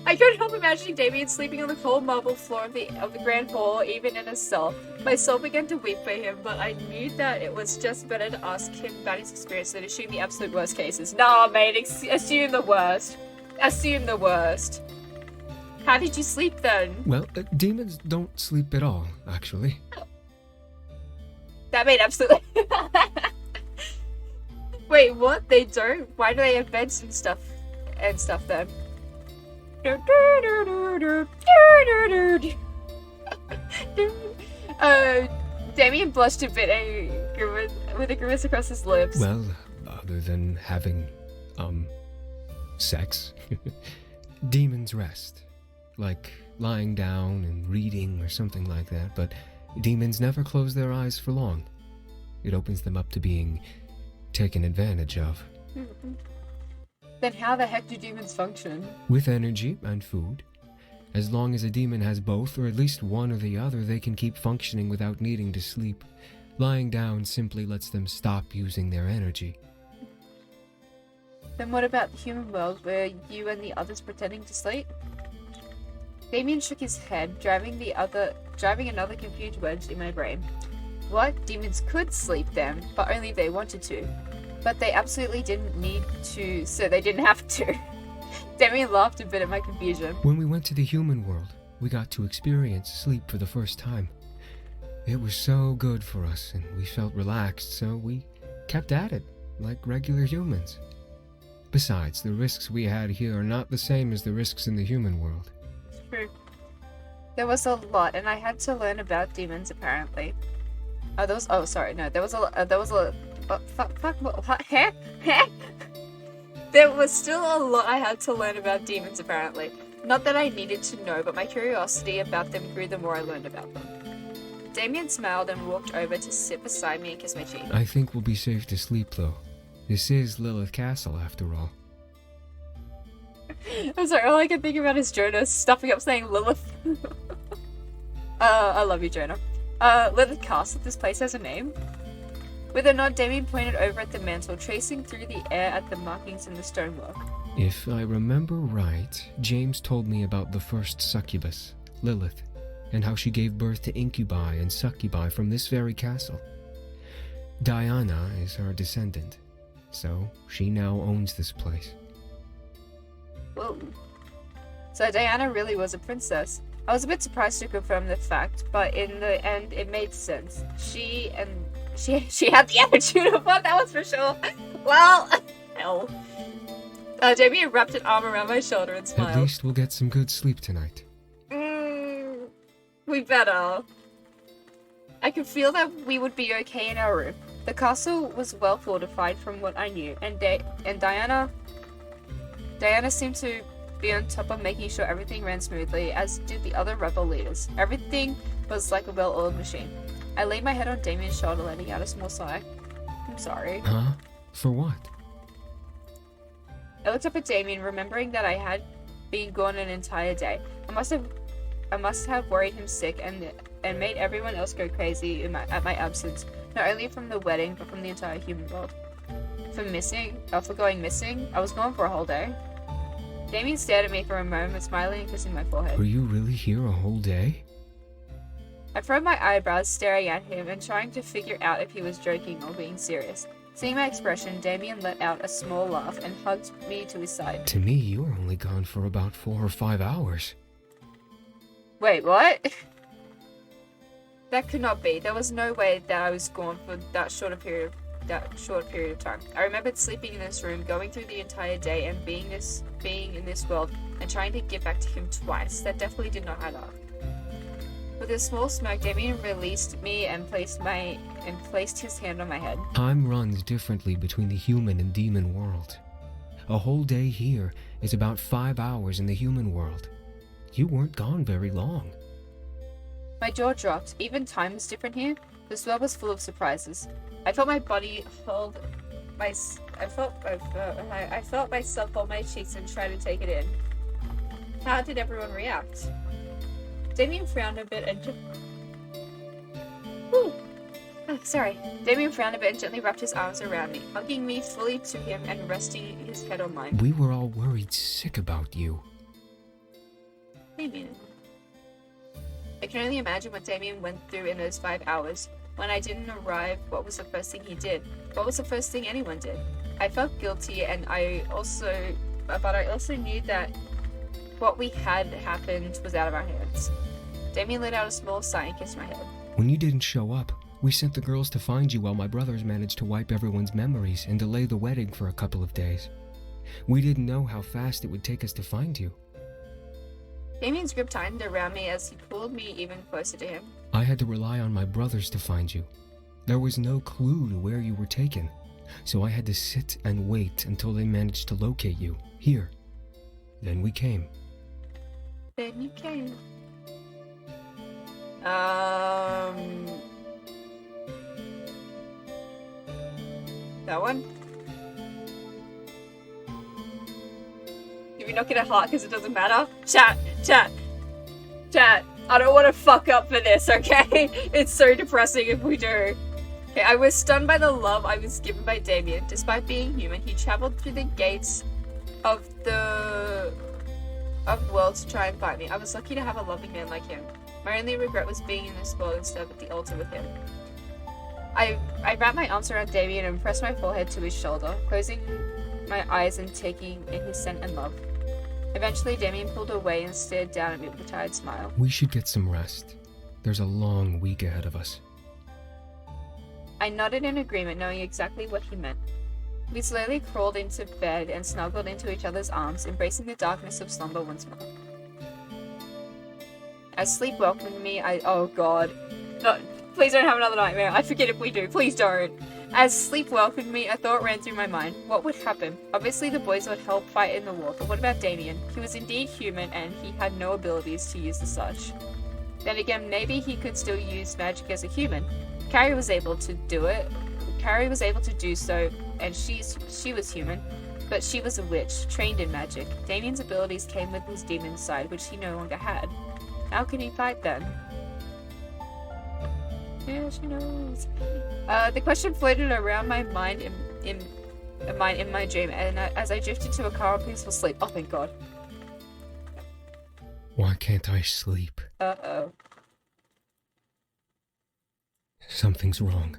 I couldn't help imagining Damien sleeping on the cold marble floor of the grand hall, even in a cell. My soul began to weep for him, but I knew that it was just better to ask him about his experience than assume the absolute worst cases. Nah, mate, assume the worst. Assume the worst. How did you sleep then? Well, demons don't sleep at all, actually. That made absolutely... Wait, what? They don't? Why do they have beds and stuff then? Damien blushed a bit with a grimace across his lips. Well, other than having, sex, demons rest. Like lying down and reading or something like that, but demons never close their eyes for long. It opens them up to being taken advantage of. Then how the heck do demons function? With energy and food. As long as a demon has both, or at least one or the other, they can keep functioning without needing to sleep. Lying down simply lets them stop using their energy. Then what about the human world, where you and the others pretending to sleep? Damien shook his head, driving another confused wedge in my brain. What? Demons could sleep then, but only if they wanted to. But they absolutely didn't need to, so they didn't have to. Damien laughed a bit at my confusion. When we went to the human world, we got to experience sleep for the first time. It was so good for us, and we felt relaxed, so we kept at it, like regular humans. Besides, the risks we had here are not the same as the risks in the human world. True. There was a lot, and I had to learn about demons, apparently. There was still a lot I had to learn about demons, apparently. Not that I needed to know, but my curiosity about them grew the more I learned about them. Damien smiled and walked over to sit beside me and kiss my cheek. I think we'll be safe to sleep, though. This is Lilith Castle, after all. I'm sorry, all I can think about is Jonah stuffing up saying Lilith. I love you, Jonah. Lilith Castle, this place has a name? With a nod, Damien pointed over at the mantle, tracing through the air at the markings in the stonework. If I remember right, James told me about the first succubus, Lilith, and how she gave birth to incubi and succubi from this very castle. Diana is her descendant, so she now owns this place. Whoa. So Diana really was a princess. I was a bit surprised to confirm the fact, but in the end it made sense. She had the attitude of one, that was for sure. Well, hell. Damien wrapped an arm around my shoulder and smiled. At least we'll get some good sleep tonight. We better. I could feel that we would be okay in our room. The castle was well fortified from what I knew, and Diana seemed to be on top of making sure everything ran smoothly, as did the other rebel leaders. Everything was like a well-oiled machine. I laid my head on Damien's shoulder, letting out a small sigh. I'm sorry. Huh? For what? I looked up at Damien, remembering that I had been gone an entire day. I must have worried him sick and made everyone else go crazy at my absence, not only from the wedding, but from the entire human world. For going missing, I was gone for a whole day. Damien stared at me for a moment, smiling and kissing my forehead. Were you really here a whole day? I furrowed my eyebrows, staring at him and trying to figure out if he was joking or being serious. Seeing my expression, Damien let out a small laugh and hugged me to his side. To me, you were only gone for about 4 or 5 hours. Wait, what? That could not be. There was no way that I was gone for that short period of time. I remembered sleeping in this room, going through the entire day, and being in this world, and trying to get back to him twice. That definitely did not add up. With a small smirk, Damien released me and placed his hand on my head. Time runs differently between the human and demon world. A whole day here is about 5 hours in the human world. You weren't gone very long. My jaw dropped. Even time was different here. This world was full of surprises. I felt my body hold I felt myself hold my cheeks and try to take it in. How did everyone react? Damien frowned a bit and Damien frowned a bit and gently wrapped his arms around me, hugging me fully to him and resting his head on mine. We were all worried sick about you. Damien. I can only imagine what Damien went through in those 5 hours. When I didn't arrive, what was the first thing he did? What was the first thing anyone did? I felt guilty, and I also knew that what we had happened was out of our hands. Damien let out a small sigh and kissed my head. When you didn't show up, we sent the girls to find you while my brothers managed to wipe everyone's memories and delay the wedding for a couple of days. We didn't know how fast it would take us to find you. Damien's grip tightened around me as he pulled me even closer to him. I had to rely on my brothers to find you. There was no clue to where you were taken, so I had to sit and wait until they managed to locate you, here. Then we came. Then you came. That one? Did we not get a heart because it doesn't matter? Chat! I don't want to fuck up for this, okay? It's so depressing if we do. Okay, I was stunned by the love I was given by Damien. Despite being human, he traveled through the gates of the world to try and find me. I was lucky to have a loving man like him. My only regret was being in this world instead of at the altar with him. I wrapped my arms around Damien and pressed my forehead to his shoulder, closing my eyes and taking in his scent and love. Eventually, Damien pulled away and stared down at me with a tired smile. We should get some rest. There's a long week ahead of us. I nodded in agreement, knowing exactly what he meant. We slowly crawled into bed and snuggled into each other's arms, embracing the darkness of slumber once more. As sleep welcomed me, oh god. No, please don't have another nightmare. I forget if we do. Please don't. As sleep welcomed me, a thought ran through my mind. What would happen? Obviously the boys would help fight in the war, but what about Damien? He was indeed human and he had no abilities to use as such. Then again, maybe he could still use magic as a human. Carrie was able to do it. Carrie was able to do so, and she was human, but she was a witch, trained in magic. Damien's abilities came with his demon side, which he no longer had. How can he fight then? Yeah, she knows. The question floated around my mind in my dream, and as I drifted to a calm, peaceful sleep. Oh, thank God. Why can't I sleep? Uh-oh. Something's wrong.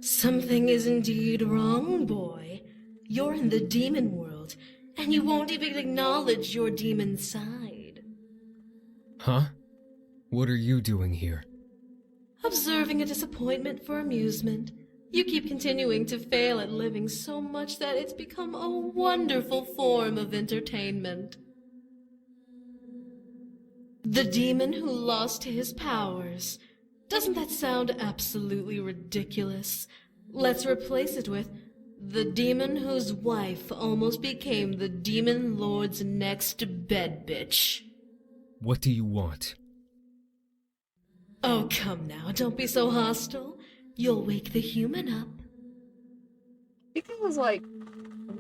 Something is indeed wrong, boy. You're in the demon world, and you won't even acknowledge your demon side. Huh? What are you doing here? Observing a disappointment for amusement. You keep continuing to fail at living so much that it's become a wonderful form of entertainment. The demon who lost his powers. Doesn't that sound absolutely ridiculous? Let's replace it with the demon whose wife almost became the demon lord's next bed bitch. What do you want? Oh, come now, don't be so hostile. You'll wake the human up. I think it was like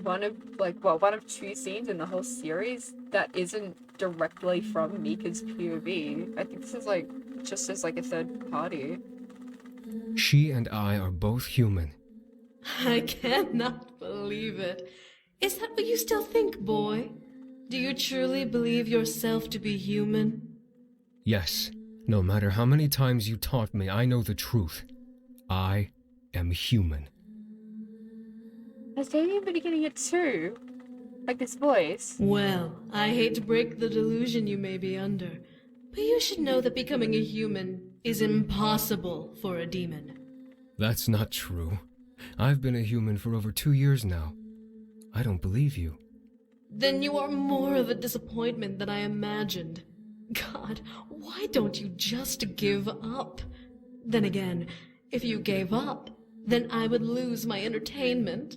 one of two scenes in the whole series that isn't directly from Mika's POV. I think this is like just as like a third party. She and I are both human. I cannot believe it. Is that what you still think, boy? Do you truly believe yourself to be human? Yes. No matter how many times you taught me, I know the truth. I am human. Has Damien been getting it too? Like this voice? Well, I hate to break the delusion you may be under, but you should know that becoming a human is impossible for a demon. That's not true. I've been a human for over 2 years now. I don't believe you. Then you are more of a disappointment than I imagined. God, why don't you just give up? Then again, if you gave up, then I would lose my entertainment.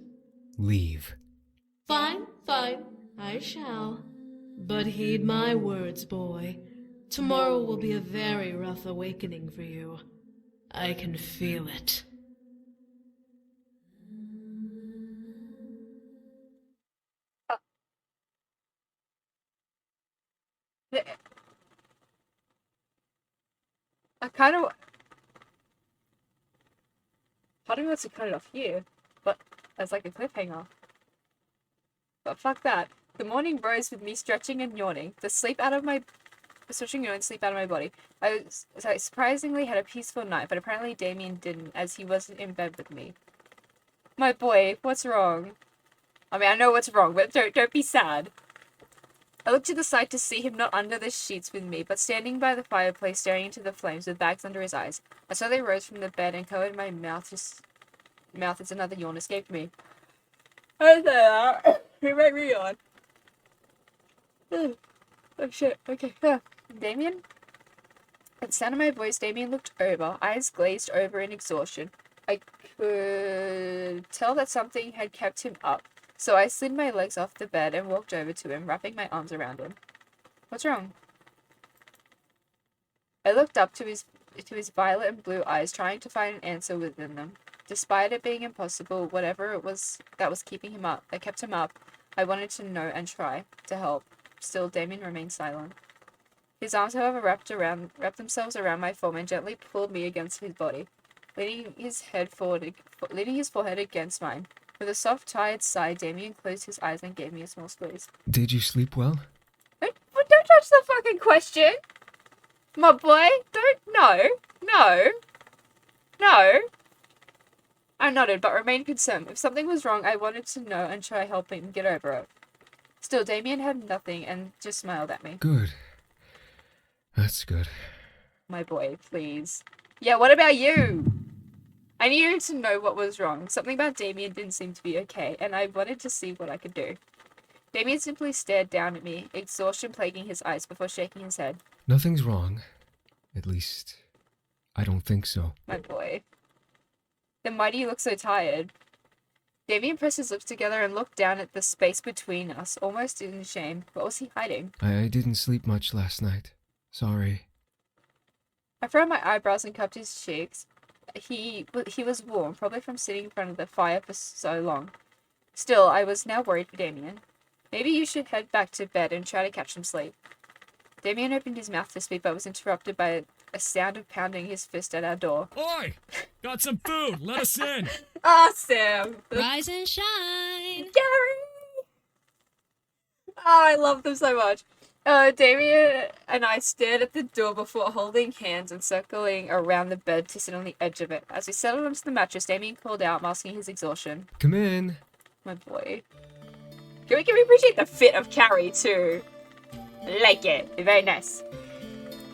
Leave. Fine, I shall. But heed my words, boy. Tomorrow will be a very rough awakening for you. I can feel it. Part of me wants to cut it off here, but as like a cliffhanger. But fuck that. The morning rose with me stretching and yawning. Sleep out of my body. I surprisingly had a peaceful night, but apparently Damien didn't, as he wasn't in bed with me. My boy, what's wrong? I mean, I know what's wrong, but don't be sad. I looked to the side to see him not under the sheets with me, but standing by the fireplace staring into the flames with bags under his eyes. I slowly rose from the bed and covered my mouth as another yawn escaped me. I say that. You made me yawn. Oh shit, okay. Damien? At the sound of my voice, Damien looked over, eyes glazed over in exhaustion. I could tell that something had kept him up, so I slid my legs off the bed and walked over to him, wrapping my arms around him. What's wrong? I looked up to his violet and blue eyes, trying to find an answer within them. Despite it being impossible, whatever it was that was keeping him up, that kept him up, I wanted to know and try to help. Still, Damien remained silent. His arms, however, wrapped themselves around my form and gently pulled me against his body, leaning his forehead against mine. With a soft, tired sigh, Damien closed his eyes and gave me a small squeeze. Did you sleep well? Don't touch the fucking question! My boy, no. I nodded, but remained concerned. If something was wrong, I wanted to know and try helping him get over it. Still, Damien had nothing and just smiled at me. Good. That's good. My boy, please. Yeah, what about you? I needed to know what was wrong. Something about Damien didn't seem to be okay, and I wanted to see what I could do. Damien simply stared down at me, exhaustion plaguing his eyes before shaking his head. Nothing's wrong. At least, I don't think so. My boy. Then why do you look so tired? Damien pressed his lips together and looked down at the space between us, almost in shame. What was he hiding? I didn't sleep much last night. Sorry. I furrowed my eyebrows and cupped his cheeks. He was warm, probably from sitting in front of the fire for so long. Still, I was now worried for Damien. Maybe you should head back to bed and try to catch some sleep. Damien opened his mouth to speak, but was interrupted by a sound of pounding his fist at our door. Oi! Got some food! Let us in! Ah, Sam! Rise and shine! Gary! Oh, I love them so much. Damien and I stared at the door before holding hands and circling around the bed to sit on the edge of it. As we settled onto the mattress, Damien called out, masking his exhaustion. Come in. My boy. Can we appreciate the fit of Carrie, too? Like it. Very nice.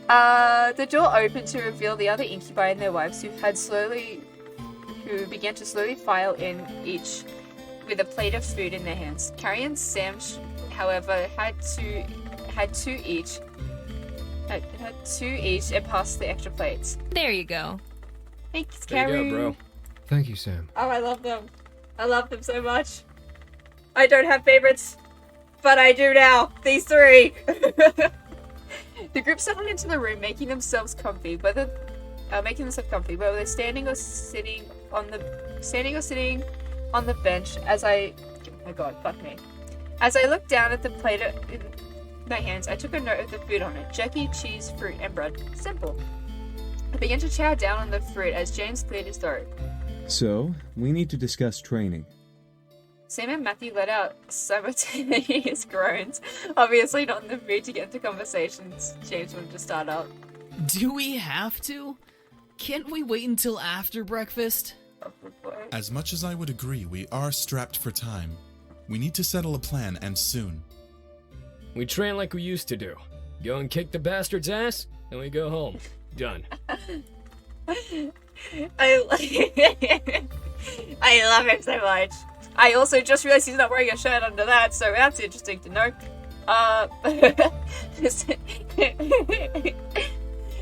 The door opened to reveal the other incubi and their wives who began to slowly file in each with a plate of food in their hands. Carrie and Sam, however, had two each and passed the extra plates. There you go. Thanks, There Carrie. you go, bro. Thank you, Sam. Oh, I love them. I love them so much. I don't have favorites, but I do now. These three. The group settled into the room, making themselves comfy. Whether they're standing or sitting on the bench. Oh my god, fuck me. As I looked down at the plate in my hands, I took a note of the food on it: jerky, cheese, fruit, and bread. Simple. I began to chow down on the fruit as James cleared his throat. So, we need to discuss training. Sam and Matthew let out simultaneous groans, obviously not in the mood to get into conversations James wanted to start up. Do we have to? Can't we wait until after breakfast? As much as I would agree, we are strapped for time. We need to settle a plan, and soon. We train like we used to do. Go and kick the bastard's ass, and we go home. Done. I love him so much. I also just realized he's not wearing a shirt under that, so that's interesting to know.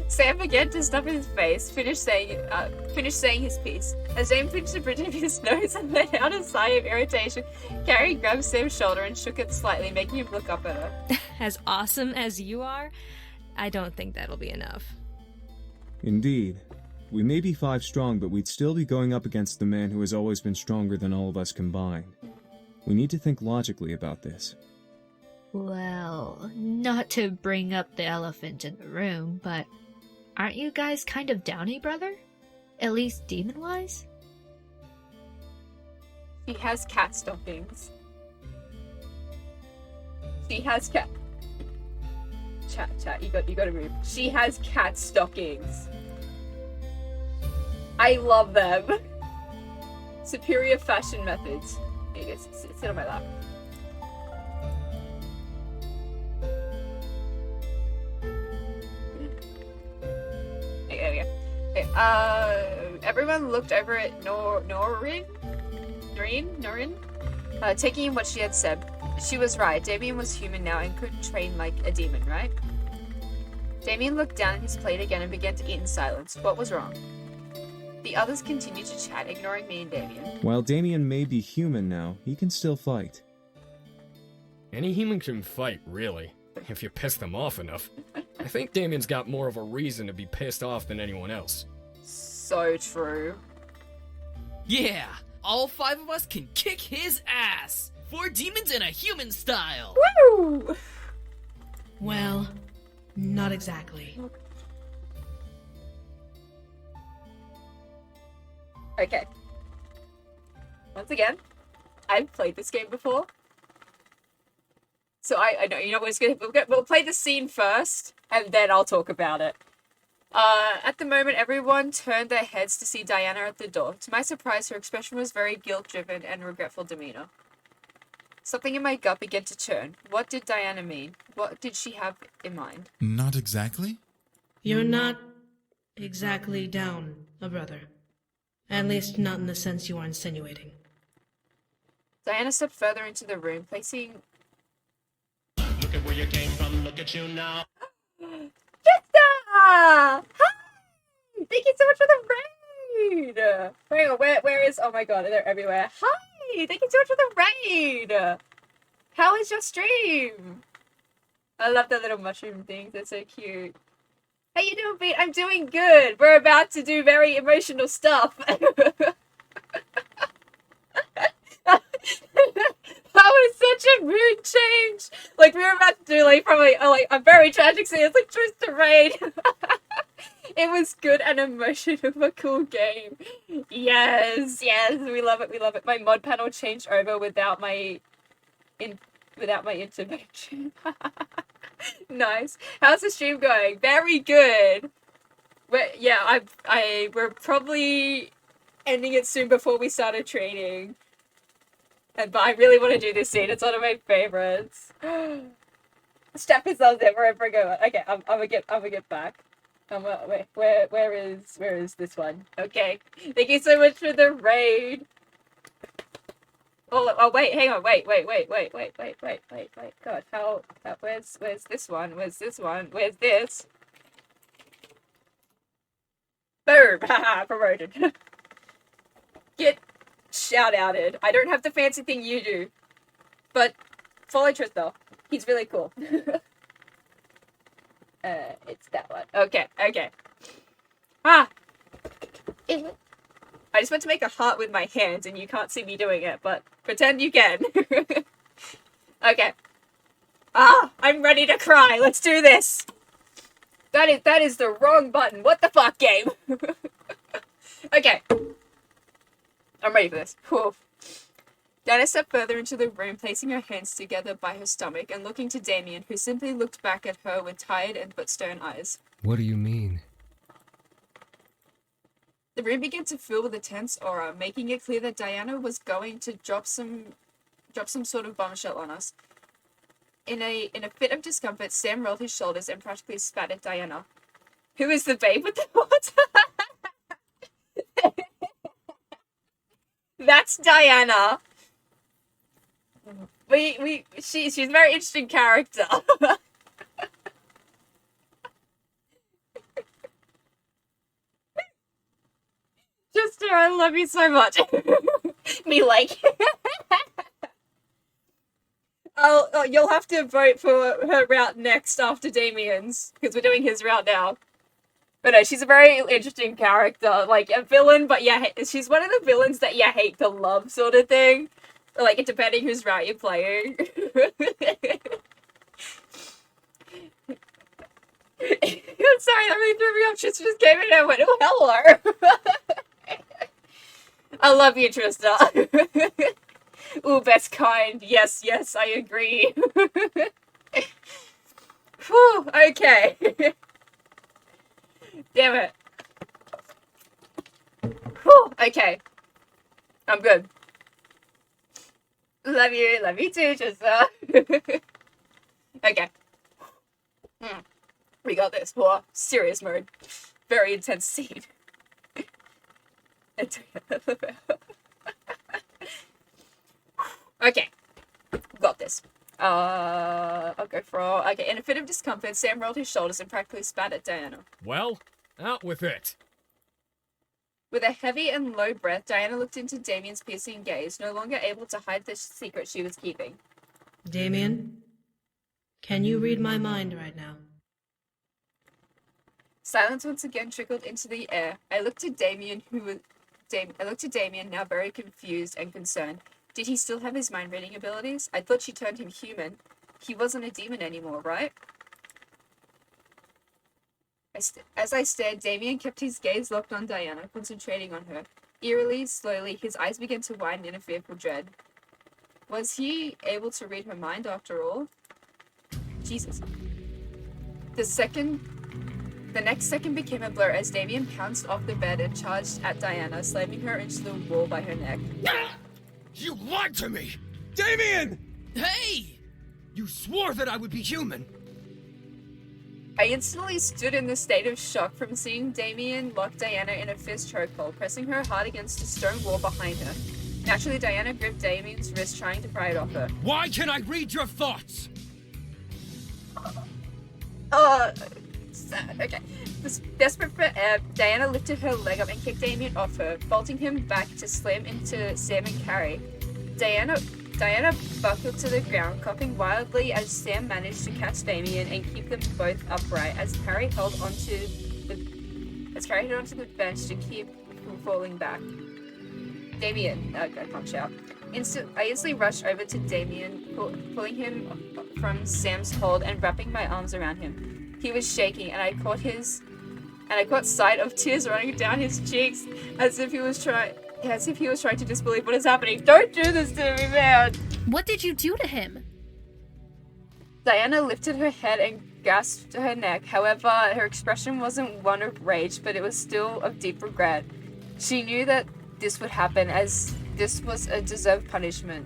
Sam began to stuff his face, finished saying his piece. As James finished the bridge of his nose and let out a sigh of irritation, Carrie grabbed Sam's shoulder and shook it slightly, making him look up at her. As awesome as you are, I don't think that'll be enough. Indeed. We may be 5 strong, but we'd still be going up against the man who has always been stronger than all of us combined. We need to think logically about this. Well, not to bring up the elephant in the room, but aren't you guys kind of downy, brother? At least demon-wise? She has cat stockings. She has cat... Chat, you gotta move. She has cat stockings. I love them. Superior fashion methods. You guys sit on my lap. There we go. Okay, everyone looked over at Noreen, taking in what she had said. She was right. Damien was human now and could train like a demon, right? Damien looked down at his plate again and began to eat in silence. What was wrong? The others continued to chat, ignoring me and Damien. While Damien may be human now, he can still fight. Any human can fight, really, if you piss them off enough. I think Damien's got more of a reason to be pissed off than anyone else. So true. Yeah, all 5 of us can kick his ass. 4 demons in a human style. Woo! Well, not exactly. Okay. Once again, I've played this game before. So I know, you know what, we'll play the scene first, and then I'll talk about it. At the moment, everyone turned their heads to see Diana at the door. To my surprise, her expression was very guilt-driven and regretful demeanor. Something in my gut began to churn. What did Diana mean? What did she have in mind? Not exactly? You're not exactly down a brother. At least not in the sense you are insinuating. Diana stepped further into the room, placing... Look at where you came from, look at you now. Jessica! Hi! Thank you so much for the raid! Hang on, where is... Oh my god, they're everywhere. Hi! Thank you so much for the raid! How is your stream? I love the little mushroom things, they're so cute. How you doing, Pete? I'm doing good. We're about to do very emotional stuff. That was such a mood change. Like, we were about to do, like, probably, like, a very tragic scene. It's like, Truth to Raid. It was good and emotional, a cool game. Yes, we love it, we love it. My mod panel changed over without my intervention. Nice. How's the stream going? Very good. We're probably ending it soon before we started training. But I really want to do this scene. It's one of my favorites. Step is on it wherever I go. Okay, I'm gonna get back. Wait, where is this one? Okay. Thank you so much for the raid. Oh wait, hang on, wait. God, where's this one? Where's this one? Where's this? Boom! Haha, promoted. Get shout-outed. I don't have the fancy thing you do. But follow Tristel. He's really cool. It's that one. Okay. Ah! I just went to make a heart with my hands and you can't see me doing it, but pretend you can. Okay. Ah! I'm ready to cry. Let's do this! That is the wrong button. What the fuck, game? Okay. I'm ready for this. Whew. Diana stepped further into the room, placing her hands together by her stomach and looking to Damien, who simply looked back at her with tired but stern eyes. What do you mean? The room began to fill with a tense aura, making it clear that Diana was going to drop some sort of bombshell on us. In a fit of discomfort, Sam rolled his shoulders and practically spat at Diana. Who is the babe with the water? That's Diana. She's a very interesting character. Just her, I love you so much. Me like. You'll have to vote for her route next after Damien's, because we're doing his route now. But no, she's a very interesting character, like a villain, but yeah, she's one of the villains that you hate to love sort of thing. Like, depending whose route you're playing. Sorry, that really threw me off. She just came in and went, oh, hello. I love you, Trista. Ooh, best kind. Yes, I agree. Whew, okay. Damn it. Whew, okay. I'm good. Love you too, just Okay. We got this. Whoa, serious mode. Very intense scene. Okay. Got this. I'll go for okay. In a fit of discomfort, Sam rolled his shoulders and practically spat at Diana. Well, out with it. With a heavy and low breath, Diana looked into Damien's piercing gaze, no longer able to hide the secret she was keeping. Damien, can you read my mind right now? Silence once again trickled into the air. I looked at Damien, now very confused and concerned. Did he still have his mind-reading abilities? I thought she turned him human. He wasn't a demon anymore, right? As I stared, Damien kept his gaze locked on Diana, concentrating on her. Eerily, slowly, his eyes began to widen in a fearful dread. Was he able to read her mind after all? Jesus. The next second became a blur as Damien pounced off the bed and charged at Diana, slamming her into the wall by her neck. You lied to me! Damien! Hey! You swore that I would be human! I instantly stood in the state of shock from seeing Damien lock Diana in a fist chokehold, pressing her hard against a stone wall behind her. Naturally, Diana gripped Damien's wrist, trying to pry it off her. Why can't I read your thoughts? Okay. Desperate for air, Diana lifted her leg up and kicked Damien off her, vaulting him back to slam into Sam and Carrie. Diana buckled to the ground, coughing wildly as Sam managed to catch Damien and keep them both upright as Carrie held onto the bench to keep from falling back. Damien, I can't shout. I instantly rushed over to Damien, pulling him from Sam's hold and wrapping my arms around him. He was shaking, and I caught sight of tears running down his cheeks, as if he was trying to disbelieve what is happening. Don't do this to me, man! What did you do to him? Diana lifted her head and grasped her neck. However, her expression wasn't one of rage, but it was still of deep regret. She knew that this would happen, as this was a deserved punishment.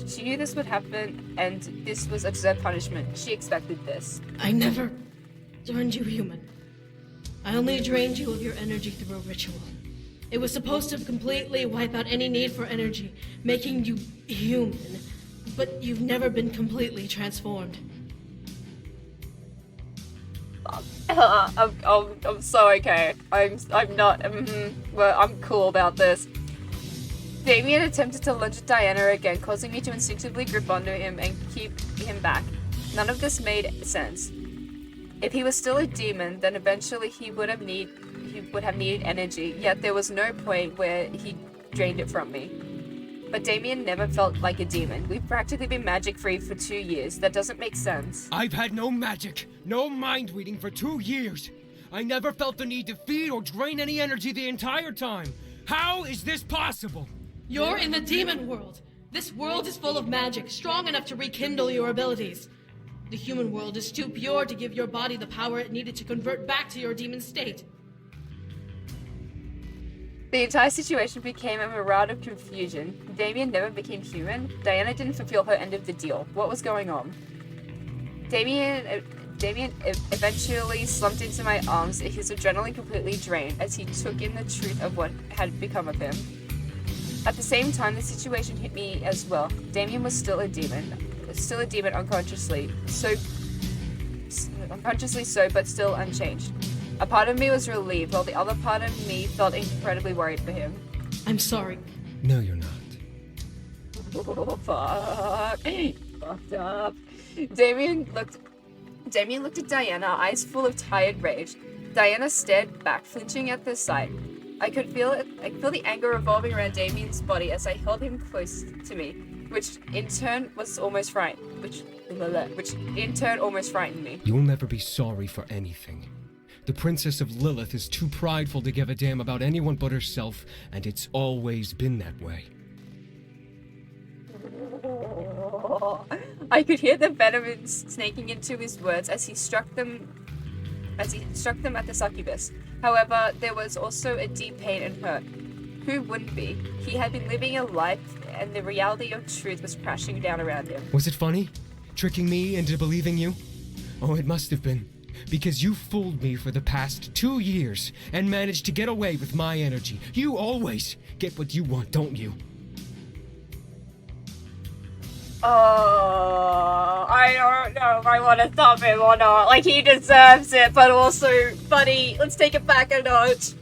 She knew this would happen, and this was a deserved punishment. She expected this. I never turned you human. I only drained you of your energy through a ritual. It was supposed to completely wipe out any need for energy, making you human. But you've never been completely transformed. I'm so okay. I'm not. Well, I'm cool about this. Damien attempted to lunge at Diana again, causing me to instinctively grip onto him and keep him back. None of this made sense. If he was still a demon, then eventually he would have needed energy, yet there was no point where he drained it from me. But Damien never felt like a demon. We've practically been magic-free for 2 years. That doesn't make sense. I've had no magic, no mind reading for 2 years. I never felt the need to feed or drain any energy the entire time. How is this possible? You're in the demon world. This world is full of magic, strong enough to rekindle your abilities. The human world is too pure to give your body the power it needed to convert back to your demon state. The entire situation became a mirage of confusion. Damien never became human. Diana didn't fulfill her end of the deal. What was going on? Damien eventually slumped into my arms, his adrenaline completely drained as he took in the truth of what had become of him. At the same time, the situation hit me as well. Damien was still a demon unconsciously so, but still unchanged. A part of me was relieved, while the other part of me felt incredibly worried for him. I'm sorry. No, you're not. Oh, fuck. Fucked up. Damien looked at Diana, eyes full of tired rage. Diana stared back, flinching at the sight. I could feel the anger revolving around Damien's body as I held him close to me, which in turn almost frightened me. You'll never be sorry for anything. The Princess of Lilith is too prideful to give a damn about anyone but herself, and it's always been that way. I could hear the venom snaking into his words as he struck them at the succubus. However, there was also a deep pain and hurt. Who wouldn't be? He had been living a life and the reality of truth was crashing down around him. Was it funny? Tricking me into believing you? Oh, it must have been. Because you fooled me for the past 2 years and managed to get away with my energy. You always get what you want, don't you? Oh, I don't know if I want to stop him or not. Like, he deserves it, but also, buddy, let's take it back a notch.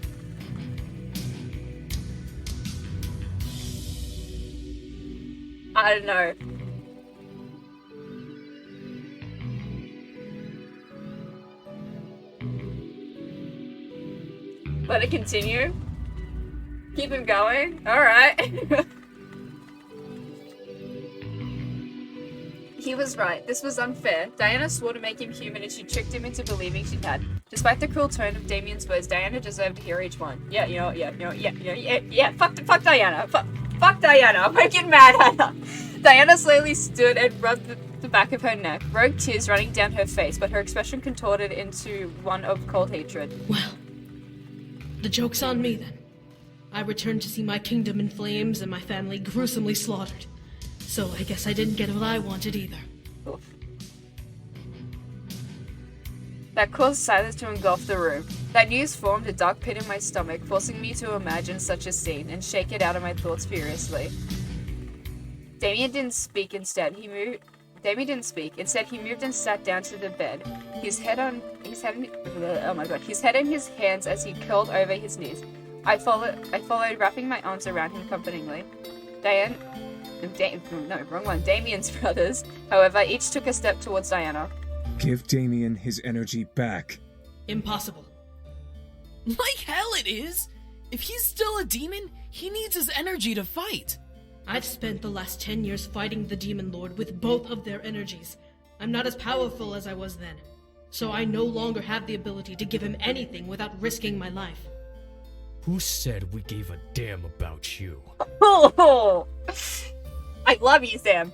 I don't know. Let it continue. Keep him going. Alright. He was right. This was unfair. Diana swore to make him human and she tricked him into believing she had. Despite the cruel tone of Damien's words, Diana deserved to hear each one. Yeah, fuck Diana. Fuck Diana. I'm getting mad at her. Diana slowly stood and rubbed the back of her neck, rogue tears running down her face, but her expression contorted into one of cold hatred. Well, the joke's on me then. I returned to see my kingdom in flames and my family gruesomely slaughtered. So I guess I didn't get what I wanted either. Oof. That caused silence to engulf the room. That news formed a dark pit in my stomach, forcing me to imagine such a scene and shake it out of my thoughts furiously. Damien didn't speak instead. Damien didn't speak. Instead, he moved and sat down to the bed. His head in his hands as he curled over his knees. I followed, wrapping my arms around him comfortingly. Damien's brothers, however, each took a step towards Diana. Give Damien his energy back. Impossible. Like hell it is! If he's still a demon, he needs his energy to fight. I've spent the last 10 years fighting the Demon Lord with both of their energies. I'm not as powerful as I was then, so I no longer have the ability to give him anything without risking my life. Who said we gave a damn about you? Oh, I love you, Sam.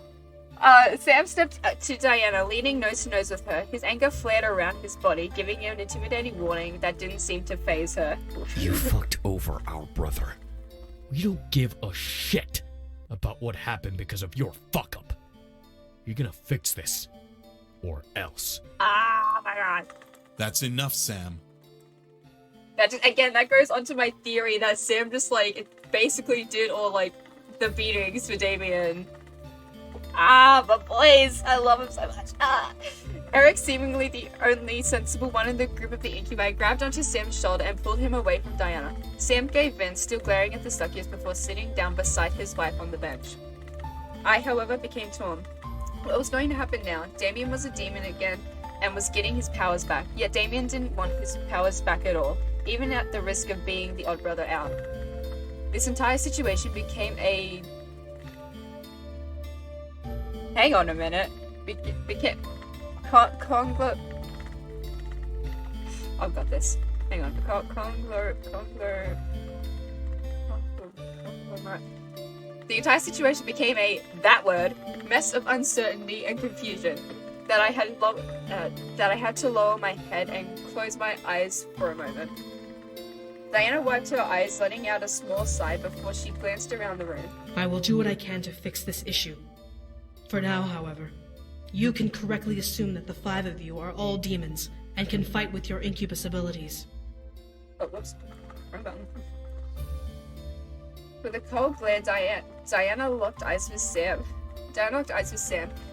Sam stepped to Diana, leaning nose to nose with her. His anger flared around his body, giving him an intimidating warning that didn't seem to faze her. You fucked over our brother. We don't give a shit about what happened because of your fuck-up. You're gonna fix this, or else. Ah, my god. That's enough, Sam. That goes onto my theory that Sam just, basically did all, the beatings for Damien. Ah, but boys, I love him so much. Ah. Eric, seemingly the only sensible one in the group of the incubi, grabbed onto Sam's shoulder and pulled him away from Diana. Sam gave in, still glaring at the Stuckies before sitting down beside his wife on the bench. I, however, became torn. What was going to happen now? Damien was a demon again and was getting his powers back, yet Damien didn't want his powers back at all, even at the risk of being the odd brother out. This entire situation became a... Hang on a minute. Became... I've got this. Hang on. The entire situation became a, that word, mess of uncertainty and confusion that I had to lower my head and close my eyes for a moment. Diana wiped her eyes, letting out a small sigh before she glanced around the room. I will do what I can to fix this issue. For now, however, you can correctly assume that the 5 of you are all demons and can fight with your incubus abilities. Oh, whoops. Wrong button. With a cold glare, Diana locked eyes with Sam.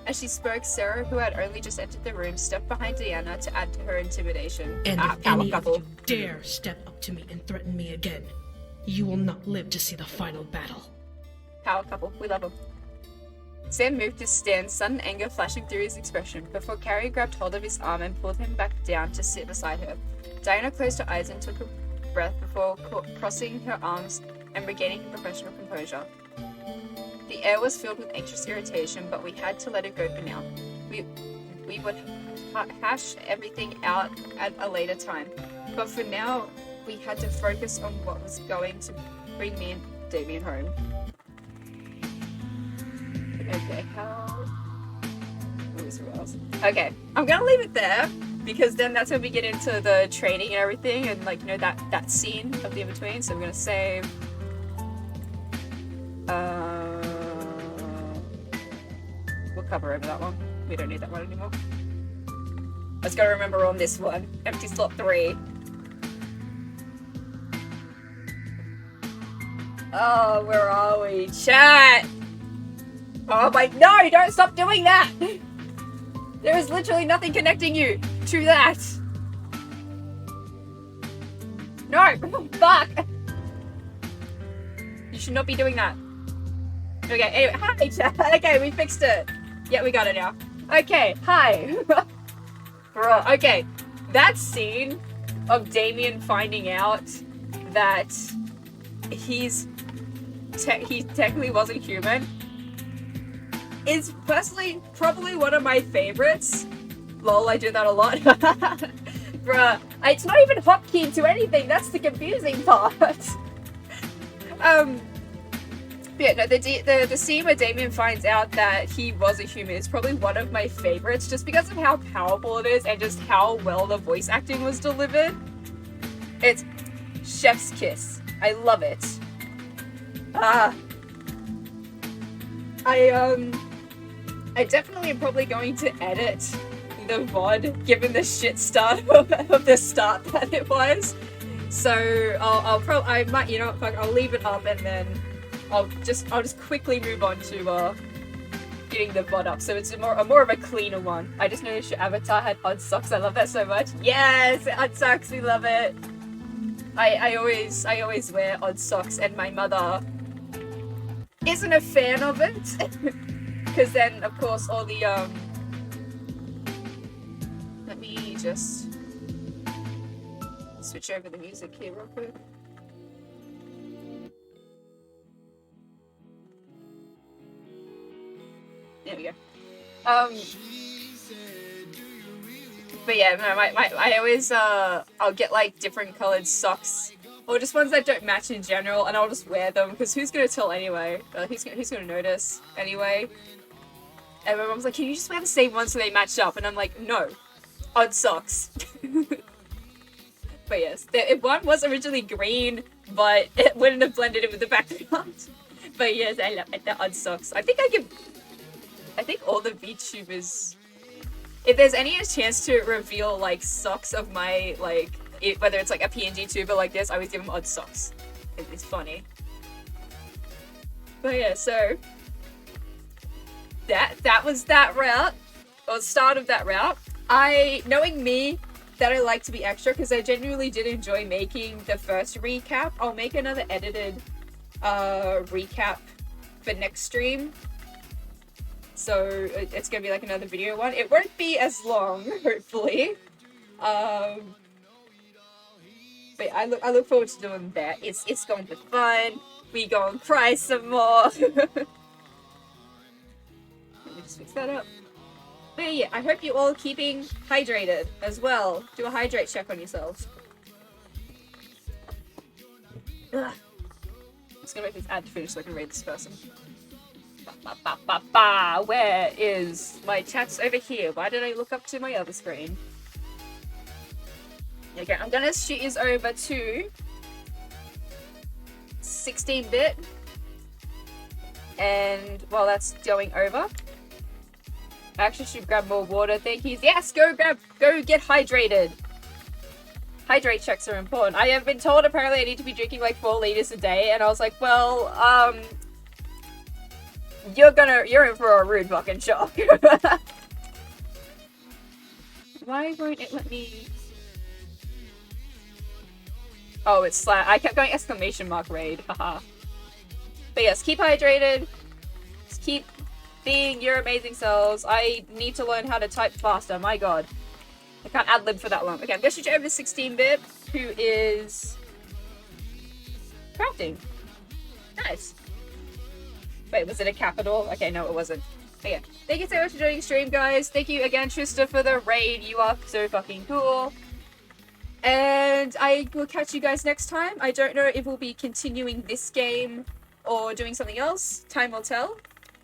As she spoke, Sarah, who had only just entered the room, stepped behind Diana to add to her intimidation. And if any of you dare step up to me and threaten me again, you will not live to see the final battle. Power couple. We love them. Sam moved to stand, sudden anger flashing through his expression, before Carrie grabbed hold of his arm and pulled him back down to sit beside her. Diana closed her eyes and took a breath before crossing her arms and regaining her professional composure. The air was filled with anxious irritation, but we had to let it go for now. We would hash everything out at a later time, but for now, we had to focus on what was going to bring me and Damien home. Okay, Okay, I'm gonna leave it there, because then that's when we get into the training and everything, and that scene of the in-between, so I'm gonna save cover over that one. We don't need that one anymore. Let's go remember on this one. Empty slot 3. Oh, where are we? Chat! Oh my- No! Don't stop doing that! There is literally nothing connecting you to that! No! Fuck! You should not be doing that. Okay, anyway, hi chat! Okay, we fixed it! Yeah, we got it now. Okay, hi! Bro, okay. That scene of Damien finding out that he technically wasn't human is personally probably one of my favorites. Lol, I do that a lot. Bruh, it's not even hotkeyed to anything, that's the confusing part. Yeah, no, the scene where Damien finds out that he was a human is probably one of my favorites, just because of how powerful it is and just how well the voice acting was delivered. It's chef's kiss. I love it. I definitely am probably going to edit the VOD, given the shit start of the start that it was. So I might, you know what, fuck, I'll leave it up and then I'll just quickly move on to getting the VOD up. So it's more of a cleaner one. I just noticed your avatar had odd socks. I love that so much. Yes, odd socks. We love it. I always wear odd socks, and my mother isn't a fan of it, because then of course all the Let me just switch over the music here real quick. There we go. But yeah, no, I always I'll get like different colored socks, or just ones that don't match in general, and I'll just wear them because who's gonna tell anyway? Who's gonna notice anyway? And my mom's like, "Can you just wear the same ones so they match up?" And I'm like, "No, odd socks." But yes, one was originally green, but it wouldn't have blended in with the background. But yes, I love the odd socks. I think all the VTubers, if there's any chance to reveal like socks of my whether it's like a PNG tuber like this, I always give them odd socks. It's funny. But yeah, so that was that route, or start of that route. Knowing me, that I like to be extra, because I genuinely did enjoy making the first recap. I'll make another edited recap for next stream. So it's gonna be like another video one. It won't be as long, hopefully. But I look forward to doing that. It's going to be fun. We gonna cry some more. Let me just fix that up. But yeah, I hope you all keeping hydrated as well. Do a hydrate check on yourselves. Ugh. I'm just gonna wait for this ad to finish so I can read this person. Where is my chat's over here? Why did I look up to my other screen? Okay, I'm gonna shoot is over to 16-bit, and while that's going over, I actually should grab more water. Thank you. Yes, go get hydrated. Hydrate checks are important. I have been told apparently I need to be drinking like 4 liters a day, and I was like, well, you're in for a rude fucking shock. Why won't it let me? Oh, it's slash. I kept going exclamation mark raid. Haha. But yes, keep hydrated. Just keep being your amazing selves. I need to learn how to type faster. My god. I can't ad-lib for that long. Okay, I'm gonna switch over to 16-bit, who is crafting. Nice. Wait, was it a capital? Okay, no, it wasn't. Okay. Thank you so much for joining the stream, guys. Thank you again, Trista, for the raid. You are so fucking cool. And I will catch you guys next time. I don't know if we'll be continuing this game or doing something else. Time will tell.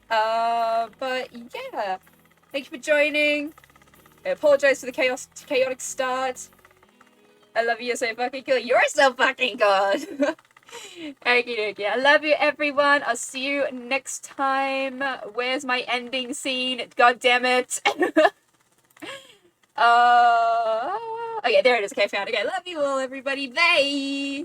But yeah. Thank you for joining. I apologize for the chaotic start. I love you, you're so fucking cool. You're so fucking good. Okie dokie. I love you, everyone. I'll see you next time. Where's my ending scene? God damn it. Okay, there it is. Okay, I found it. Okay, love you all, everybody. Bye.